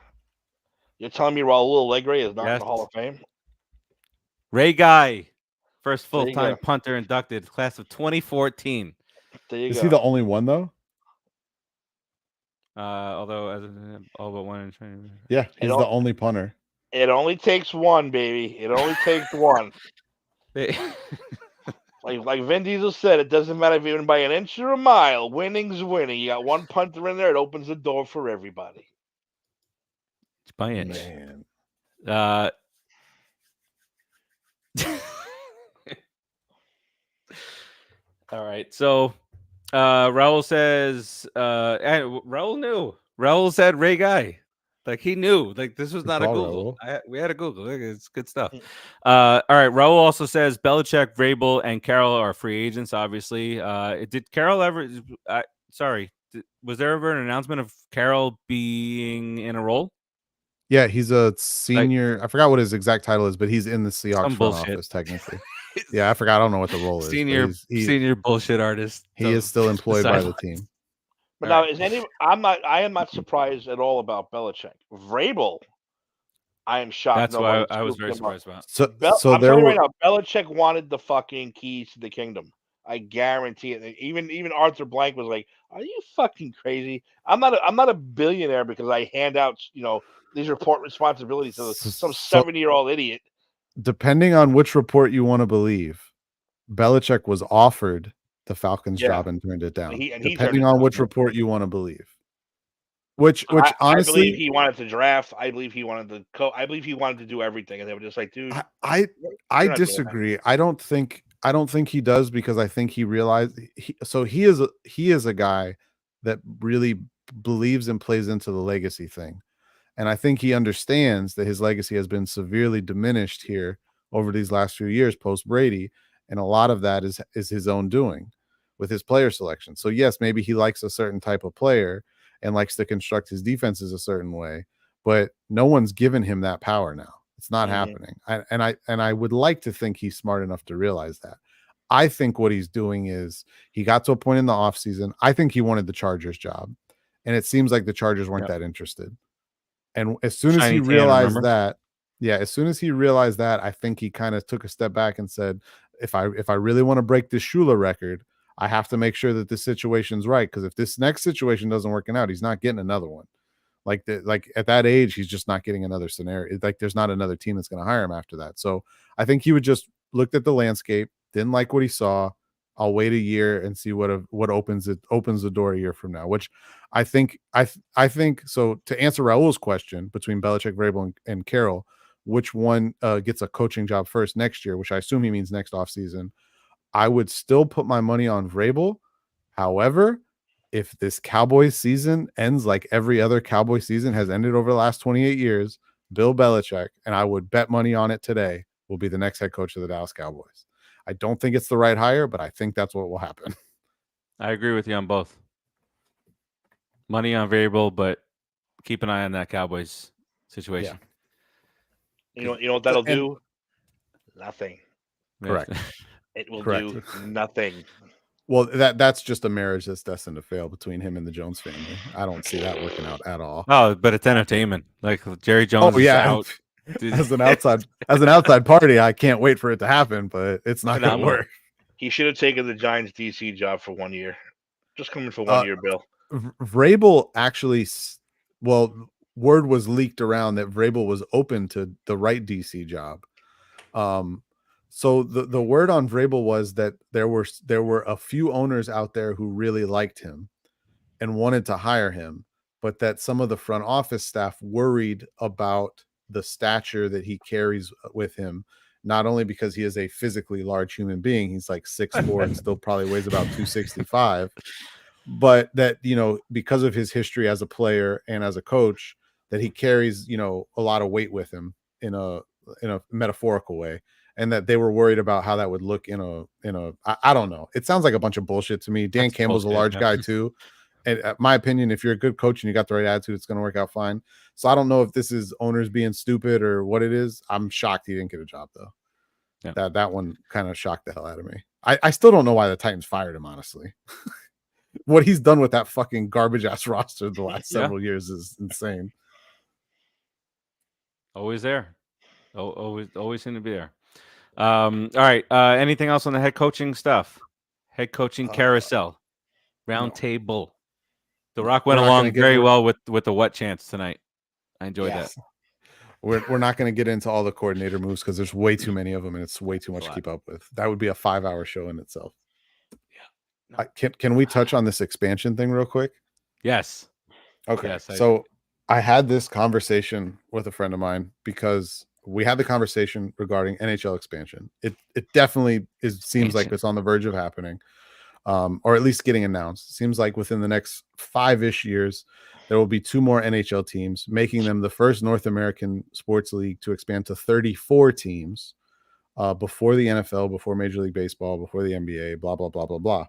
Speaker 2: You're telling me Raul Alegre is not in the Hall of Fame?
Speaker 1: Ray Guy, first full-time punter inducted, class of 2014.
Speaker 3: Is he the only one though?
Speaker 1: Although all but one in training.
Speaker 3: Yeah, he's the only punter.
Speaker 2: It only takes one, baby. It only takes one. Like Vin Diesel said, it doesn't matter if you're in by an inch or a mile. Winning's winning. You got one punter in there, it opens the door for everybody.
Speaker 1: It's by inch.
Speaker 3: Man.
Speaker 1: All right. So Raul says Raul knew. Raul said Ray Guy. Like he knew. Like this was not a Google. We had a Google. It's good stuff. All right. Raul also says Belichick, Vrabel, and Carroll are free agents. Obviously, did Carroll ever? Was there ever an announcement of Carroll being in a role?
Speaker 3: Yeah, he's a senior. I forgot what his exact title is, but he's in the Seahawks front office technically. Yeah, I forgot. I don't know what the role is.
Speaker 1: Senior bullshit artist.
Speaker 3: He is still employed by the team.
Speaker 2: But now, I am not surprised at all about Belichick. Vrabel, I am shocked.
Speaker 1: That's why I was very surprised about.
Speaker 2: I'm telling you right now, Belichick wanted the fucking keys to the kingdom. I guarantee it. Even Arthur Blank was like, "Are you fucking crazy? I'm not a billionaire because I hand out these report responsibilities to some 70-year-old idiot."
Speaker 3: Depending on which report you want to believe, Belichick was offered the Falcons job and turned it down. Depending on which report you want to believe. Which
Speaker 2: I
Speaker 3: honestly,
Speaker 2: believe he wanted to draft. I believe he wanted to I believe he wanted to do everything, and they were just like, dude,
Speaker 3: I
Speaker 2: you're not doing that.
Speaker 3: disagree. I don't think he does, because I think he realized he is a guy that really believes and plays into the legacy thing. And I think he understands that his legacy has been severely diminished here over these last few years post Brady. And a lot of that is his own doing with his player selection. So yes, maybe he likes a certain type of player and likes to construct his defenses a certain way, but no one's given him that power now. It's not happening. I would like to think he's smart enough to realize that. I think what he's doing is he got to a point in the offseason. I think he wanted the Chargers job, and it seems like the Chargers weren't that interested. And as soon as he realized that, I think he kind of took a step back and said, if I really want to break this Shula record, I have to make sure that this situation's right. Because if this next situation doesn't work out, he's not getting another one. Like at that age, he's just not getting another scenario. Like there's not another team that's going to hire him after that. So I think he would just looked at the landscape, didn't like what he saw. I'll wait a year and see what opens the door a year from now, which I think so. To answer Raul's question between Belichick, Vrabel, and Carroll, which one gets a coaching job first next year, which I assume he means next offseason, I would still put my money on Vrabel. However, if this Cowboys season ends like every other Cowboy season has ended over the last 28 years, Bill Belichick, and I would bet money on it today, will be the next head coach of the Dallas Cowboys. I don't think it's the right hire, but I think that's what will happen.
Speaker 1: I agree with you on both. Money on Vrabel, but keep an eye on that Cowboys situation.
Speaker 2: Yeah. You know what that'll do? Nothing.
Speaker 3: Correct.
Speaker 2: It will do nothing.
Speaker 3: Well, that's just a marriage that's destined to fail between him and the Jones family. I don't see that working out at all.
Speaker 1: Oh, but it's entertainment. Like Jerry Jones is out.
Speaker 3: As an outside party, I can't wait for it to happen, but it's not going to work.
Speaker 2: He should have taken the Giants DC job for 1 year. Just coming for 1 year, Bill.
Speaker 3: Vrabel actually, word was leaked around that Vrabel was open to the right DC job. So the word on Vrabel was that there were a few owners out there who really liked him and wanted to hire him, but that some of the front office staff worried about the stature that he carries with him, not only because he is a physically large human being, he's like 6'4" and still probably weighs about 265, but that, because of his history as a player and as a coach, that he carries, a lot of weight with him in a metaphorical way. And that they were worried about how that would look in a I don't know. It sounds like a bunch of bullshit to me. Dan Campbell's a large guy too. And my opinion, if you're a good coach and you got the right attitude, it's going to work out fine. So I don't know if this is owners being stupid or what it is. I'm shocked he didn't get a job though. Yeah. That one kind of shocked the hell out of me. I still don't know why the Titans fired him, honestly. What he's done with that fucking garbage ass roster the last several years is insane.
Speaker 1: Always there. Always seem to be there. All right. Anything else on the head coaching stuff? Head coaching carousel, round table. The Rock went along very well with the what chance tonight. I enjoyed that.
Speaker 3: We're not going to get into all the coordinator moves because there's way too many of them and it's way too much to keep up with. That would be a 5-hour show in itself. Yeah. No. Can we touch on this expansion thing real quick?
Speaker 1: Yes.
Speaker 3: Okay. Yes, so I had this conversation with a friend of mine because we had the conversation regarding NHL expansion. It definitely seems like it's on the verge of happening, or at least getting announced. It seems like within the next 5-ish years, there will be 2 more NHL teams, making them the first North American sports league to expand to 34 teams before the NFL, before Major League Baseball, before the NBA, blah, blah, blah, blah, blah.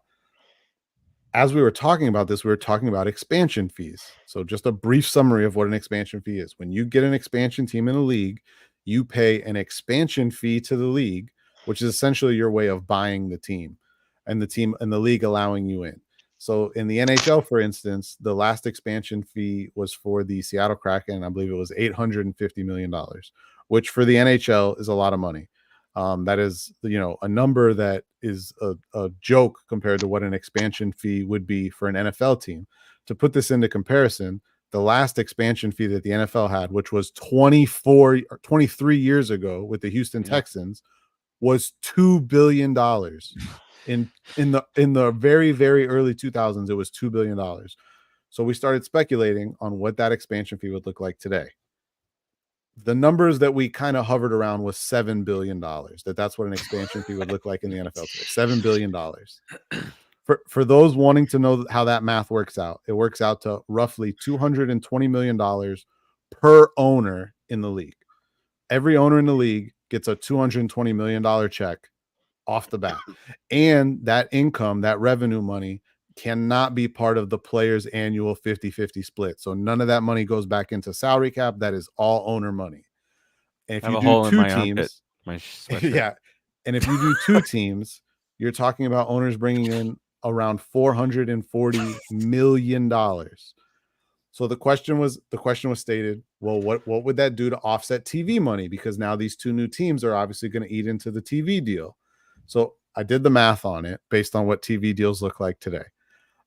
Speaker 3: As we were talking about this, we were talking about expansion fees. So just a brief summary of what an expansion fee is. When you get an expansion team in a league, you pay an expansion fee to the league, which is essentially your way of buying the team and the league allowing you in. So in the NHL, for instance, the last expansion fee was for the Seattle Kraken. I believe it was $850 million, which for the NHL is a lot of money. That is, a number that is a joke compared to what an expansion fee would be for an NFL team. To put this into comparison, the last expansion fee that the NFL had, which was 23 years ago with the Houston Texans, was $2 billion. In the very, very early 2000s, it was $2 billion. So we started speculating on what that expansion fee would look like today. The numbers that we kind of hovered around was $7 billion. That's what an expansion fee would look like in the NFL today. $7 billion. For those wanting to know how that math works out, it works out to roughly $220 million per owner in the league. Every owner in the league gets a $220 million check off the bat. And that income, that revenue money, cannot be part of the player's annual 50-50 split. So none of that money goes back into salary cap. That is all owner money. And if you do two teams, yeah. And if you do two teams, you're talking about owners bringing in around $440 million. So the question was stated, well, what would that do to offset TV money? Because now these two new teams are obviously going to eat into the TV deal. So I did the math on it based on what TV deals look like today.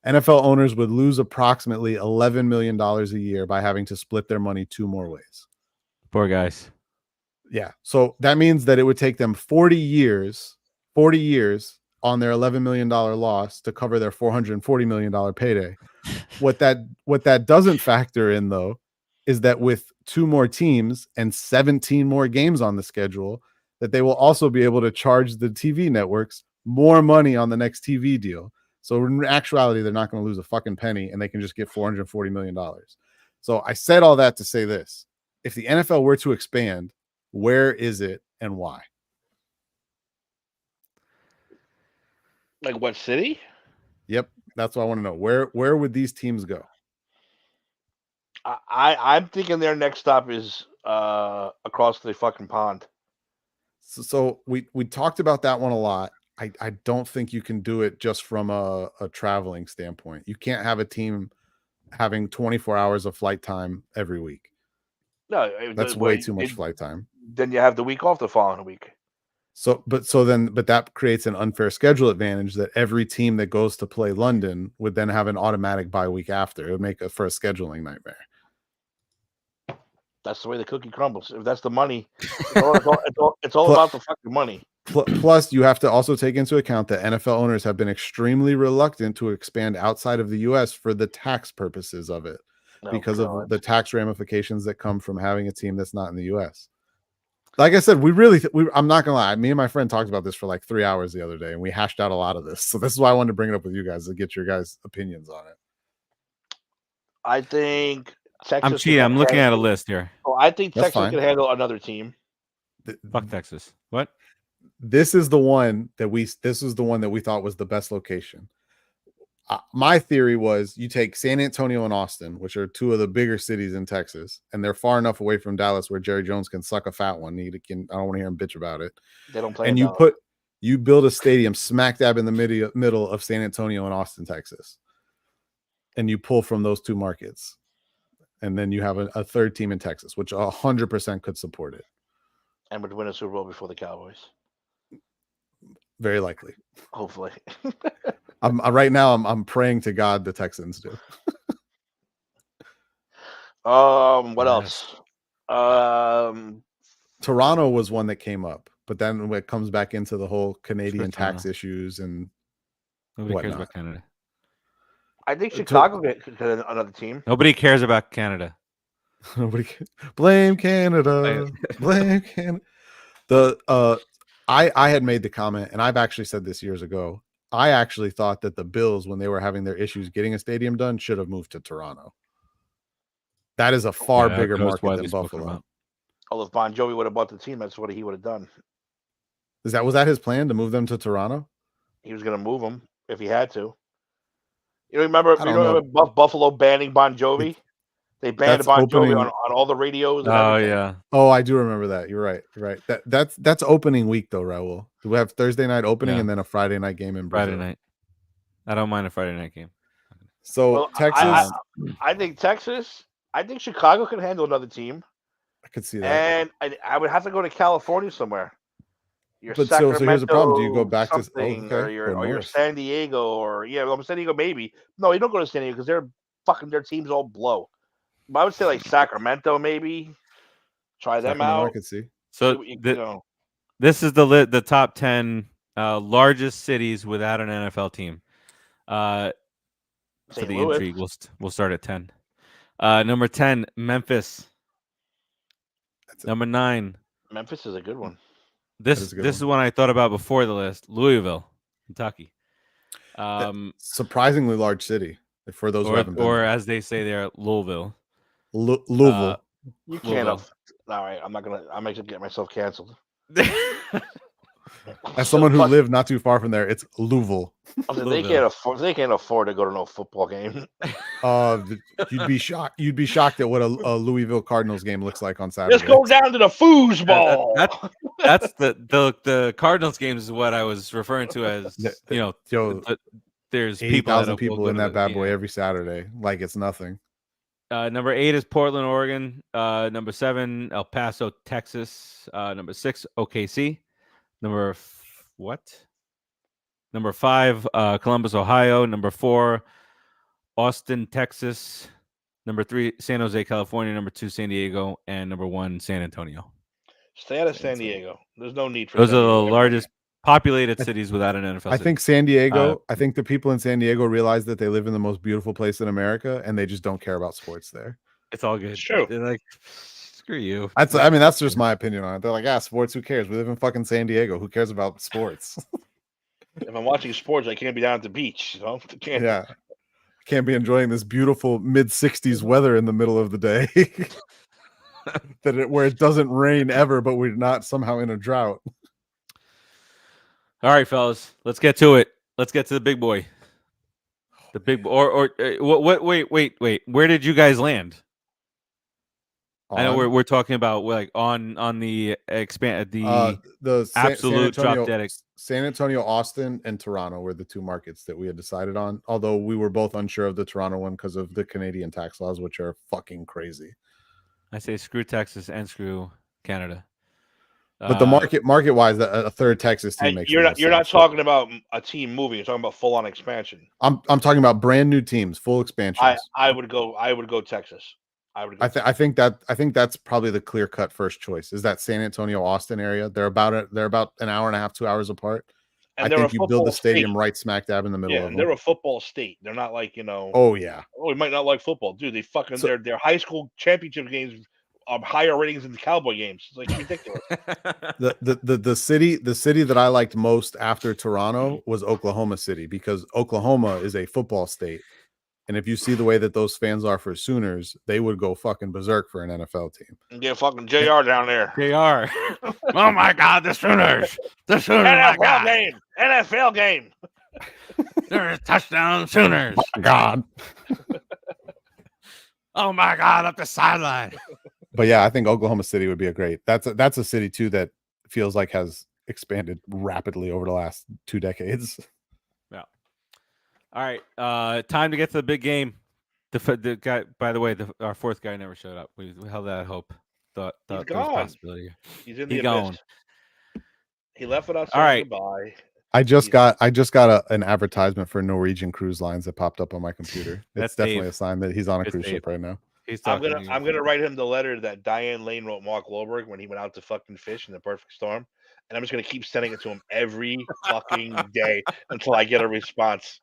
Speaker 3: NFL owners would lose approximately $11 million a year by having to split their money two more ways.
Speaker 1: Poor guys.
Speaker 3: Yeah. So that means that it would take them 40 years on their $11 million loss to cover their $440 million payday. What that doesn't factor in, though, is that with two more teams and 17 more games on the schedule, that they will also be able to charge the TV networks more money on the next TV deal. So in actuality, they're not going to lose a fucking penny, and they can just get $440 million. So I said all that to say this. If the NFL were to expand, where is it and why?
Speaker 2: Like what city?
Speaker 3: Yep. That's what I want to know. Where would these teams go?
Speaker 2: I'm thinking their next stop is across the fucking pond.
Speaker 3: So we talked about that one a lot. I don't think you can do it just from a traveling standpoint. You can't have a team having 24 hours of flight time every week.
Speaker 2: No,
Speaker 3: that's way too much flight time.
Speaker 2: Then you have the week off the following week.
Speaker 3: But that creates an unfair schedule advantage that every team that goes to play London would then have an automatic bye week after. It would make for a scheduling nightmare.
Speaker 2: That's the way the cookie crumbles. If that's the money, it's all about the fucking money.
Speaker 3: Plus, you have to also take into account that NFL owners have been extremely reluctant to expand outside of the U.S. for the tax purposes of it, because of the tax ramifications that come from having a team that's not in the U.S. Like I said, I'm not gonna lie. Me and my friend talked about this for like 3 hours the other day, and we hashed out a lot of this. So this is why I wanted to bring it up with you guys to get your guys' opinions on it.
Speaker 2: I think Texas.
Speaker 1: I'm cheating. I'm looking at a list here.
Speaker 2: Oh, I think Texas can handle another team.
Speaker 1: Fuck Texas. What?
Speaker 3: This is the one that we thought was the best location. My theory was you take San Antonio and Austin, which are two of the bigger cities in Texas, and they're far enough away from Dallas where Jerry Jones can suck a fat one. I don't want to hear him bitch about it.
Speaker 2: They don't play.
Speaker 3: And you build a stadium smack dab in the middle of San Antonio and Austin, Texas, and you pull from those two markets, and then you have a third team in Texas, which 100% could support it,
Speaker 2: and would win a Super Bowl before the Cowboys.
Speaker 3: Very likely.
Speaker 2: Hopefully.
Speaker 3: Right now I'm praying to God the Texans do.
Speaker 2: What else?
Speaker 3: Toronto was one that came up, but then it comes back into the whole Canadian tax issues and
Speaker 1: nobody cares about Canada.
Speaker 2: I think Chicago could another team.
Speaker 1: Nobody cares about Canada.
Speaker 3: Nobody blame Canada. Blame Canada. I had made the comment, and I've actually said this years ago. I actually thought that the Bills, when they were having their issues getting a stadium done, should have moved to Toronto. That is a far bigger market than Buffalo.
Speaker 2: Oh, if Bon Jovi would have bought the team, that's what he would have done.
Speaker 3: Was that his plan, to move them to Toronto?
Speaker 2: He was going to move them if he had to. You remember Buffalo banning Bon Jovi? They banned Bon Jovi on all the radios.
Speaker 1: Yeah.
Speaker 3: Oh, I do remember that. You're right. Right. That's opening week though, Raul. Do we have Thursday night opening and then a Friday night game in Brazil?
Speaker 1: Friday night. I don't mind a Friday night game.
Speaker 3: So Texas.
Speaker 2: I think Texas. I think Chicago can handle another team.
Speaker 3: I could see that.
Speaker 2: And I would have to go to California somewhere.
Speaker 3: So here's the problem. Do you go back to
Speaker 2: or you're San Diego or San Diego maybe? No, you don't go to San Diego because their teams all blow. But I would say like Sacramento maybe. Try them out.
Speaker 3: I could see.
Speaker 1: So this is the top 10 largest cities without an NFL team. for
Speaker 2: St.
Speaker 1: the
Speaker 2: Louis.
Speaker 1: intrigue. We'll start at 10. Number 10, Memphis. Number 9.
Speaker 2: Memphis is a good one.
Speaker 1: This
Speaker 3: is a good
Speaker 1: is one I thought about before the list. Louisville, Kentucky.
Speaker 3: Surprisingly large city for those who haven't been
Speaker 1: or
Speaker 3: there.
Speaker 1: as they say there, Louisville.
Speaker 3: Louisville.
Speaker 2: You can't.
Speaker 1: Louisville.
Speaker 2: All right, I'm not gonna. I might get myself canceled.
Speaker 3: As someone who lived not too far from there, it's Louisville.
Speaker 2: They can't afford. They can't afford to go to no football game.
Speaker 3: You'd be shocked. You'd be shocked at what a Louisville Cardinals game looks like on Saturday.
Speaker 2: Let's go down to the foosball.
Speaker 1: That's the Cardinals games is what I was referring to as. There's
Speaker 3: 80,000 people in that bad boy every Saturday, like it's nothing.
Speaker 1: Number 8 is Portland, Oregon. Number 7, El Paso, Texas. Number 6, OKC. Number 5, Columbus, Ohio. Number 4, Austin, Texas. Number 3, San Jose, California. Number 2, San Diego, and number 1, San Antonio.
Speaker 2: Stay out of San Diego. There's no need for
Speaker 1: those are the largest populated cities without an NFL.
Speaker 3: I think San Diego. I think the people in San Diego realize that they live in the most beautiful place in America, and they just don't care about sports there.
Speaker 1: It's all good.
Speaker 2: It's true.
Speaker 1: They're like, screw you.
Speaker 3: That's just my opinion on it. They're like, sports. Who cares? We live in fucking San Diego. Who cares about sports?
Speaker 2: If I'm watching sports, I can't be down at the beach.
Speaker 3: Yeah, can't be enjoying this beautiful mid-60s weather in the middle of the day. Where it doesn't rain ever, but we're not somehow in a drought.
Speaker 1: All right, fellas, let's get to it. Let's get to the big boy. The big boy. What? Wait. Where did you guys land? I know we're talking about like on the absolute drop dead.
Speaker 3: San Antonio, Austin, and Toronto were the 2 markets that we had decided on. Although we were both unsure of the Toronto one because of the Canadian tax laws, which are fucking crazy.
Speaker 1: I say screw Texas and screw Canada.
Speaker 3: But the market wise, a third Texas team makes.
Speaker 2: You're not talking about a team moving. You're talking about full on expansion.
Speaker 3: I'm talking about brand new teams, full expansions.
Speaker 2: I would go Texas.
Speaker 3: I think that's probably the clear cut first choice. Is that San Antonio Austin area? They're about an hour and a half, 2 hours apart.
Speaker 2: And
Speaker 3: I think you build the stadium right smack dab in the middle of them.
Speaker 2: They're a football state. They're not like
Speaker 3: Oh yeah.
Speaker 2: Oh, we might not like football, dude. They fucking their high school championship games higher ratings than the Cowboy games. It's like ridiculous.
Speaker 3: the city that I liked most after Toronto was Oklahoma City, because Oklahoma is a football state, and if you see the way that those fans are for Sooners, they would go fucking berserk for an NFL team.
Speaker 2: Yeah, fucking JR down there.
Speaker 1: JR. Oh my God, the Sooners. The Sooners.
Speaker 2: NFL game.
Speaker 1: There's touchdown Sooners.
Speaker 3: Oh, God.
Speaker 1: Oh my God, up the sideline.
Speaker 3: But yeah, I think Oklahoma City would be a great. That's a city too that feels like has expanded rapidly over the last 2 decades.
Speaker 1: Yeah. All right, time to get to the big game. The guy, by the way, our 4th guy never showed up. We held that hope. Thought
Speaker 2: he's
Speaker 1: there was a
Speaker 2: gone.
Speaker 1: possibility.
Speaker 2: He's in the abyss.
Speaker 1: Gone.
Speaker 2: He left without
Speaker 1: saying
Speaker 2: All right. Goodbye.
Speaker 3: I just got an advertisement for Norwegian Cruise Lines that popped up on my computer. It's definitely
Speaker 1: Dave.
Speaker 3: a sign that he's on a cruise ship right now.
Speaker 2: I'm gonna write him the letter that Diane Lane wrote Mark Wahlberg when he went out to fucking fish in the perfect storm, and I'm just gonna keep sending it to him every fucking day until I get a response.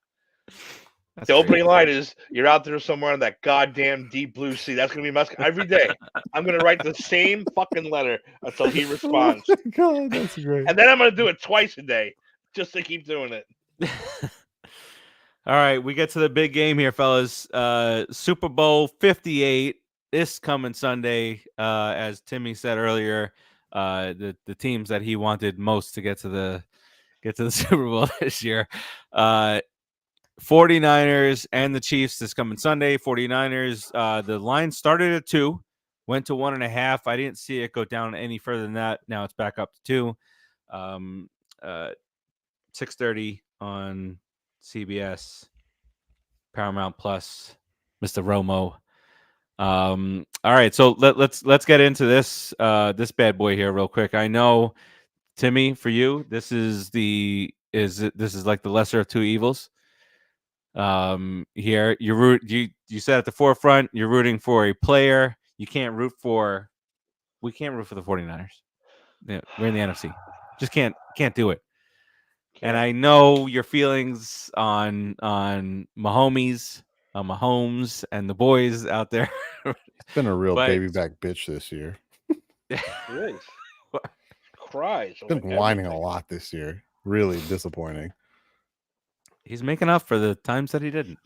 Speaker 2: The opening line is, "You're out there somewhere in that goddamn deep blue sea." That's gonna be my every day. I'm gonna write the same fucking letter until he responds.
Speaker 3: Oh my God, that's great.
Speaker 2: And then I'm gonna do it twice a day just to keep doing it.
Speaker 1: All right, we get to the big game here, fellas. Super Bowl 58 this coming Sunday. As Timmy said earlier, the teams that he wanted most to get to the Super Bowl this year. 49ers and the Chiefs this coming Sunday. 49ers, the line started at 2, went to 1.5. I didn't see it go down any further than that. Now it's back up to 2. 6:30 on CBS, Paramount Plus, Mr. Romo. All right, so let's get into this bad boy here real quick. I know, Timmy, for you, this is like the lesser of 2 evils. Here you said at the forefront, you're rooting for a player. We can't root for the 49ers. Yeah, we're in the NFC. Just can't do it. And I know your feelings on Mahomes. Mahomes and the boys out there.
Speaker 3: It's been a real
Speaker 1: But-
Speaker 3: baby back bitch this year.
Speaker 2: It is. Cries.
Speaker 3: He's been whining a lot this year. Really disappointing.
Speaker 1: He's making up for the times that he didn't.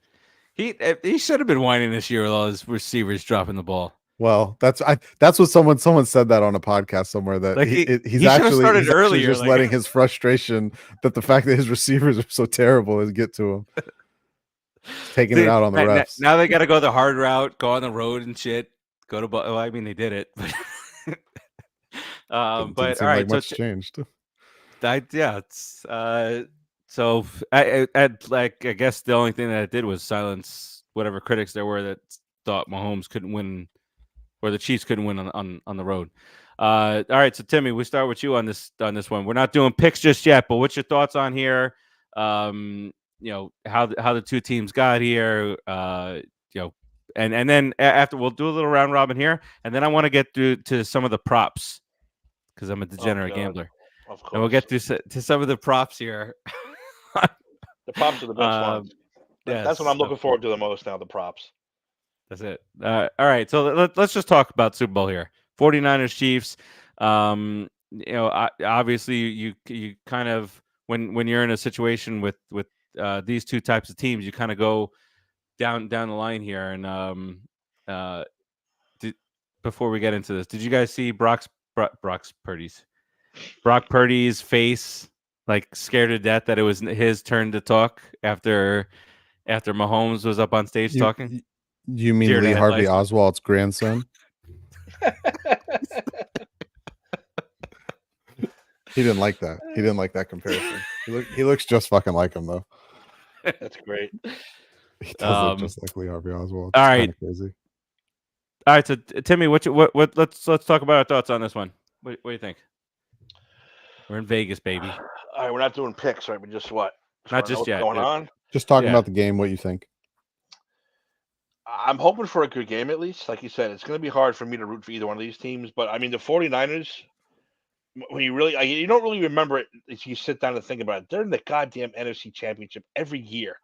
Speaker 1: He should have been whining this year with all his receivers dropping the ball.
Speaker 3: Well, that's what someone said that on a podcast somewhere, that
Speaker 1: Like
Speaker 3: he's
Speaker 1: he should have
Speaker 3: actually
Speaker 1: started
Speaker 3: he's actually
Speaker 1: earlier,
Speaker 3: just
Speaker 1: like-
Speaker 3: letting his frustration that the fact that his receivers are so terrible is get to him. Taking it out on the refs.
Speaker 1: Now they got to go the hard route, go on the road and shit. Go to well, I mean they did it, but
Speaker 3: Didn't
Speaker 1: all
Speaker 3: seem
Speaker 1: right,
Speaker 3: like much changed.
Speaker 1: It's so I guess the only thing that it did was silence whatever critics there were that thought Mahomes couldn't win or the Chiefs couldn't win on the road. All right, so Timmy, we start with you on this one. We're not doing picks just yet, but what's your thoughts on here? You know, how the two teams got here, you know, and then after we'll do a little round robin here, and then I want to get through to some of the props because I'm a degenerate gambler.
Speaker 2: Of course.
Speaker 1: And we'll get to some of the props here.
Speaker 2: The props are the best ones. That's what I'm looking forward to the most now, the props.
Speaker 1: That's it. All right. So let's just talk about Super Bowl here. 49ers Chiefs. You know, obviously you kind of when you're in a situation with these two types of teams, you kind of go down the line here. And before we get into this, did you guys see Brock Purdy's face, like scared to death that it was his turn to talk after Mahomes was up on stage talking?
Speaker 3: You mean
Speaker 1: Dear
Speaker 3: Lee
Speaker 1: Dad,
Speaker 3: Harvey
Speaker 1: like-
Speaker 3: Oswald's grandson? He didn't like that. He didn't like that comparison. He looks just fucking like him though.
Speaker 2: That's great.
Speaker 3: He does look just like Lee Harvey Oswald.
Speaker 1: All
Speaker 3: It's
Speaker 1: right.
Speaker 3: kinda crazy.
Speaker 1: All right, so Timmy, what let's talk about our thoughts on this one. What do you think? We're in Vegas, baby.
Speaker 2: All right, we're not doing picks, right? But just what?
Speaker 1: Not just yet.
Speaker 2: Going on.
Speaker 3: Just talking
Speaker 1: Yeah.
Speaker 3: about the game, what you think?
Speaker 2: I'm hoping for a good game at least. Like you said, it's going to be hard for me to root for either one of these teams. But I mean, the 49ers, when you don't really remember it if you sit down and think about it. They're in the goddamn NFC Championship every year,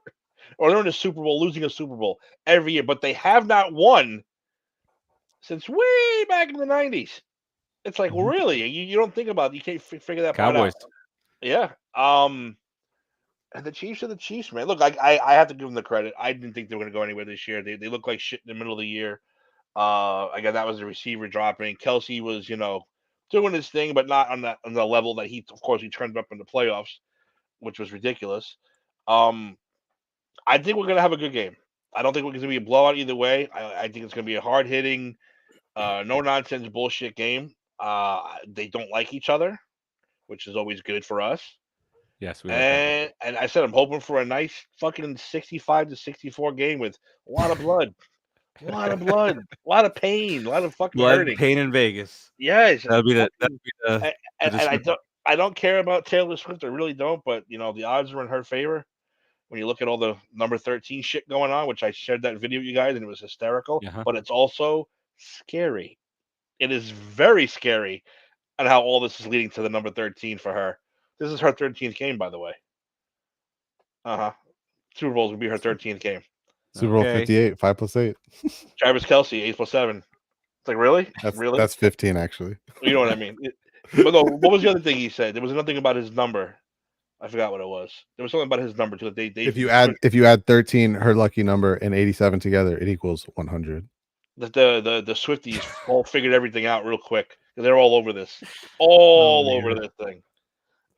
Speaker 2: or they're in the Super Bowl, losing a Super Bowl every year. But they have not won since way back in the 90s. It's like, well, really, you don't think about it. You can't figure that part
Speaker 1: Cowboys.
Speaker 2: out. Yeah. And the Chiefs are the Chiefs, man. Look, I have to give them the credit. I didn't think they were going to go anywhere this year. They look like shit in the middle of the year. Again, that was the receiver dropping. Kelsey was, doing his thing, but not on the level that he turned up in the playoffs, which was ridiculous. I think we're going to have a good game. I don't think we're going to be a blowout either way. I think it's going to be a hard hitting, no nonsense bullshit game. They don't like each other, which is always good for us.
Speaker 1: Yes, we like that.
Speaker 2: And I said I'm hoping for a nice fucking 65-64 game with a lot of blood, a lot of pain, a lot of fucking
Speaker 1: Blood,
Speaker 2: hurting.
Speaker 1: pain in Vegas.
Speaker 2: Yes,
Speaker 1: That'll be the
Speaker 2: and I don't care about Taylor Swift. I really don't. But the odds are in her favor when you look at all the number 13 shit going on, which I shared that video with you guys and it was hysterical.
Speaker 1: Uh-huh.
Speaker 2: But it's also scary. It is very scary, and how all this is leading to the number 13 for her. This is her 13th game, by the way. Super Bowls will be her 13th game.
Speaker 3: Super Bowl
Speaker 1: Okay.
Speaker 3: 58, 5 plus 8.
Speaker 2: Travis Kelce, 8 plus 7. It's like, really? Really?
Speaker 3: That's 15 actually.
Speaker 2: You know what I mean? But no, what was the other thing he said? There was another thing about his number. I forgot what it was. There was something about his number too.
Speaker 3: If you add 13, her lucky number, and 87 together, it equals 100.
Speaker 2: the Swifties all figured everything out real quick. They're all over this, over this thing,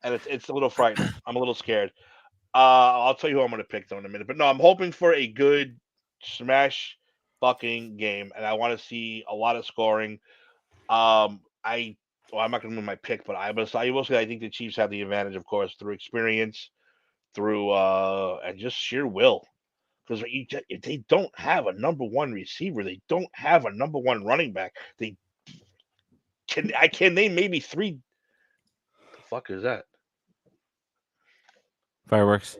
Speaker 2: and it's a little frightening. I'm a little scared. I'll tell you who I'm going to pick though in a minute. But no, I'm hoping for a good smash fucking game, and I want to see a lot of scoring. I'm not going to move my pick, but I will say I think the Chiefs have the advantage, of course, through experience, through and just sheer will. Because if they don't have a number one receiver, they don't have a number one running back. I can name maybe three. The fuck is that?
Speaker 3: It's
Speaker 1: Fireworks.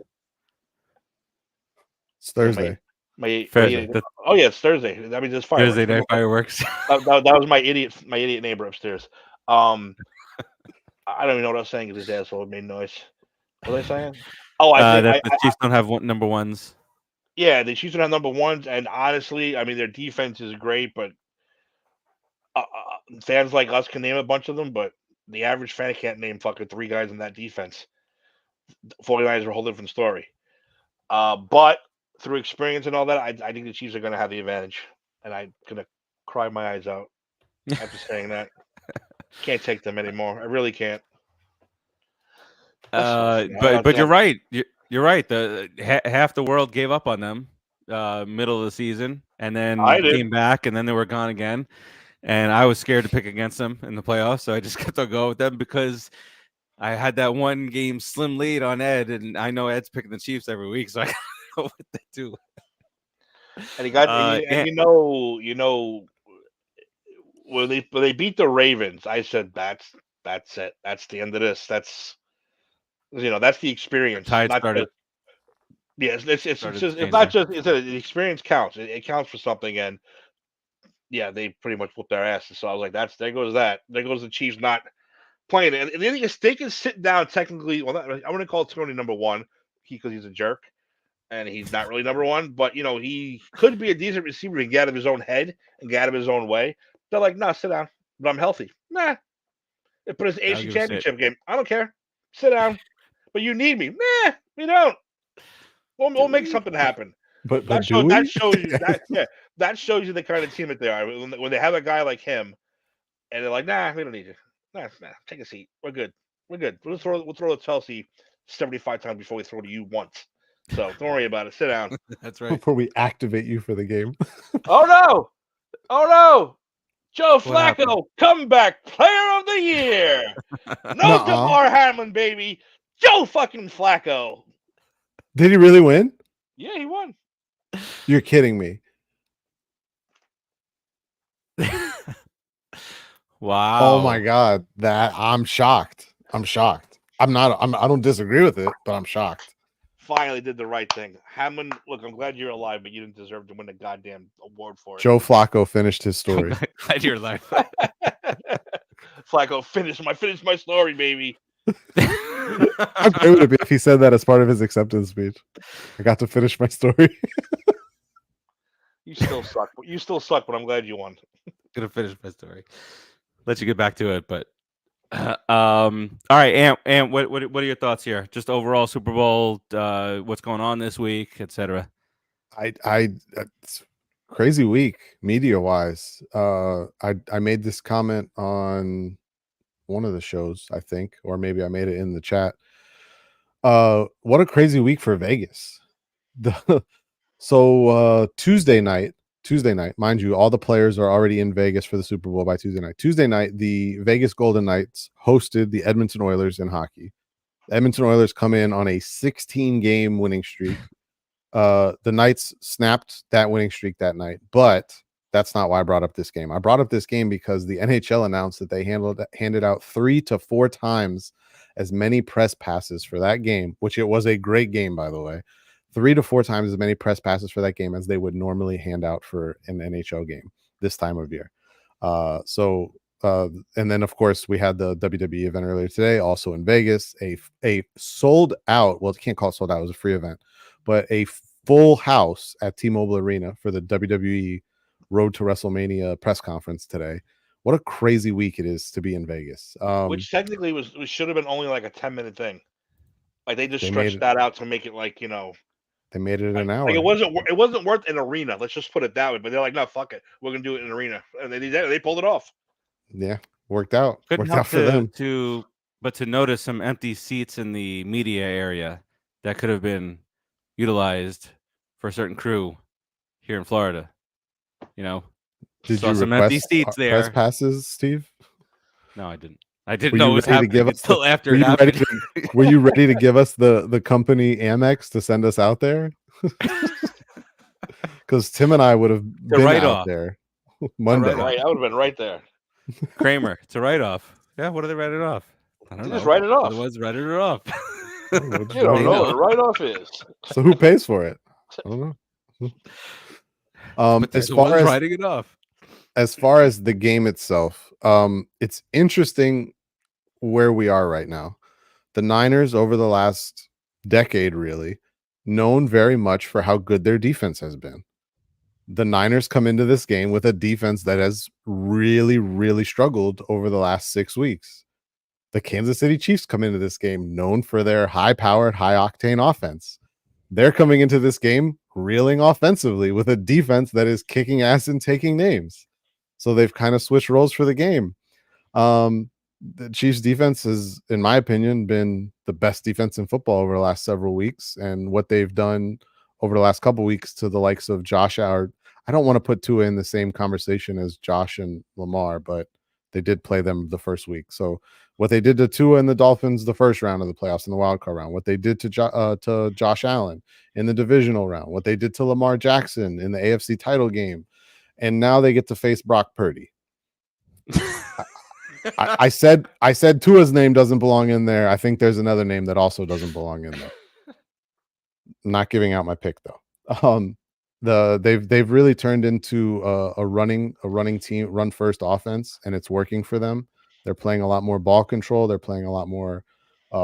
Speaker 3: Thursday.
Speaker 2: Oh yeah, it's Thursday. That means it's fireworks.
Speaker 1: Thursday night fireworks.
Speaker 2: That was my idiot neighbor upstairs. I don't even know what I was saying because his asshole made noise. What was I saying? Oh,
Speaker 1: that the Chiefs don't have number ones.
Speaker 2: Yeah, the Chiefs are not number ones, and honestly, I mean their defense is great, but fans like us can name a bunch of them, but the average fan can't name fucking 3 guys in that defense. 49ers are a whole different story. But through experience and all that, I think the Chiefs are going to have the advantage, and I'm going to cry my eyes out after saying that. Can't take them anymore. I really can't.
Speaker 1: But you're right. You're right. Half the world gave up on them middle of the season, and then came back, and then they were gone again. And I was scared to pick against them in the playoffs, so I just kept on going with them because I had that one game slim lead on Ed, and I know Ed's picking the Chiefs every week, so I gotta go with that too.
Speaker 2: And he got, and you know, when they beat the Ravens, I said that's it. That's the end of this. That's that's the experience.
Speaker 1: Tide started.
Speaker 2: Yes, it's not just the experience counts. It counts for something, and yeah, they pretty much whooped their asses. So I was like, there goes that. There goes the Chiefs not playing it. And the thing is, they can sit down technically. Well, I want to call Tony number one because he's a jerk and he's not really number one. But he could be a decent receiver and get out of his own head and get out of his own way. They're like, no, sit down. But I'm healthy. Nah. They put his AFC Championship game. I don't care. Sit down. But you need me. Nah, we don't. We'll make something happen.
Speaker 3: But
Speaker 2: that shows you that shows you the kind of team that they are. When they have a guy like him, and they're like, nah, we don't need you. Nah, take a seat. We're good. We'll throw to Chelsea 75 times before we throw to you once. So don't worry about it. Sit down.
Speaker 1: That's right.
Speaker 3: Before we activate you for the game.
Speaker 2: Oh no! Joe Flacco, comeback player of the year. No DeMar Hamlin, baby. Joe fucking Flacco.
Speaker 3: Did he really win?
Speaker 2: Yeah, he won.
Speaker 3: You're kidding me.
Speaker 1: Wow.
Speaker 3: Oh my God. I'm shocked. I don't disagree with it, but I'm shocked.
Speaker 2: Finally did the right thing. Hamlin, look, I'm glad you're alive, but you didn't deserve to win the goddamn award for it.
Speaker 3: Joe Flacco finished his story.
Speaker 1: Glad you're alive.
Speaker 2: Flacco finished my story, baby.
Speaker 3: How great would it be if he said that as part of his acceptance speech? I got to finish my story.
Speaker 2: You still suck, but I'm glad you won.
Speaker 1: Gonna finish my story. Let you get back to it, but all right, Ant, what are your thoughts here? Just overall Super Bowl, what's going on this week, etc.
Speaker 3: It's crazy week media wise. I made this comment on one of the shows, I think, or maybe I made it in the chat. What a crazy week for Vegas. So Tuesday night, mind you, all the players are already in Vegas for the Super Bowl by Tuesday night. Tuesday night, the Vegas Golden Knights hosted the Edmonton Oilers in hockey. The Edmonton Oilers come in on a 16-game winning streak. The Knights snapped that winning streak that night, but that's not why I brought up this game. I brought up this game because the NHL announced that they handed out 3 to 4 times as many press passes for that game, which it was a great game, by the way. 3 to 4 times as many press passes for that game as they would normally hand out for an NHL game this time of year. And then of course we had the WWE event earlier today, also in Vegas, a sold out. Well, you can't call it sold out; it was a free event, but a full house at T-Mobile Arena for the WWE Road to WrestleMania press conference today. What a crazy week it is to be in Vegas.
Speaker 2: Which technically should have been only like a 10-minute thing. Like they stretched that out to make it like,
Speaker 3: they made it an hour.
Speaker 2: Like it wasn't worth an arena. Let's just put it that way. But they're like, no, fuck it. We're gonna do it in an arena. And they pulled it off.
Speaker 3: Yeah, worked out.
Speaker 1: Couldn't
Speaker 3: worked out for them.
Speaker 1: To notice some empty seats in the media area that could have been utilized for a certain crew here in Florida.
Speaker 3: Did
Speaker 1: saw
Speaker 3: you
Speaker 1: some
Speaker 3: request
Speaker 1: empty seats there?
Speaker 3: Press passes, Steve?
Speaker 1: No, I didn't. I didn't know it was happening until after it happened.
Speaker 3: Were you ready to give us the company Amex to send us out there? Because Tim and I would have been out there Monday.
Speaker 2: Right, I would have been right there.
Speaker 1: Kramer, it's a write-off. Yeah, what do they write it off? I don't know.
Speaker 2: Just write it off.
Speaker 1: Otherwise, write it off.
Speaker 2: You don't know what a write-off is.
Speaker 3: So who pays for it? I don't know.
Speaker 1: As far as writing it off.
Speaker 3: As far as the game itself, it's interesting where we are right now. The Niners over the last decade really known very much for how good their defense has been. The Niners come into this game with a defense that has really, really struggled over the last 6 weeks. The Kansas City Chiefs come into this game known for their high-powered, high-octane offense. They're coming into this game reeling offensively with a defense that is kicking ass and taking names. So they've kind of switched roles for the game. The Chiefs defense has, in my opinion, been the best defense in football over the last several weeks. And what they've done over the last couple weeks to the likes of Josh Allen, I don't want to put Tua in the same conversation as Josh and Lamar, but they did play them the first week. So what they did to Tua and the Dolphins the first round of the playoffs in the wild card round, what they did to Josh Allen in the divisional round, what they did to Lamar Jackson in the AFC title game, and now they get to face Brock Purdy. I said Tua's name doesn't belong in there. I think there's another name that also doesn't belong in there. I'm not giving out my pick though. They've really turned into a running team, run first offense, and it's working for them. They're playing a lot more ball control. They're playing a lot more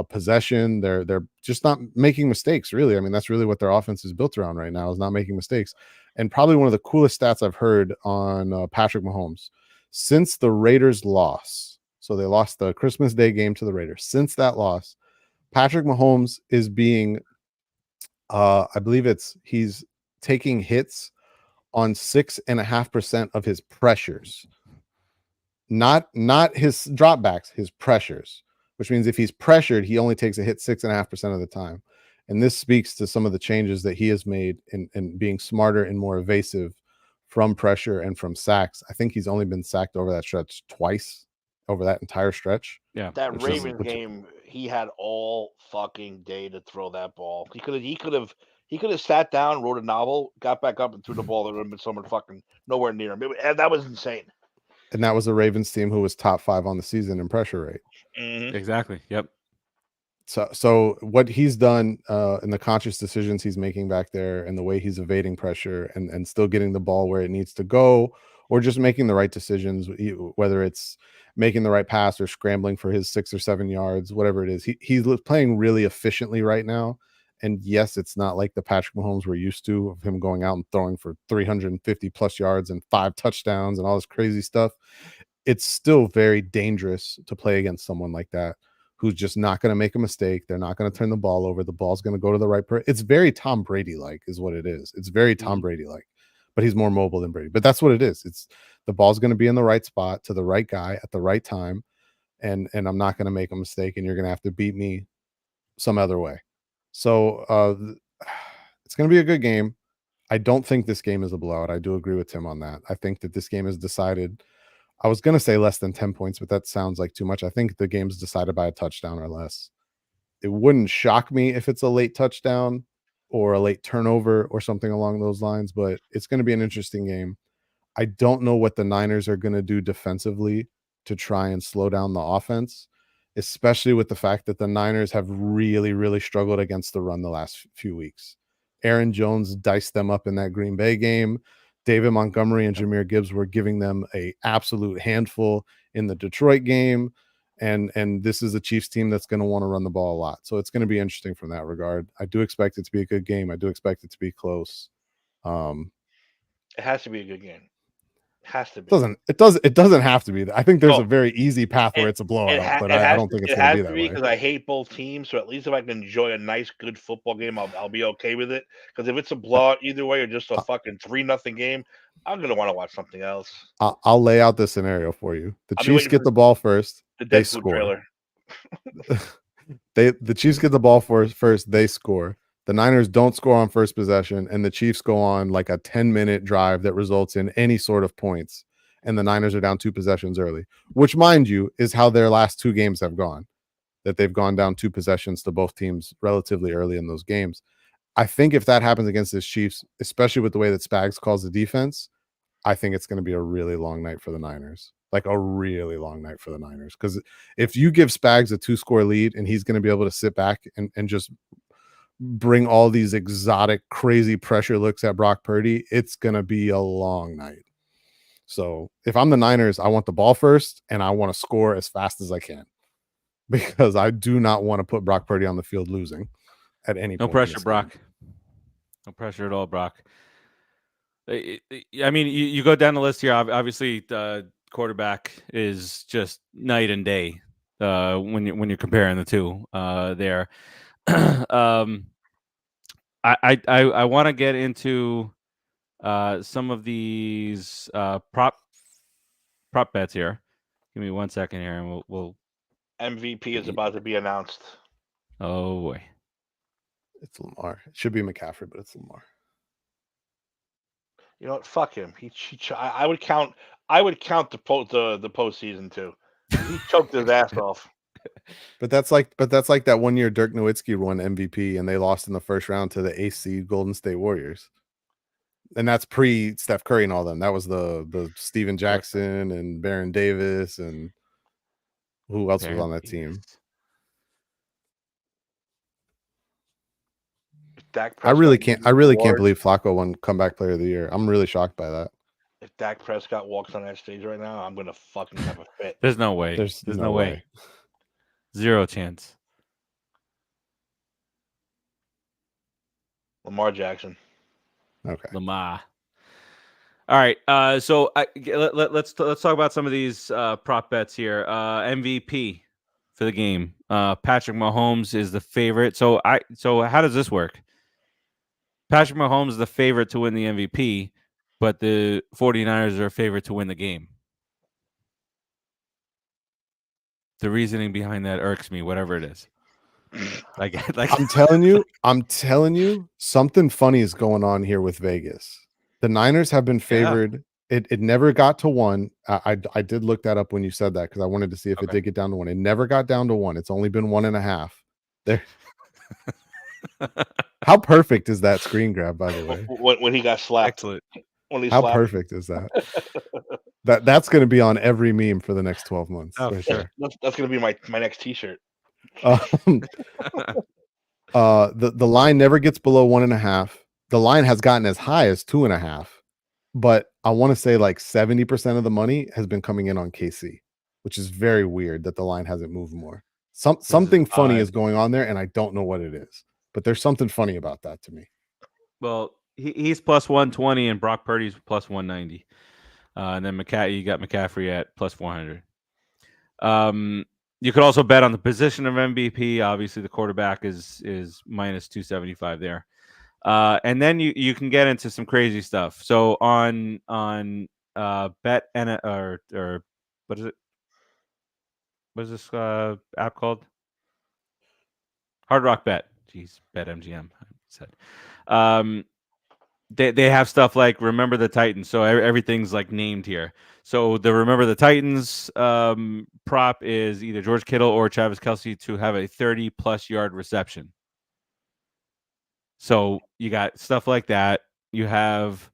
Speaker 3: possession. They're just not making mistakes, really. I mean, that's really what their offense is built around right now, is not making mistakes. And probably one of the coolest stats I've heard on Patrick Mahomes since the Raiders loss. So they lost the Christmas Day game to the Raiders. Since that loss, Patrick Mahomes is being, I believe he's taking hits on 6.5% of his pressures. Not his dropbacks, his pressures, which means if he's pressured, he only takes a hit 6.5% of the time. And this speaks to some of the changes that he has made in being smarter and more evasive from pressure and from sacks. I think he's only been sacked over that stretch twice over that entire stretch.
Speaker 1: Yeah.
Speaker 2: That Ravens game, he had all fucking day to throw that ball. He could have sat down, wrote a novel, got back up and threw the ball. There would have been someone fucking nowhere near him. That was insane.
Speaker 3: And that was a Ravens team who was top 5 on the season in pressure rate.
Speaker 2: Mm-hmm.
Speaker 1: Exactly. Yep.
Speaker 3: So what he's done and the conscious decisions he's making back there and the way he's evading pressure and still getting the ball where it needs to go, or just making the right decisions, whether it's making the right pass or scrambling for his 6 or 7 yards, whatever it is, he's playing really efficiently right now. And yes, it's not like the Patrick Mahomes we're used to, of him going out and throwing for 350 plus yards and 5 touchdowns and all this crazy stuff. It's still very dangerous to play against someone like that, who's just not going to make a mistake. They're not going to turn the ball over. The ball's going to go to the right person. It's very Tom Brady-like is what it is. It's very Tom Brady-like, but he's more mobile than Brady. But that's what it is. It's the ball's going to be in the right spot to the right guy at the right time. And I'm not going to make a mistake, and you're going to have to beat me some other way. So it's going to be a good game. I don't think this game is a blowout. I do agree with Tim on that. I think that this game is decided. I was going to say less than 10 points, but that sounds like too much. I think the game's decided by a touchdown or less. It wouldn't shock me if it's a late touchdown or a late turnover or something along those lines, but it's going to be an interesting game. I don't know what the Niners are going to do defensively to try and slow down the offense, especially with the fact that the Niners have really, really struggled against the run the last few weeks. Aaron Jones diced them up in that Green Bay game. David Montgomery and Jahmyr Gibbs were giving them an absolute handful in the Detroit game. And this is a Chiefs team that's going to want to run the ball a lot. So it's going to be interesting from that regard. I do expect it to be a good game. I do expect it to be close.
Speaker 2: It has to be a good game. Has to be.
Speaker 3: It doesn't have to be. I think there's a very easy path where it's a blowout, but I don't think it's going to be that way.
Speaker 2: Because I hate both teams, so at least if I can enjoy a nice, good football game, I'll be okay with it. Because if it's a blowout either way or just a fucking 3-0 game, I'm gonna want to watch something else.
Speaker 3: I'll lay out the scenario for you. The Chiefs get the ball first. They score. The Chiefs get the ball first. They score. The Niners don't score on first possession, and the Chiefs go on like a 10-minute drive that results in any sort of points, and the Niners are down 2 possessions early, which, mind you, is how their last 2 games have gone, that they've gone down 2 possessions to both teams relatively early in those games. I think if that happens against this Chiefs, especially with the way that Spags calls the defense, I think it's going to be a really long night for the Niners, like a really long night for the Niners. Because if you give Spags a 2-score lead and he's going to be able to sit back and just bring all these exotic, crazy pressure looks at Brock Purdy, it's going to be a long night. So if I'm the Niners, I want the ball first and I want to score as fast as I can, because I do not want to put Brock Purdy on the field losing. at any
Speaker 1: No
Speaker 3: point.
Speaker 1: pressure, Brock. No pressure at all, Brock. I mean, you go down the list here. Obviously, quarterback is just night and day when you're comparing the two there. I want to get into some of these prop bets here. Give me 1 second here, and we'll
Speaker 2: MVP is about to be announced.
Speaker 1: Oh boy,
Speaker 3: It's Lamar. It should be McCaffrey, but it's Lamar.
Speaker 2: You know what? Fuck him. I would count. I would count the postseason too. He choked his ass off.
Speaker 3: But that's like that 1 year Dirk Nowitzki won MVP and they lost in the first round to the AC Golden State Warriors. And that's pre Steph Curry and all them. That was the Steven Jackson and Baron Davis and who else was on that team? I really can't believe Flacco won comeback player of the year. I'm really shocked by that.
Speaker 2: If Dak Prescott walks on that stage right now, I'm gonna fucking have a fit.
Speaker 1: There's no way. There's no way. Zero chance.
Speaker 2: Lamar Jackson.
Speaker 3: Okay.
Speaker 1: Lamar. All right. So let's talk about some of these prop bets here. MVP for the game. Patrick Mahomes is the favorite. So how does this work? Patrick Mahomes is the favorite to win the MVP, but the 49ers are a favorite to win the game. The reasoning behind that irks me, whatever it is. Like
Speaker 3: I'm telling you, something funny is going on here with Vegas. The Niners have been favored. Yeah. It never got to 1. I did look that up when you said that because I wanted to see if it did get down to 1. It never got down to 1. It's only been 1.5. There. How perfect is that screen grab, by the way?
Speaker 2: When he got slapped.
Speaker 1: Excellent.
Speaker 3: How perfect is that? That's going to be on every meme for the next 12 months.
Speaker 1: Oh, for sure.
Speaker 2: That's going to be my next T-shirt.
Speaker 3: The line never gets below 1.5. The line has gotten as high as 2.5, but I want to say like 70% of the money has been coming in on KC, which is very weird that the line hasn't moved more. Something funny is going on there, and I don't know what it is, but there's something funny about that to me.
Speaker 1: Well, he's plus 120 and Brock Purdy's plus 190. And then you got McCaffrey at plus 400. You could also bet on the position of MVP. Obviously, the quarterback is minus 275 there. And then you can get into some crazy stuff. So on bet or what is it? What is this app called? Hard Rock Bet. Jeez, Bet MGM. I said. They have stuff like Remember the Titans. So everything's like named here. So the Remember the Titans prop is either George Kittle or Travis Kelce to have a 30-plus yard reception. So you got stuff like that. You have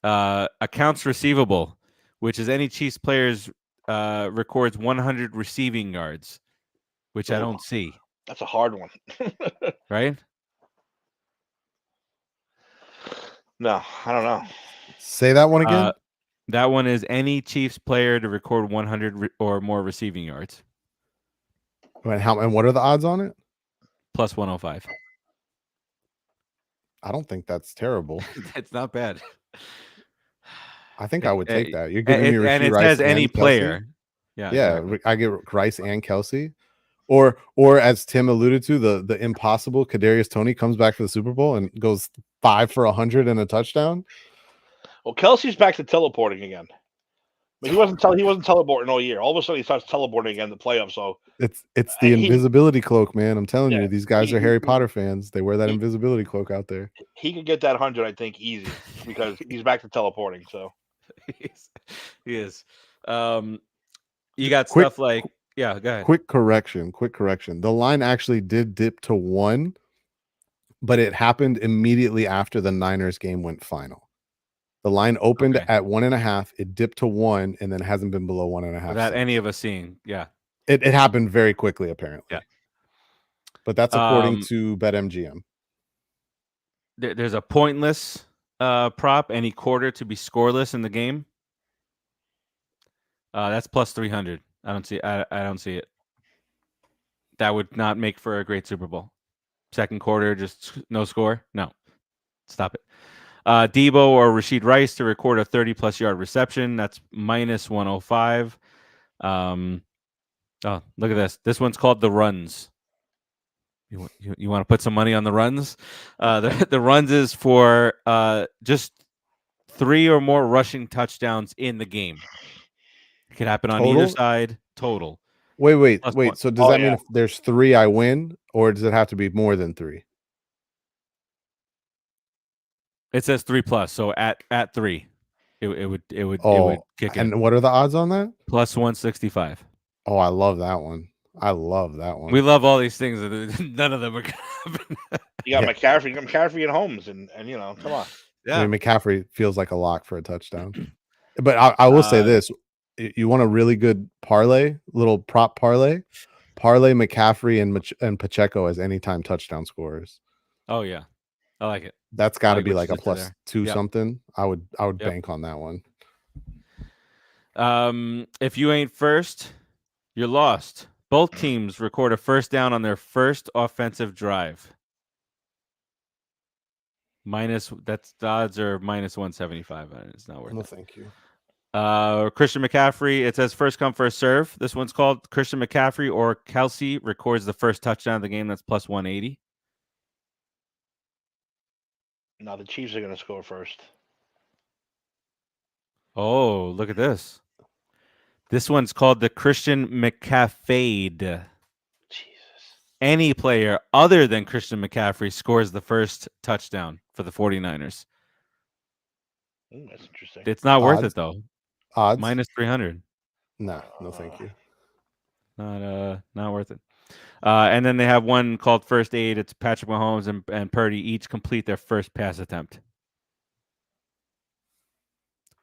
Speaker 1: accounts receivable, which is any Chiefs players records 100 receiving yards, which I don't see.
Speaker 2: That's a hard one.
Speaker 1: Right?
Speaker 2: No, I don't know.
Speaker 3: Say that one again.
Speaker 1: That one is any Chiefs player to record 100 or more receiving yards.
Speaker 3: And what are the odds on it?
Speaker 1: Plus 105.
Speaker 3: I don't think that's terrible.
Speaker 1: It's not bad.
Speaker 3: I think I would take that. You're giving me
Speaker 1: and it
Speaker 3: Rice
Speaker 1: says any
Speaker 3: Kelce?
Speaker 1: player.
Speaker 3: Yeah,
Speaker 1: exactly.
Speaker 3: I get Rice and Kelce. Or as Tim alluded to, the impossible Kadarius Toney comes back for the Super Bowl and goes 5 for 100 and a touchdown.
Speaker 2: Well, Kelsey's back to teleporting again. But he wasn't teleporting all year. All of a sudden, he starts teleporting again in the playoffs. So
Speaker 3: it's the invisibility cloak, man. I'm telling you, these guys are Harry Potter fans. They wear that invisibility cloak out there.
Speaker 2: He could get that 100, I think, easy because he's back to teleporting. So
Speaker 1: he is. You got stuff like go ahead. Quick
Speaker 3: correction. The line actually did dip to 1, but it happened immediately after the Niners game went final. The line opened at 1.5. It dipped to 1 and then hasn't been below 1.5.
Speaker 1: Without any of us seeing. Yeah.
Speaker 3: It happened very quickly, apparently.
Speaker 1: Yeah.
Speaker 3: But that's according to BetMGM.
Speaker 1: There's a pointless prop, any quarter to be scoreless in the game. That's plus 300. I don't see it. That would not make for a great Super Bowl. second quarter, just no score. No, stop it. Debo or Rashid Rice to record a 30-plus yard reception. That's minus 105. Oh, look at this. This one's called the runs. You want to put some money on the runs? The runs is for just 3 or more rushing touchdowns in the game. It could happen on either side. Total.
Speaker 3: Wait.
Speaker 1: +1.
Speaker 3: So does that mean if there's 3, I win, or does it have to be more than 3?
Speaker 1: It says 3+. So at 3, it would kick in.
Speaker 3: And what are the odds on that?
Speaker 1: Plus 165.
Speaker 3: Oh, I love that one. I love that one.
Speaker 1: We love all these things. None of them are going to happen.
Speaker 2: You got McCaffrey, and Holmes, and come on.
Speaker 1: Yeah.
Speaker 3: I mean, McCaffrey feels like a lock for a touchdown. But I will say this: you want a really good parlay, little prop parlay McCaffrey and Pacheco as anytime touchdown scorers.
Speaker 1: Oh yeah, I like it.
Speaker 3: That's got to
Speaker 1: like
Speaker 3: be
Speaker 1: what
Speaker 3: like a +2
Speaker 1: Yep.
Speaker 3: something. I would bank on that one.
Speaker 1: If you ain't first, you're lost. Both teams record a first down on their first offensive drive. The odds are minus 175. It's not worth
Speaker 3: No,
Speaker 1: it.
Speaker 3: thank you.
Speaker 1: Christian McCaffrey, it says first come, first serve. This one's called Christian McCaffrey or Kelsey records the first touchdown of the game. That's plus 180.
Speaker 2: No, the Chiefs are going to score first.
Speaker 1: Oh, look at this. This one's called the Christian McCaffade.
Speaker 2: Jesus.
Speaker 1: Any player other than Christian McCaffrey scores the first touchdown for the 49ers.
Speaker 2: Ooh, that's interesting.
Speaker 1: It's not worth it, though.
Speaker 3: Odds?
Speaker 1: Minus 300.
Speaker 3: No, thank you.
Speaker 1: Not worth it. And then they have one called First Aid. It's Patrick Mahomes and Purdy each complete their first pass attempt.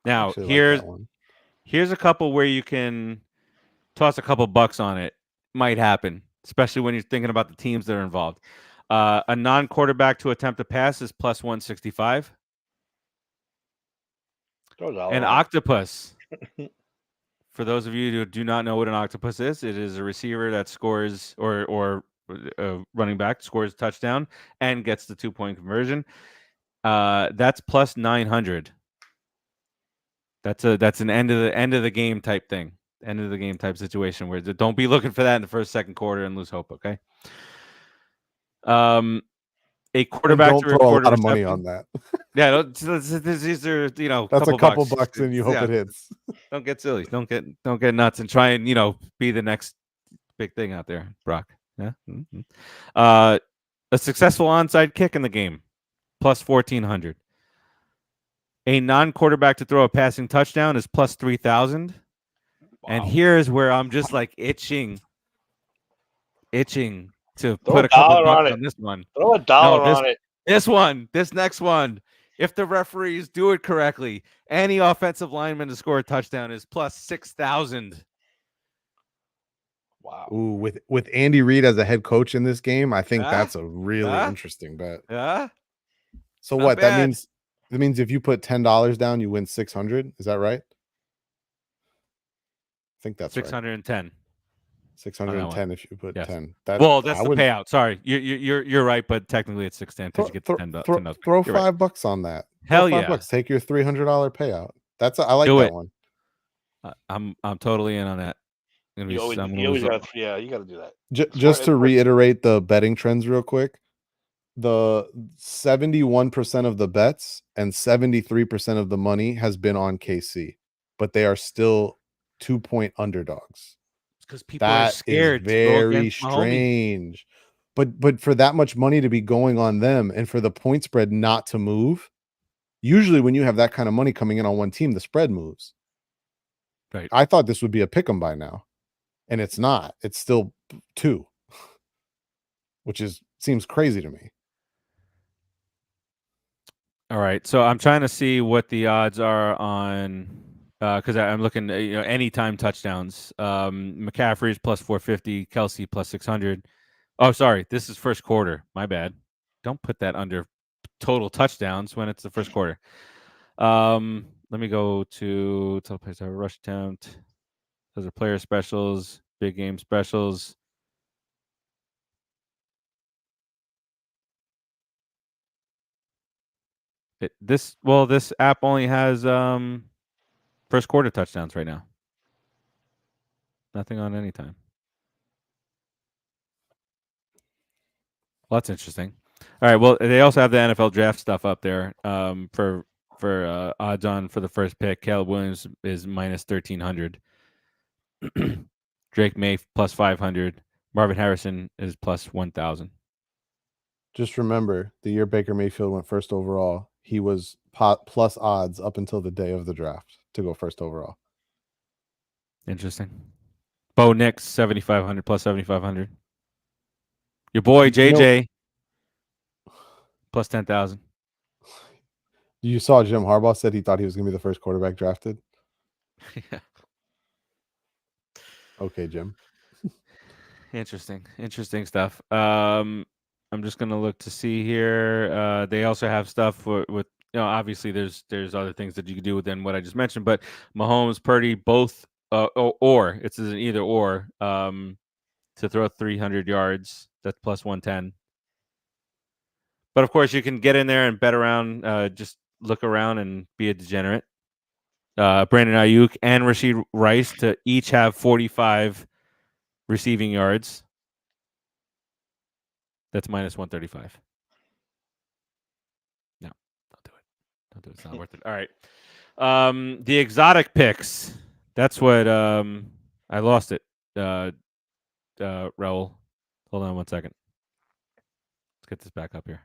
Speaker 1: Now, here's a couple where you can toss a couple bucks on it. Might happen, especially when you're thinking about the teams that are involved. A non-quarterback to attempt a pass is plus 165. An octopus. For those of you who do not know what an octopus is, it is a receiver that scores or running back scores a touchdown and gets the 2-point conversion. That's plus 900. That's an end of the game type thing. End of the game type situation where don't be looking for that in the first, second quarter and lose hope. Okay. A quarterback
Speaker 3: don't
Speaker 1: to
Speaker 3: throw a
Speaker 1: record
Speaker 3: lot of money on that.
Speaker 1: Yeah, these are
Speaker 3: that's a couple bucks and you hope it hits.
Speaker 1: Don't get silly. Don't get nuts and try and be the next big thing out there, Brock. Yeah. Mm-hmm. A successful onside kick in the game, plus 1,400. A non-quarterback to throw a passing touchdown is plus 3,000. Wow. And here's where I'm just like itching to put a couple bucks on this one.
Speaker 2: Throw a dollar on it.
Speaker 1: This next one. If the referees do it correctly, any offensive lineman to score a touchdown is plus 6,000.
Speaker 3: Wow. Ooh, with Andy Reid as a head coach in this game, I think that's a really interesting bet.
Speaker 1: Yeah.
Speaker 3: So what? That means if you put $10 down, you win 600. Is that right? I think that's
Speaker 1: 610.
Speaker 3: Right. 610 if you put 10.
Speaker 1: That's the payout. Sorry, you're right, but technically it's 610 because you get the $10.
Speaker 3: Throw $5 on that.
Speaker 1: Hell
Speaker 3: throw
Speaker 1: yeah!
Speaker 3: $5. Take your $300 payout. I like that one.
Speaker 1: I'm totally in on that.
Speaker 2: You always got to do that.
Speaker 3: Just to reiterate the betting trends real quick, the 71% of the bets and 73% of the money has been on KC, but they are still 2-point underdogs.
Speaker 1: Because people are scared.
Speaker 3: Very strange. But for that much money to be going on them and for the point spread not to move, usually when you have that kind of money coming in on one team, the spread moves.
Speaker 1: Right.
Speaker 3: I thought this would be a pick 'em by now, and it's not. It's still 2, which seems crazy to me.
Speaker 1: All right, so I'm trying to see what the odds are on. Because I'm looking at anytime touchdowns. McCaffrey's plus 450, Kelsey plus 600. Oh, sorry, this is first quarter. My bad. Don't put that under total touchdowns when it's the first quarter. Let me go to rush attempt. Those are player specials, big game specials. This app only has first quarter touchdowns right now. Nothing on any time. Well, that's interesting. All right. Well, they also have the NFL draft stuff up there for odds on for the first pick. Caleb Williams is minus 1,300. Drake May plus 500. Marvin Harrison is plus 1,000.
Speaker 3: Just remember, the year Baker Mayfield went first overall, he was plus odds up until the day of the draft to go first overall.
Speaker 1: Interesting. Bo Nix 7,500 plus 7,500. Your boy JJ plus 10,000.
Speaker 3: You saw Jim Harbaugh said he thought he was going to be the first quarterback drafted.
Speaker 1: Yeah.
Speaker 3: Okay, Jim.
Speaker 1: Interesting stuff. I'm just gonna look to see here. They also have stuff with obviously there's other things that you can do than what I just mentioned, but Mahomes, Purdy, both or it's an either or to throw 300 yards. That's plus 110. But of course, you can get in there and bet around. Just look around and be a degenerate. Brandon Ayuk and Rashid Rice to each have 45 receiving yards. That's minus 135. No, don't do it. Don't do it. It's not worth it. All right. The exotic picks. That's what I lost it. Raul. Hold on 1 second. Let's get this back up here.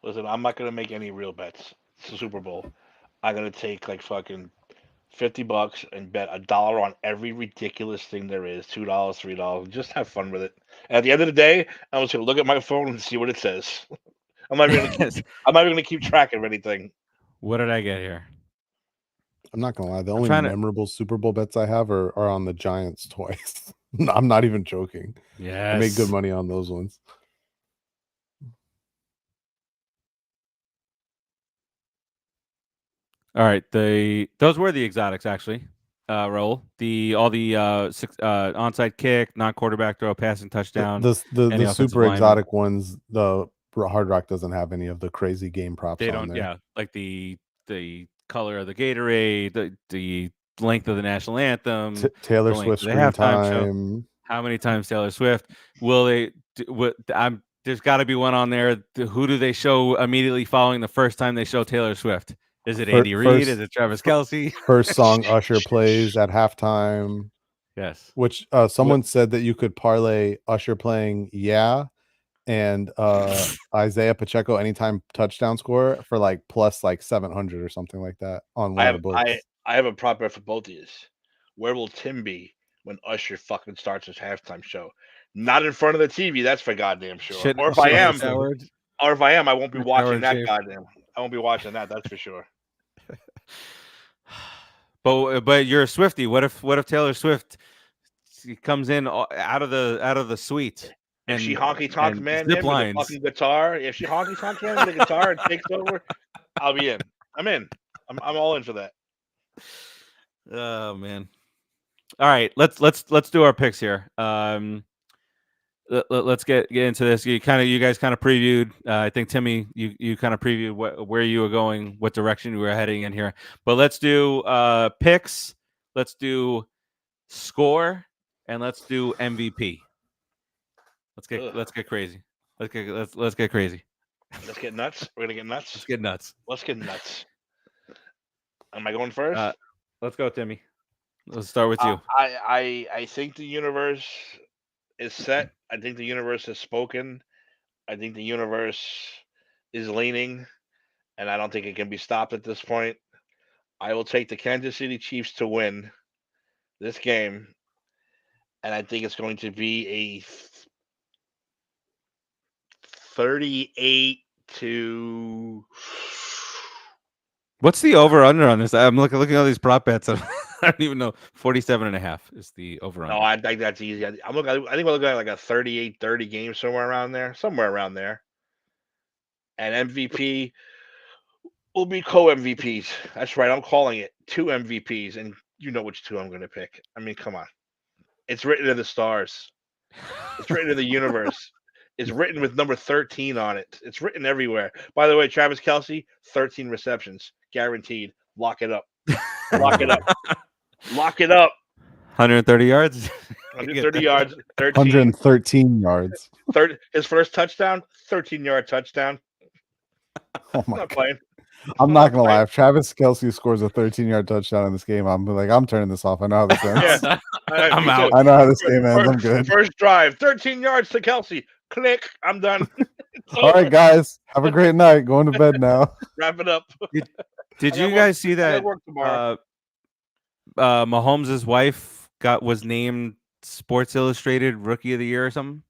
Speaker 2: Listen, I'm not gonna make any real bets. It's the Super Bowl. I'm gonna take like fucking $50 and bet $1 on every ridiculous thing there is. $2, $3. Just have fun with it. And at the end of the day, I'm just gonna look at my phone and see what it says. I'm not even gonna keep track of anything.
Speaker 1: What did I get here?
Speaker 3: I'm not gonna lie. The only memorable Super Bowl bets I have are on the Giants twice. I'm not even joking.
Speaker 1: Yes.
Speaker 3: I made good money on those ones.
Speaker 1: All right, those were the exotics actually. Raul, all the onside kick, non-quarterback throw, passing touchdown.
Speaker 3: The super exotic ones, the Hard Rock doesn't have any of the crazy game props.
Speaker 1: They don't.
Speaker 3: There.
Speaker 1: Yeah, like the color of the Gatorade, the length of the national anthem,
Speaker 3: Taylor Swift screen time.
Speaker 1: How many times Taylor Swift will they? There's got to be one on there. Who do they show immediately following the first time they show Taylor Swift? Is it Andy Reid? Is it Travis Kelce?
Speaker 3: First song Usher plays at halftime.
Speaker 1: Yes.
Speaker 3: Which someone said that you could parlay Usher playing "Yeah" and Isaiah Pacheco anytime touchdown score for like plus like 700 or something like that on one of the books.
Speaker 2: I have a prop bet for both of you. Where will Tim be when Usher fucking starts his halftime show? Not in front of the TV, that's for goddamn sure. Or if I am, I won't be watching that goddamn. I won't be watching that. That's for sure.
Speaker 1: But you're a Swiftie. What if Taylor Swift comes in out of the suite?
Speaker 2: If she honky tonk man him with a fucking guitar, if she honky tonk man with a guitar and takes over, I'll be in. I'm in. I'm all in for that.
Speaker 1: Oh man. All right, let's do our picks here. Let's get into this. You guys kind of previewed. I think Timmy, you kind of previewed where you were going, what direction you were heading in here. But let's do picks. Let's do score, and let's do MVP. Let's get crazy. Let's get crazy.
Speaker 2: Let's get nuts. We're gonna get nuts.
Speaker 1: Let's get nuts.
Speaker 2: Let's get nuts. Am I going first?
Speaker 1: Let's go, Timmy. Let's start with you.
Speaker 2: I think the universe is set. I think the universe has spoken. I think the universe is leaning, and I don't think it can be stopped at this point. I will take the Kansas City Chiefs to win this game, and I think it's going to be a 38 to.
Speaker 1: What's the over-under on this? I'm looking at all these prop bets. I don't even know. 47.5 is the over-under.
Speaker 2: No, I think that's easy. I think we're looking at like a 38-30 game, somewhere around there. And MVP will be co-MVPs. That's right. I'm calling it 2 MVPs, and you know which 2 I'm going to pick. I mean, come on. It's written in the stars. It's written in the universe. It's written with number 13 on it. It's written everywhere. By the way, Travis Kelce, 13 receptions, guaranteed. Lock it up. Lock it up. Lock it up.
Speaker 1: 130 yards.
Speaker 2: 130 yards, 13.
Speaker 3: 113 yards.
Speaker 2: His first touchdown, 13-yard touchdown.
Speaker 3: Oh my
Speaker 2: I'm not
Speaker 3: god!
Speaker 2: playing.
Speaker 3: I'm not gonna lie. If Travis Kelce scores a 13-yard touchdown in this game, I'm turning this off. I know how this ends.
Speaker 2: Yeah.
Speaker 1: I'm
Speaker 2: Me
Speaker 1: out.
Speaker 2: too.
Speaker 3: I know how this game ends. I'm good.
Speaker 2: First drive, 13 yards to Kelce. Click. I'm done. It's
Speaker 3: All
Speaker 2: over.
Speaker 3: right, guys. Have a great night. Going to bed now.
Speaker 2: Wrap it up.
Speaker 1: Did
Speaker 2: I
Speaker 1: you
Speaker 2: got
Speaker 1: guys see
Speaker 2: I gotta
Speaker 1: that?
Speaker 2: work tomorrow.
Speaker 1: Mahomes' wife was named Sports Illustrated Rookie of the Year or something.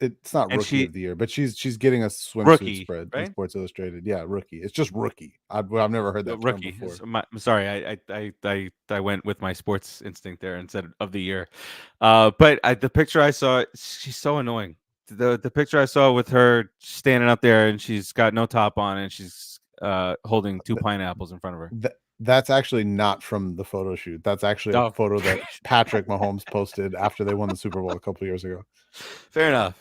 Speaker 3: It's not
Speaker 1: And
Speaker 3: rookie of the year, but she's getting a swimsuit
Speaker 1: Rookie,
Speaker 3: spread
Speaker 1: right?
Speaker 3: in Sports Illustrated. Yeah, rookie. It's just rookie. I've never heard that term
Speaker 1: Rookie.
Speaker 3: before.
Speaker 1: I'm sorry, I went with my sports instinct there and said of the year. But the picture I saw, she's so annoying. The picture I saw with her standing up there and she's got no top on and she's holding two pineapples in front of her.
Speaker 3: That's actually not from the photo shoot. That's actually a photo that Patrick Mahomes posted after they won the Super Bowl a couple years ago.
Speaker 1: Fair enough.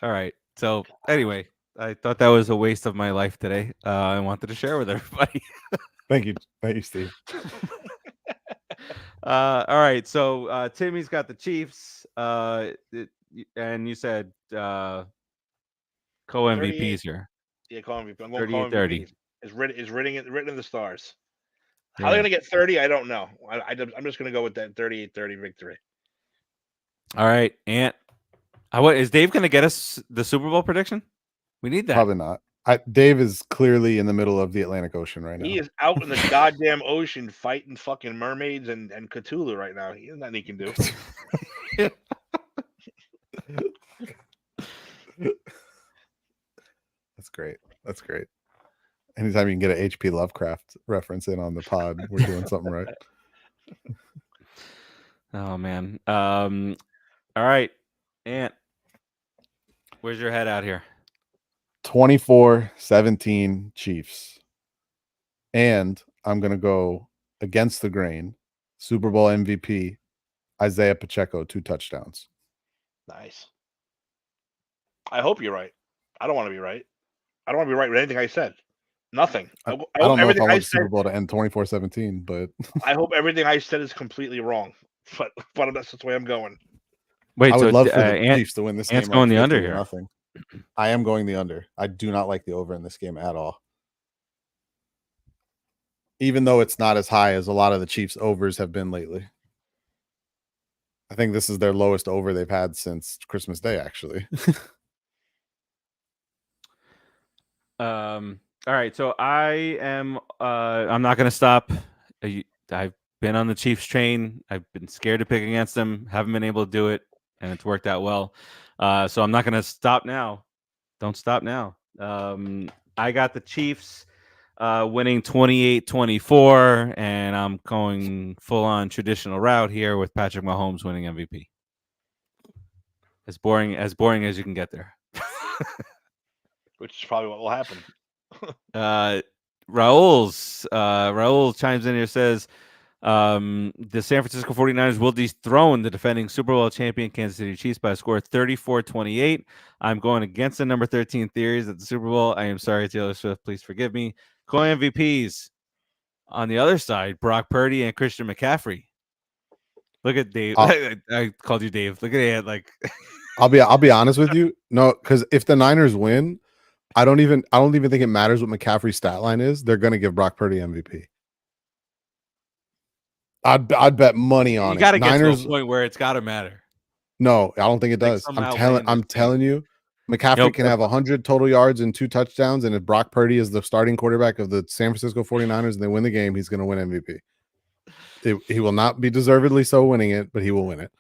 Speaker 1: All right. So anyway, I thought that was a waste of my life today. I wanted to share with everybody.
Speaker 3: Thank you, Steve.
Speaker 1: All right. So Timmy's got the Chiefs, and you said co-MVPs here.
Speaker 2: Yeah, co-MVP. I'm going
Speaker 1: 38, 30.
Speaker 2: It's written in the stars. How they're going to get 30, I don't know. I'm just going to go with that 38-30 victory.
Speaker 1: All right, Ant. What is Dave going to get us the Super Bowl prediction? We need that.
Speaker 3: Probably not. Dave is clearly in the middle of the Atlantic Ocean right now.
Speaker 2: He is out in the goddamn ocean fighting fucking mermaids and Cthulhu right now. There's nothing he can do.
Speaker 3: That's great. Anytime you can get an H.P. Lovecraft reference in on the pod, we're doing something right.
Speaker 1: Oh man. All right, Ant. Where's your head out here?
Speaker 3: 24-17 Chiefs. And I'm going to go against the grain. Super Bowl MVP, Isaiah Pacheco, 2 touchdowns.
Speaker 2: Nice. I hope you're right. I don't want to be right. I don't want to be right with anything I said. Nothing.
Speaker 3: I don't know if I want the Super Bowl to end 24-17, but
Speaker 2: I hope everything I said is completely wrong. But that's the way I'm going.
Speaker 3: Wait, I would love for the Chiefs to win this game.
Speaker 1: Going the under here.
Speaker 3: Nothing. I am going the under. I do not like the over in this game at all. Even though it's not as high as a lot of the Chiefs overs have been lately. I think this is their lowest over they've had since Christmas Day, actually.
Speaker 1: All right, so I'm not going to stop. I've been on the Chiefs train. I've been scared to pick against them. Haven't been able to do it, and it's worked out well. So I'm not going to stop now. Don't stop now. I got the Chiefs winning 28-24, and I'm going full-on traditional route here with Patrick Mahomes winning MVP. As boring as you can get there.
Speaker 2: Which is probably what will happen.
Speaker 1: Raul chimes in here, says the San Francisco 49ers will dethrone the defending Super Bowl champion Kansas City Chiefs by a score of 34-28. I'm going against the number 13 theories at the Super Bowl. I am sorry, Taylor Swift. Please forgive me. Co-MVPs on the other side, Brock Purdy and Christian McCaffrey. Look at Dave. I called you Dave. Look at it. Like,
Speaker 3: I'll be honest with you. No, because if the Niners win, I don't even think it matters what McCaffrey's stat line is. They're going to give Brock Purdy MVP. I'd bet money on it.
Speaker 1: You got to get to a point where it's got to matter.
Speaker 3: No, I don't think it does. I'm telling you, McCaffrey can have 100 total yards and 2 touchdowns, and if Brock Purdy is the starting quarterback of the San Francisco 49ers and they win the game, he's going to win MVP. He will not be deservedly so winning it, but he will win it.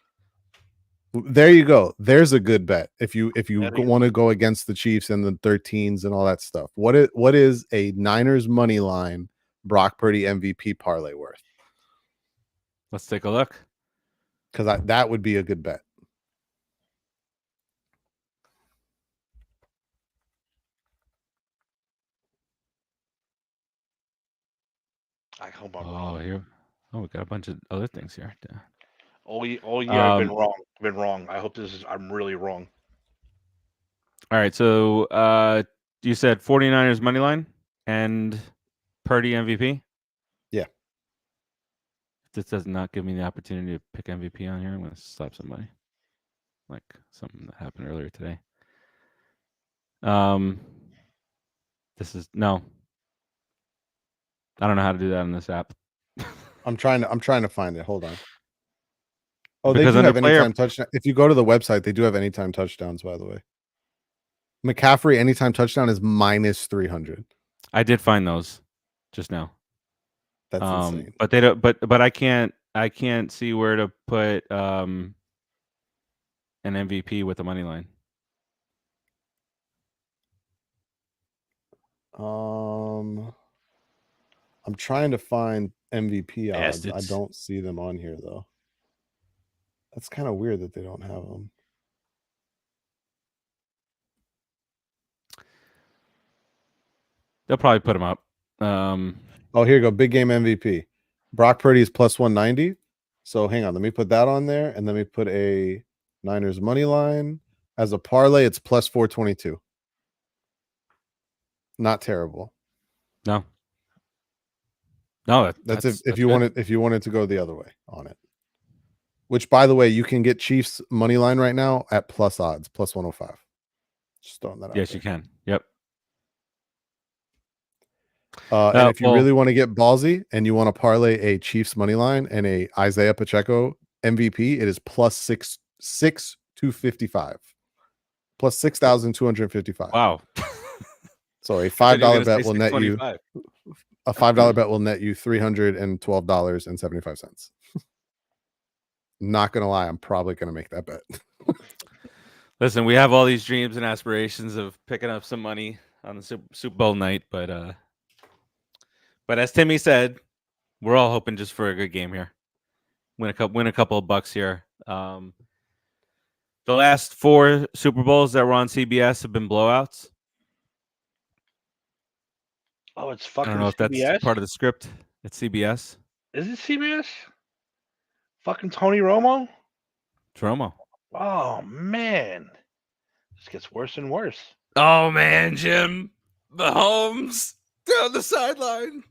Speaker 3: There you go. There's a good bet. If you want to go against the Chiefs and the 13s and all that stuff. What is a Niners money line Brock Purdy MVP parlay worth?
Speaker 1: Let's take a look.
Speaker 3: Because that would be a good bet.
Speaker 2: I hope I'm wrong.
Speaker 1: We got a bunch of other things here.
Speaker 2: All year I've been wrong. I hope I'm really wrong.
Speaker 1: All right, so you said 49ers money line and Purdy MVP?
Speaker 3: Yeah.
Speaker 1: This does not give me the opportunity to pick MVP on here. I'm going to slap somebody. Like something that happened earlier today. This is no. I don't know how to do that in this app.
Speaker 3: I'm trying to find it. Hold on. Oh,
Speaker 1: Because
Speaker 3: they do
Speaker 1: under
Speaker 3: have anytime touchdown. If you go to the website, they do have anytime touchdowns, by the way. McCaffrey anytime touchdown is minus 300.
Speaker 1: I did find those just now.
Speaker 3: That's insane.
Speaker 1: But they don't. But I can't see where to put an MVP with the money line.
Speaker 3: I'm trying to find MVP odds.
Speaker 1: Bastards.
Speaker 3: I don't see them on here though. That's kind of weird that they don't have them.
Speaker 1: They'll probably put them up.
Speaker 3: Oh, here you go. Big game MVP. Brock Purdy is plus 190. So hang on. Let me put that on there. And let me put a Niners money line. As a parlay, it's plus 422. Not terrible.
Speaker 1: No,
Speaker 3: that's if you wanted to go the other way on it. Which, by the way, you can get Chiefs money line right now at plus odds, plus 105. Just throwing that out.
Speaker 1: Yes, you can. Yep.
Speaker 3: And if you really want to get ballsy and you want to parlay a Chiefs money line and a Isaiah Pacheco MVP, it is plus 6,255. Plus 6,255.
Speaker 1: Wow.
Speaker 3: So a $5 bet will net you $312.75. Not gonna lie, I'm probably gonna make that bet.
Speaker 1: Listen, we have all these dreams and aspirations of picking up some money on the Super Bowl night, but as Timmy said, we're all hoping just for a good game here. Win a couple of bucks here. The last 4 Super Bowls that were on CBS have been blowouts.
Speaker 2: Oh, it's fucking
Speaker 1: I don't know if
Speaker 2: CBS?
Speaker 1: that's part of the script. It's CBS.
Speaker 2: Is it CBS? Fucking Tony Romo?
Speaker 1: It's Romo.
Speaker 2: Oh, man. This gets worse and worse.
Speaker 1: Oh, man, Jim. Mahomes down the sideline.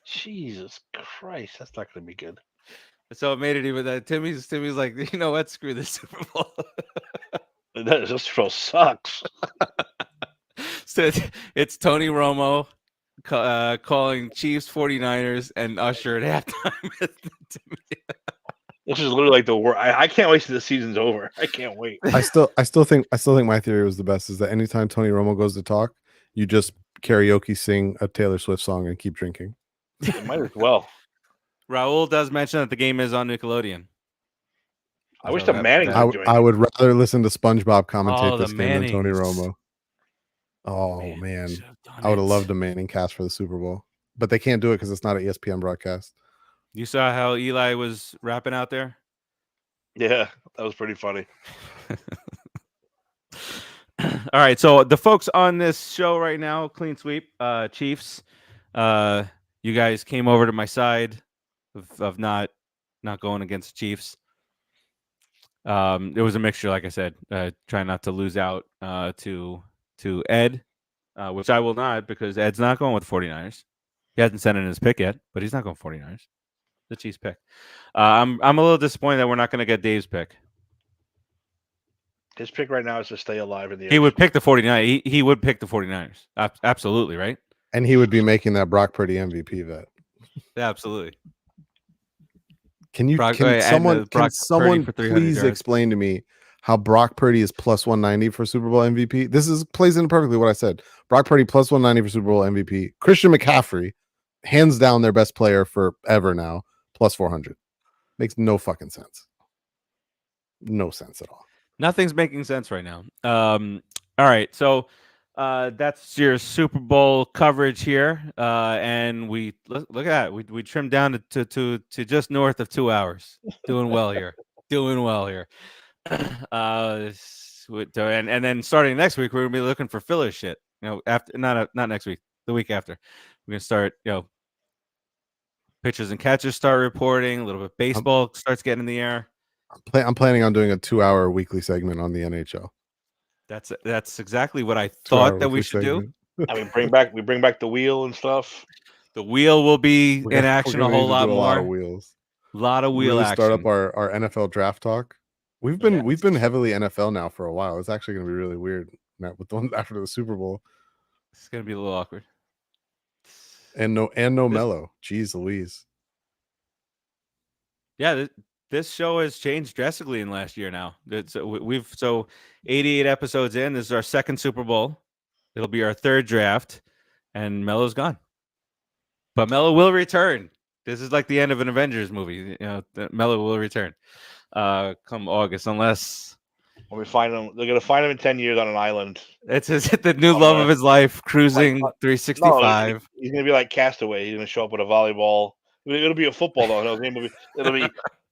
Speaker 2: Jesus Christ. That's not going to be good.
Speaker 1: So it made it even that Timmy's like, you know what? Screw this Super Bowl.
Speaker 2: This Super Bowl sucks.
Speaker 1: So it's Tony Romo calling Chiefs 49ers and Usher at halftime.
Speaker 2: This is literally like the worst. I can't wait till the season's over. I can't wait.
Speaker 3: I still think my theory was the best is that anytime Tony Romo goes to talk, you just karaoke sing a Taylor Swift song and keep drinking.
Speaker 2: It might as well.
Speaker 1: Raul does mention that the game is on Nickelodeon.
Speaker 2: I wish the Mannings were doing
Speaker 3: I would rather listen to SpongeBob commentate this
Speaker 1: the
Speaker 3: game than Tony
Speaker 1: Mannings.
Speaker 3: Romo. Oh, man. I
Speaker 1: I
Speaker 3: would have loved a Manning cast for the Super Bowl. But they can't do it because it's not an ESPN broadcast.
Speaker 1: You saw how Eli was rapping out there?
Speaker 2: Yeah, that was pretty funny.
Speaker 1: All right, so the folks on this show right now, clean sweep, Chiefs. You guys came over to my side of not going against the Chiefs. It was a mixture, like I said, trying not to lose out to Ed, which I will not because Ed's not going with 49ers. He hasn't sent in his pick yet, but he's not going 49ers. The Chiefs pick. I'm a little disappointed that we're not going to get Dave's pick.
Speaker 2: His pick right now is to stay alive in the.
Speaker 1: He would pick the 49ers. He would pick the 49ers. Absolutely, right?
Speaker 3: And he would be making that Brock Purdy MVP bet.
Speaker 1: Yeah, absolutely.
Speaker 3: Can someone please explain to me how Brock Purdy is plus 190 for Super Bowl MVP? This plays in perfectly what I said. Brock Purdy plus 190 for Super Bowl MVP. Christian McCaffrey, hands down their best player forever now, plus 400. Makes no fucking sense. No sense at all.
Speaker 1: Nothing's making sense right now. All right, so that's your Super Bowl coverage here, and we look at that. We trimmed down to just north of 2 hours. Doing well here. And then starting next week, we're gonna be looking for filler shit. You know, after not next week, the week after, we're gonna start. Pitchers and catchers start reporting. A little bit baseball starts getting in the air.
Speaker 3: I'm planning on doing a 2-hour weekly segment on the NHL.
Speaker 1: That's exactly what I
Speaker 3: 2-hour
Speaker 1: thought that we
Speaker 3: weekly
Speaker 1: should
Speaker 3: segment.
Speaker 1: do.
Speaker 2: I mean, bring back the wheel and stuff.
Speaker 1: The wheel will be
Speaker 3: We're
Speaker 1: in
Speaker 3: gonna-
Speaker 1: action
Speaker 3: we're
Speaker 1: a
Speaker 3: gonna need
Speaker 1: whole
Speaker 3: to
Speaker 1: lot
Speaker 3: do a lot of
Speaker 1: more.
Speaker 3: wheels.
Speaker 1: Lot of wheel
Speaker 3: Really
Speaker 1: action.
Speaker 3: start up our NFL draft talk. We've been
Speaker 1: Yes.
Speaker 3: heavily NFL now for a while. It's actually going to be really weird now with the one after the Super Bowl.
Speaker 1: It's gonna be a little awkward.
Speaker 3: And no Mello. Jeez Louise.
Speaker 1: Yeah, this show has changed drastically in last year. Now we've 88 episodes in. This is our second Super Bowl. It'll be our third draft, and Mello's gone. But Mello will return. This is like the end of an Avengers movie. Mello will return come August, unless
Speaker 2: When we find him, they're gonna find him in 10 years on an island.
Speaker 1: it's the new love of his life, cruising
Speaker 2: Like,
Speaker 1: 365.
Speaker 2: No, he's gonna be like Castaway. He's gonna show up with a volleyball. It'll be a football though. No, it'll be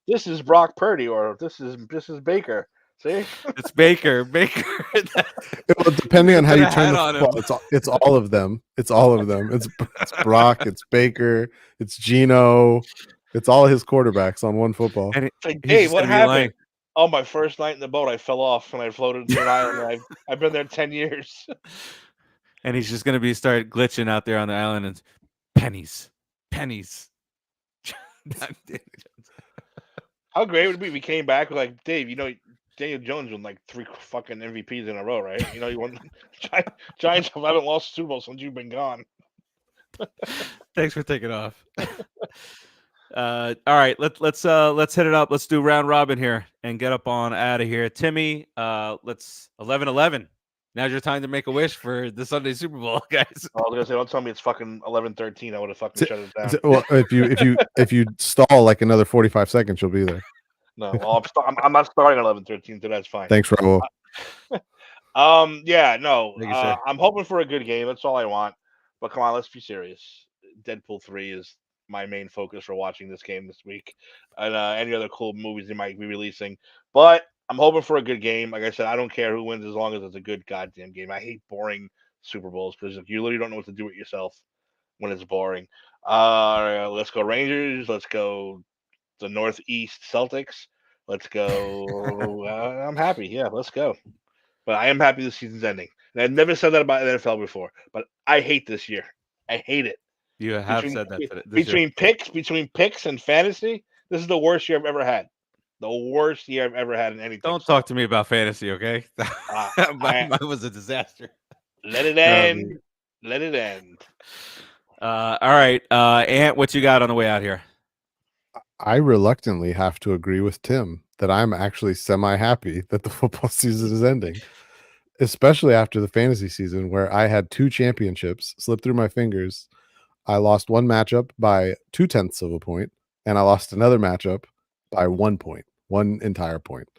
Speaker 2: this is Brock Purdy or this is Baker. See,
Speaker 1: It's Baker.
Speaker 3: Well, depending on how you
Speaker 1: Put a
Speaker 3: turn
Speaker 1: hat
Speaker 3: the
Speaker 1: on
Speaker 3: football, it's all of them. It's all of them. It's Brock. It's Baker. It's Gino. It's all his quarterbacks on one football.
Speaker 1: And
Speaker 2: it's like,
Speaker 1: he's
Speaker 2: hey,
Speaker 1: just
Speaker 2: what
Speaker 1: gonna be
Speaker 2: happened?
Speaker 1: lying.
Speaker 2: Oh, my first night in the boat, I fell off and I floated to an island. I've been there 10 years.
Speaker 1: And he's just gonna start glitching out there on the island and pennies.
Speaker 2: How great would it be if we came back with like Dave? Daniel Jones won like 3 fucking MVPs in a row, right? You won. Giants haven't lost a Super Bowl since you've been gone.
Speaker 1: Thanks for taking off. All right, let's hit it up. Let's do round robin here and get up on out of here. Timmy, let's 11-11. Now's your time to make a wish for the Sunday Super Bowl, guys.
Speaker 2: I was gonna say, don't tell me it's fucking 11-13. I would have fucking shut it down.
Speaker 3: Well, if you stall like another 45 seconds, you'll be there.
Speaker 2: No, well, I'm not starting 11-13, so that's fine.
Speaker 3: Thanks, Raul.
Speaker 2: Yeah, no.
Speaker 1: Thank you, sir.
Speaker 2: I'm hoping for a good game. That's all I want. But come on, let's be serious. Deadpool 3 is my main focus for watching this game this week, and any other cool movies they might be releasing. But I'm hoping for a good game. Like I said, I don't care who wins as long as it's a good goddamn game. I hate boring Super Bowls because you literally don't know what to do with yourself when it's boring. Let's go Rangers. Let's go the Northeast Celtics. Let's go. I'm happy. Yeah, let's go. But I am happy the season's ending. And I've never said that about the NFL before, but I hate this year. I hate it.
Speaker 1: You have said that
Speaker 2: between picks and fantasy. This is the worst year I've ever had. The worst year I've ever had in anything.
Speaker 1: Don't talk to me about fantasy, okay? Mine was a disaster.
Speaker 2: Let it end. Let it end.
Speaker 1: All right, Ant, what you got on the way out here?
Speaker 3: I reluctantly have to agree with Tim that I'm actually semi-happy that the football season is ending, especially after the fantasy season where I had 2 championships slip through my fingers. I lost one matchup by 0.2 of a point, and I lost another matchup by 1 point, 1 entire point.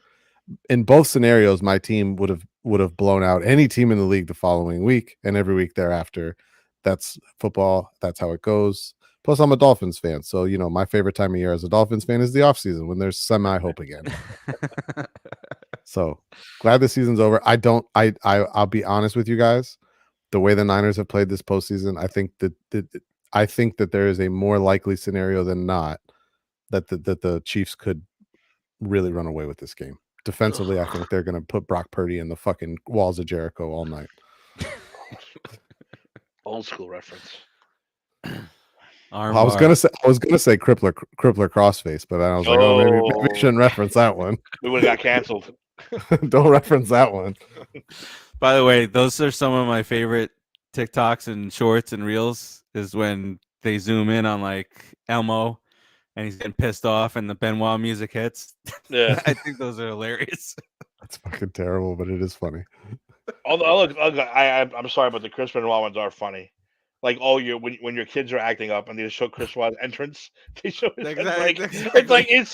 Speaker 3: In both scenarios, my team would have blown out any team in the league the following week and every week thereafter. That's football. That's how it goes. Plus, I'm a Dolphins fan, so my favorite time of year as a Dolphins fan is the offseason when there's semi hope again. So glad the season's over. I'll be honest with you guys. The way the Niners have played this postseason, I think that there is a more likely scenario than not that the Chiefs could really run away with this game. Defensively, I think they're going to put Brock Purdy in the fucking walls of Jericho all night.
Speaker 2: Old school reference.
Speaker 3: I was gonna say crippler crossface, but I was like, maybe we shouldn't reference that one.
Speaker 2: We would have got canceled.
Speaker 3: Don't reference that one.
Speaker 1: By the way, those are some of my favorite TikToks and shorts and reels. Is when they zoom in on like Elmo, and he's getting pissed off, and the Benoit music hits.
Speaker 2: Yeah,
Speaker 1: I think those are hilarious.
Speaker 3: That's fucking terrible, but it is funny.
Speaker 2: I'm sorry, but the Chris Benoit ones are funny. Like when your kids are acting up and they show Chris Benoit's entrance, they show his
Speaker 1: Exactly.
Speaker 2: It's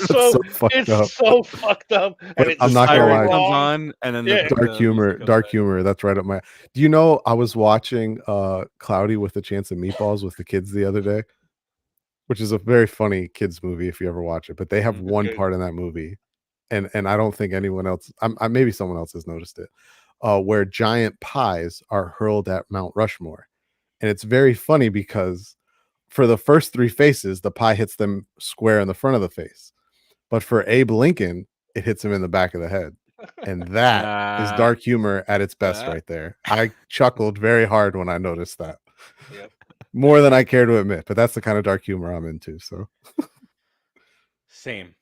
Speaker 2: so fucked up. And
Speaker 3: I'm not gonna lie.
Speaker 1: Comes on, and then
Speaker 3: dark humor. That's right up my. Do you know I was watching Cloudy with a Chance of Meatballs with the kids the other day, which is a very funny kids movie if you ever watch it. But they have one part in that movie, and I don't think anyone else. Maybe someone else has noticed it, where giant pies are hurled at Mount Rushmore. And it's very funny because for the first 3 faces, the pie hits them square in the front of the face. But for Abe Lincoln, it hits him in the back of the head. And that is dark humor at its best right there. I chuckled very hard when I noticed that.
Speaker 2: Yep.
Speaker 3: More than I care to admit, but that's the kind of dark humor I'm into. So
Speaker 1: Same.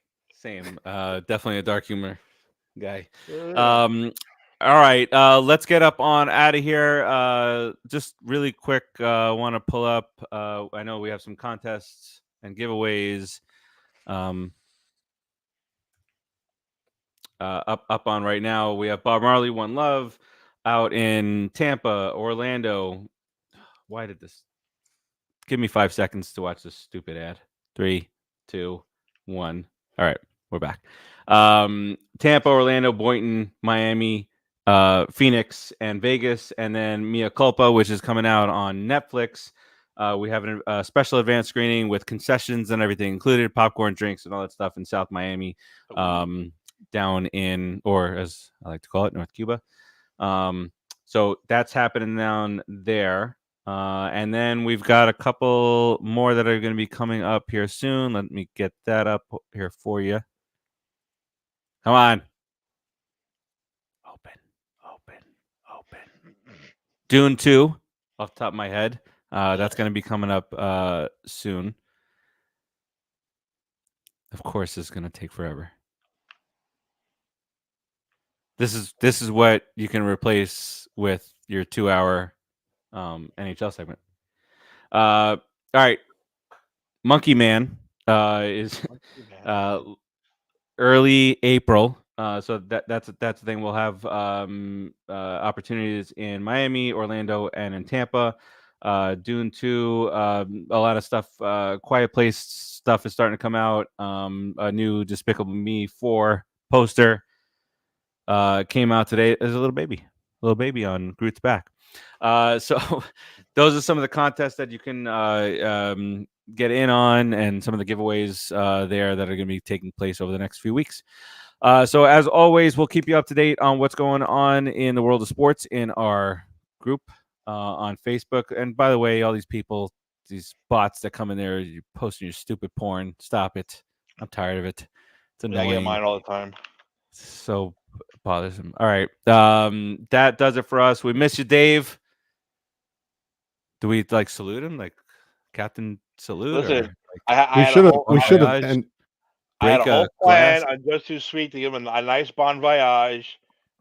Speaker 1: Definitely a dark humor guy. All right, let's get up on out of here. Just really quick, want to pull up. I know we have some contests and giveaways up on right now. We have Bob Marley, One Love, out in Tampa, Orlando. Why did this? Give me 5 seconds to watch this stupid ad. 3, 2, 1. All right, we're back. Tampa, Orlando, Boynton, Miami, Phoenix, and Vegas, and then Mea Culpa, which is coming out on Netflix. We have a special advance screening with concessions and everything included, popcorn, drinks, and all that stuff in South Miami, down in, or as I like to call it, North Cuba. So that's happening down there. And then we've got a couple more that are going to be coming up here soon. Let me get that up here for you. Come on. Open. Dune 2, off the top of my head. That's going to be coming up soon. Of course, it's going to take forever. This is what you can replace with your 2-hour NHL segment. All right. Monkey Man is early April. So that's the thing. We'll have opportunities in Miami, Orlando, and in Tampa. Dune 2, a lot of stuff. Quiet Place stuff is starting to come out. A new Despicable Me 4 poster came out today. There's a little baby on Groot's back. So those are some of the contests that you can get in on, and some of the giveaways there that are going to be taking place over the next few weeks. So as always, we'll keep you up to date on what's going on in the world of sports in our group on Facebook. And by the way, all these people, these bots that come in there, you're posting your stupid porn. Stop it. I'm tired of it. It's annoying.
Speaker 2: I get mine all the time.
Speaker 1: So bothersome. All right. That does it for us. We miss you, Dave. Do we salute him, like Captain Salute?
Speaker 2: Listen,
Speaker 3: we should have. And
Speaker 2: I had a whole plan. I'm just too sweet to give him a nice bon voyage,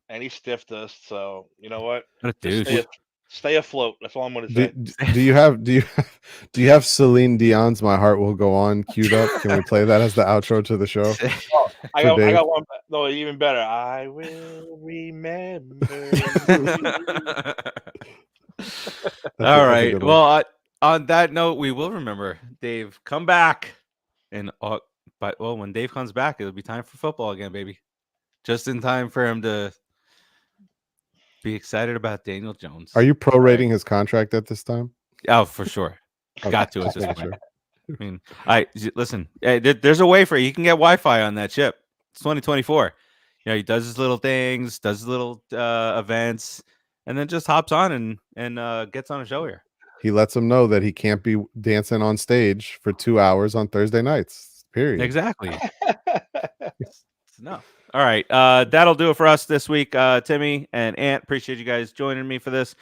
Speaker 2: and he stiffed us. So you know what?
Speaker 1: What a douche.
Speaker 2: Stay afloat. That's all I'm going to say.
Speaker 3: Do you have Celine Dion's "My Heart Will Go On" queued up? Can we play that as the outro to the show?
Speaker 2: I got one. No, even better. I will remember.
Speaker 1: All right. Well, on that note, we will remember Dave. Come back, and when Dave comes back, it'll be time for football again, baby. Just in time for him to be excited about Daniel Jones.
Speaker 3: Are you prorating his contract at this time?
Speaker 1: Oh, for sure.
Speaker 3: Okay.
Speaker 1: Got to at this point. Sure. I mean, listen. There's a way for you can get Wi-Fi on that ship. It's 2024. He does his little things, does his little events, and then just hops on and gets on a show here.
Speaker 3: He lets him know that he can't be dancing on stage for 2 hours on Thursday nights. Period.
Speaker 1: Exactly. It's enough. All right. That'll do it for us this week. Timmy and Ant, appreciate you guys joining me for this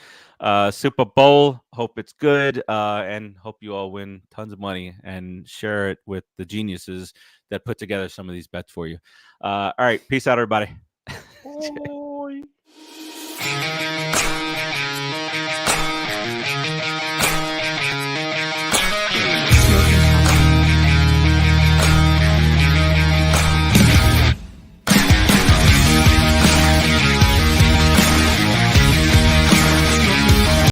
Speaker 1: Super Bowl. Hope it's good, and hope you all win tons of money and share it with the geniuses that put together some of these bets for you. All right. Peace out, everybody.